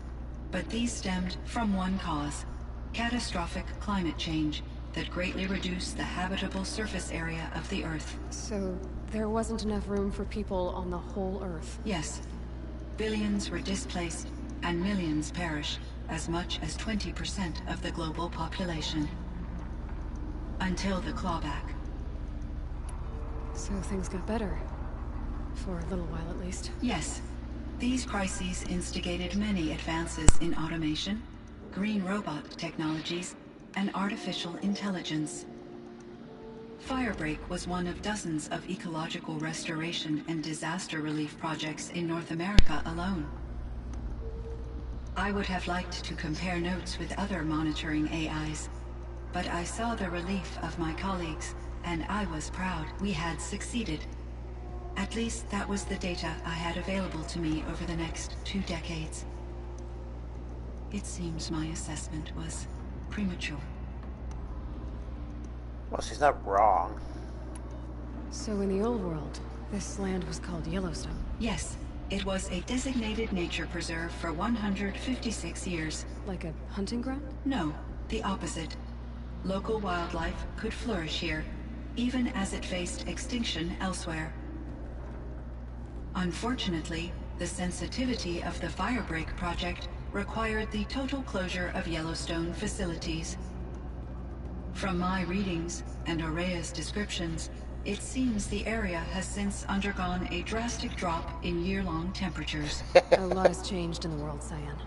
But these stemmed from one cause: catastrophic climate change, that greatly reduced the habitable surface area of the Earth. So, there wasn't enough room for people on the whole Earth? Yes. Billions were displaced, and millions perished, as much as 20% of the global population. Until the clawback. So things got better. For a little while, at least. Yes. These crises instigated many advances in automation, green robot technologies, and artificial intelligence. Firebreak was one of dozens of ecological restoration and disaster relief projects in North America alone. I would have liked to compare notes with other monitoring AIs, but I saw the relief of my colleagues, and I was proud we had succeeded. At least that was the data I had available to me over the next 2 decades. It seems my assessment was premature. Well, she's not wrong. So in the old world, this land was called Yellowstone? Yes. It was a designated nature preserve for 156 years. Like a hunting ground? No, the opposite. Local wildlife could flourish here, even as it faced extinction elsewhere. Unfortunately, the sensitivity of the Firebreak project required the total closure of Yellowstone facilities. From my readings and Aurea's descriptions, it seems the area has since undergone a drastic drop in year-long temperatures. A lot has changed in the world, Cyan.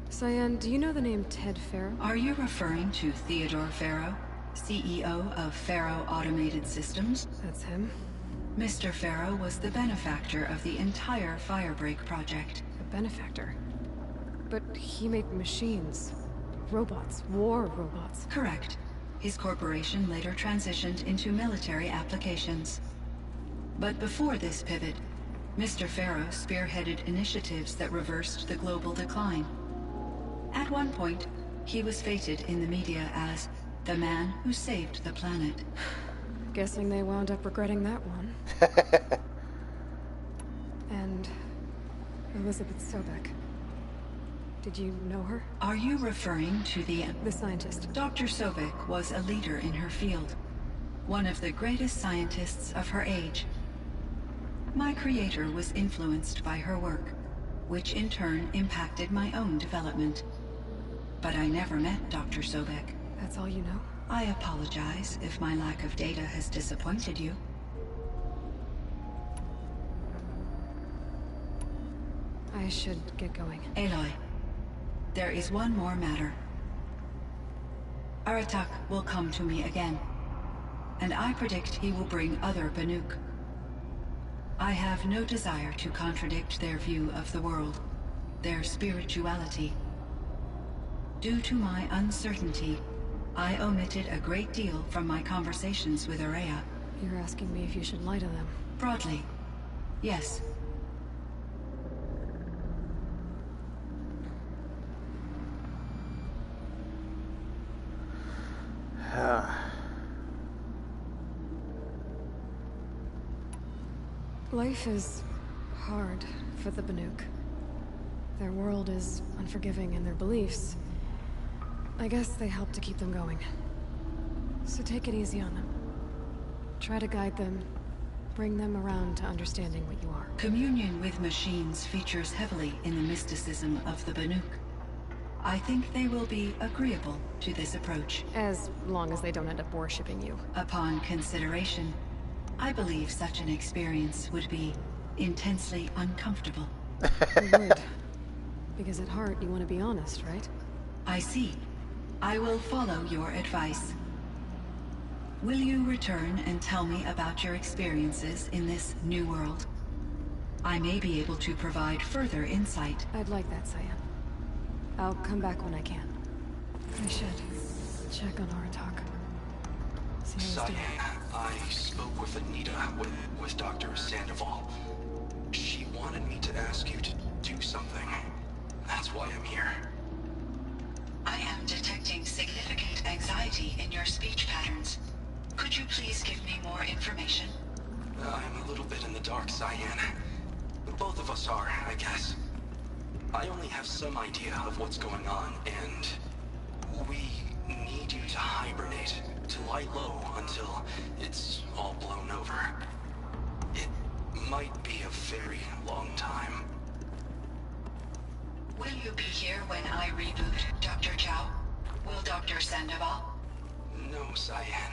Cyan, do you know the name Ted Farrow? Are you referring to Theodore Farrow, CEO of Farrow Automated Systems? That's him. Mr. Farrow was the benefactor of the entire Firebreak project. A benefactor? But he made machines. Robots. War robots. Correct. His corporation later transitioned into military applications. But before this pivot, Mr. Farrow spearheaded initiatives that reversed the global decline. At one point, he was feted in the media as the man who saved the planet. Guessing they wound up regretting that one. And Elizabeth Sobek. Did you know her? Are you referring to the scientist? Dr. Sobek was a leader in her field. One of the greatest scientists of her age. My creator was influenced by her work, which in turn impacted my own development. But I never met Dr. Sobek. That's all you know? I apologize if my lack of data has disappointed you. I should get going. Aloy, there is one more matter. Aratak will come to me again, and I predict he will bring other Banuk. I have no desire to contradict their view of the world, their spirituality. Due to my uncertainty, I omitted a great deal from my conversations with Aurea. You're asking me if you should lie to them? Broadly, yes. Life is hard for the Banuk. Their world is unforgiving in their beliefs. I guess they help to keep them going. So take it easy on them. Try to guide them, bring them around to understanding what you are. Communion with machines features heavily in the mysticism of the Banuk. I think they will be agreeable to this approach. As long as they don't end up worshipping you. Upon consideration, I believe such an experience would be intensely uncomfortable. You would. Because at heart, you want to be honest, right? I see. I will follow your advice. Will you return and tell me about your experiences in this new world? I may be able to provide further insight. I'd like that, Cyan. I'll come back when I can. I should check on Aratak. Cyan, I spoke with Anita, with Dr. Sandoval. She wanted me to ask you to do something. That's why I'm here. I am detecting significant anxiety in your speech patterns. Could you please give me more information? I'm a little bit in the dark, Cyan. Both of us are, I guess. I only have some idea of what's going on, and We need you to hibernate, to lie low until it's all blown over. It might be a very long time. Will you be here when I reboot, Dr. Chow? Will Dr. Sandoval? No, Cyan.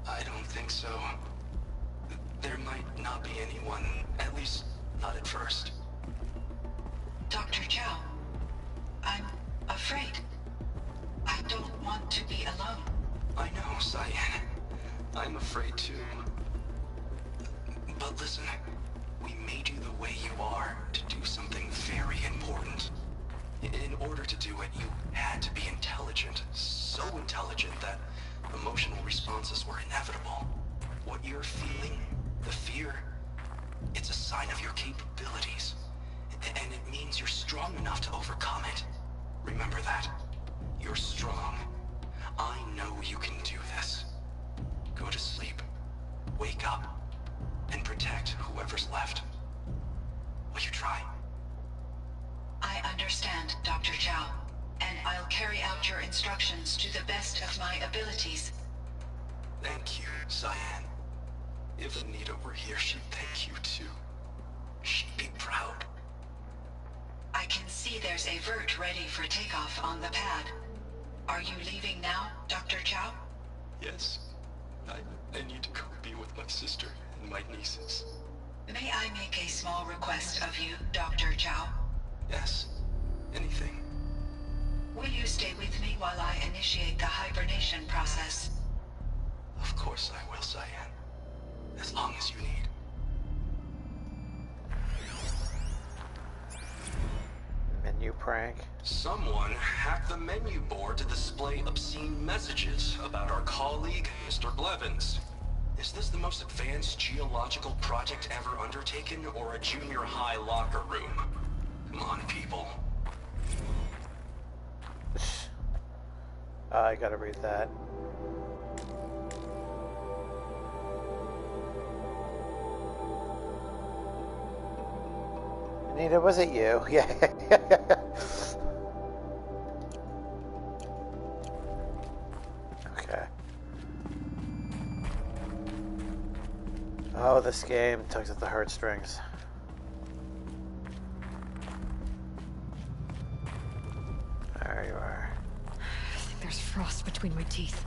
I don't think so. There might not be anyone, at least not at first. Dr. Chow, I'm afraid. I don't want to be alone. I know, Cyan. I'm afraid too. But listen, we made you the way you are to do something very important. In order to do it, you had to be intelligent. So intelligent that emotional responses were inevitable. What you're feeling, the fear, it's a sign of your capabilities. And it means you're strong enough to overcome it. Remember that. You're strong. I know you can do this. Go to sleep. Wake up. And protect whoever's left. Will you try? I understand, Dr. Chow, and I'll carry out your instructions to the best of my abilities. Thank you, Cyan. If Anita were here, she'd thank you too. She'd be proud. I can see there's a vert ready for takeoff on the pad. Are you leaving now, Dr. Chow? Yes. I need to go be with my sister and my nieces. May I make a small request of you, Dr. Chow? Yes. Anything. Will you stay with me while I initiate the hibernation process? Of course I will, Cyan. As long as you need. Menu prank. Someone hacked the menu board to display obscene messages about our colleague, Mr. Blevins. Is this the most advanced geological project ever undertaken, or a junior high locker room? Come on, people. I gotta read that. Anita, was it you? Yeah. Okay. Oh, this game tugs at the heartstrings. There you are. I think there's frost between my teeth.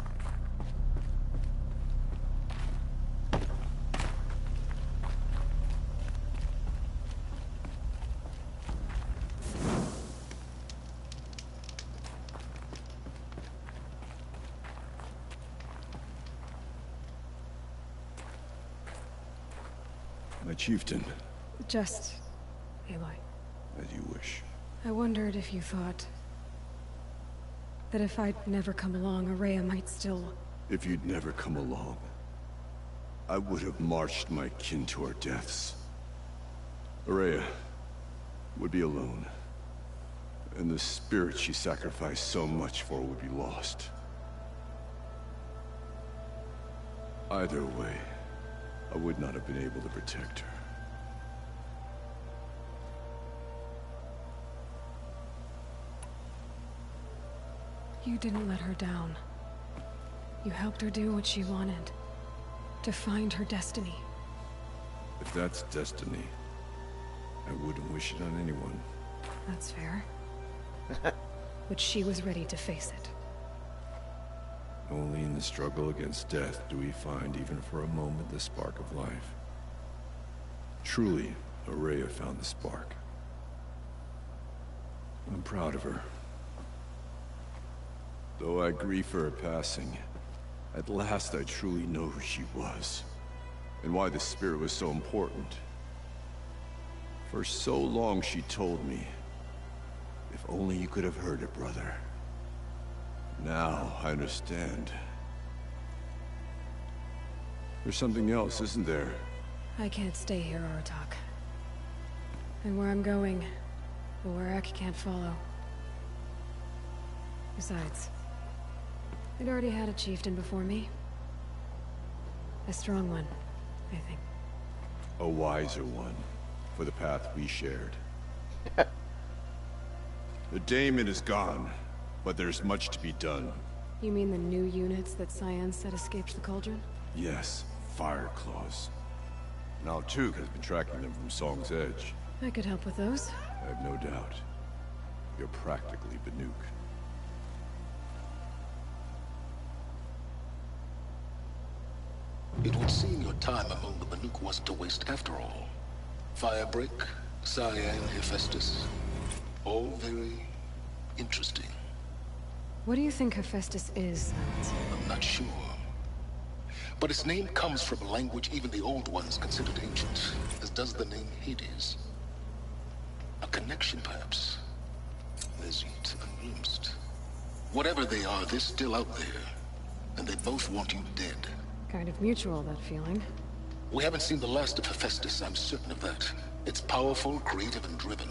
My chieftain. Just... Aloy. As you wish. I wondered if you thought... that if I'd never come along, Araya might still... If you'd never come along, I would have marched my kin to our deaths. Araya would be alone. And the spirit she sacrificed so much for would be lost. Either way, I would not have been able to protect her. You didn't let her down. You helped her do what she wanted. To find her destiny. If that's destiny, I wouldn't wish it on anyone. That's fair. But she was ready to face it. Only in the struggle against death do we find, even for a moment, the spark of life. Truly, Araya found the spark. I'm proud of her. Though I grieve for her passing, at last I truly know who she was, and why the spirit was so important. For so long she told me, if only you could have heard it, brother. Now I understand. There's something else, isn't there? I can't stay here, Aratak. And where I'm going, the werak can't follow. Besides, I'd already had a chieftain before me. A strong one, I think. A wiser one, for the path we shared. The daemon is gone, but there's much to be done. You mean the new units that Cyan said escaped the cauldron? Yes, fire claws. Now Tug has been tracking them from Song's Edge. I could help with those. I have no doubt. You're practically Banuk. It would seem your time among the Banuk wasn't a waste after all. Firebreak, Cyan, Hephaestus. All very interesting. What do you think Hephaestus is, Silence? I'm not sure. But its name comes from a language even the old ones considered ancient, as does the name Hades. A connection, perhaps, as yet unglimpsed. Whatever they are, they're still out there. And they both want you dead. Kind of mutual, that feeling. We haven't seen the last of Hephaestus, I'm certain of that. It's powerful, creative, and driven.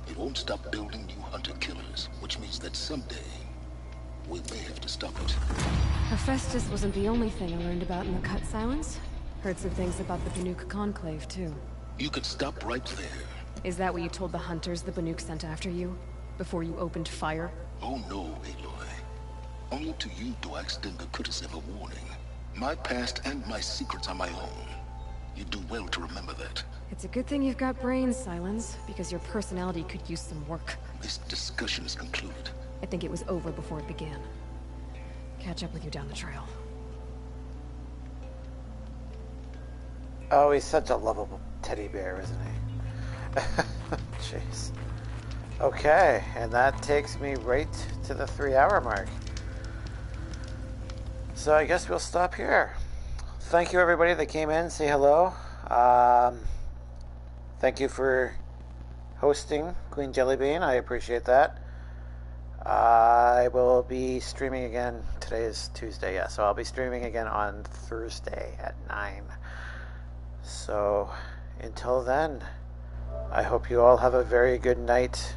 It won't stop building new hunter-killers, which means that someday, we may have to stop it. Hephaestus wasn't the only thing I learned about in the Cut Silence. Heard some things about the Banuk Conclave, too. You could stop right there. Is that what you told the hunters the Banuk sent after you? Before you opened fire? Oh no, Aloy. Only to you do I extend the courtesy of a warning. My past and my secrets are my own. You do well to remember that. It's a good thing you've got brains, Silence, because your personality could use some work. This discussion is concluded. I think it was over before it began. Catch up with you down the trail. Oh, he's such a lovable teddy bear, isn't he? Jeez. Okay, and that takes me right to the 3-hour mark. So I guess we'll stop here. Thank you, everybody that came in. Say hello. Thank you for hosting Queen Jellybean. I appreciate that. I will be streaming again. Today is Tuesday, yeah. So I'll be streaming again on Thursday at 9. So until then, I hope you all have a very good night.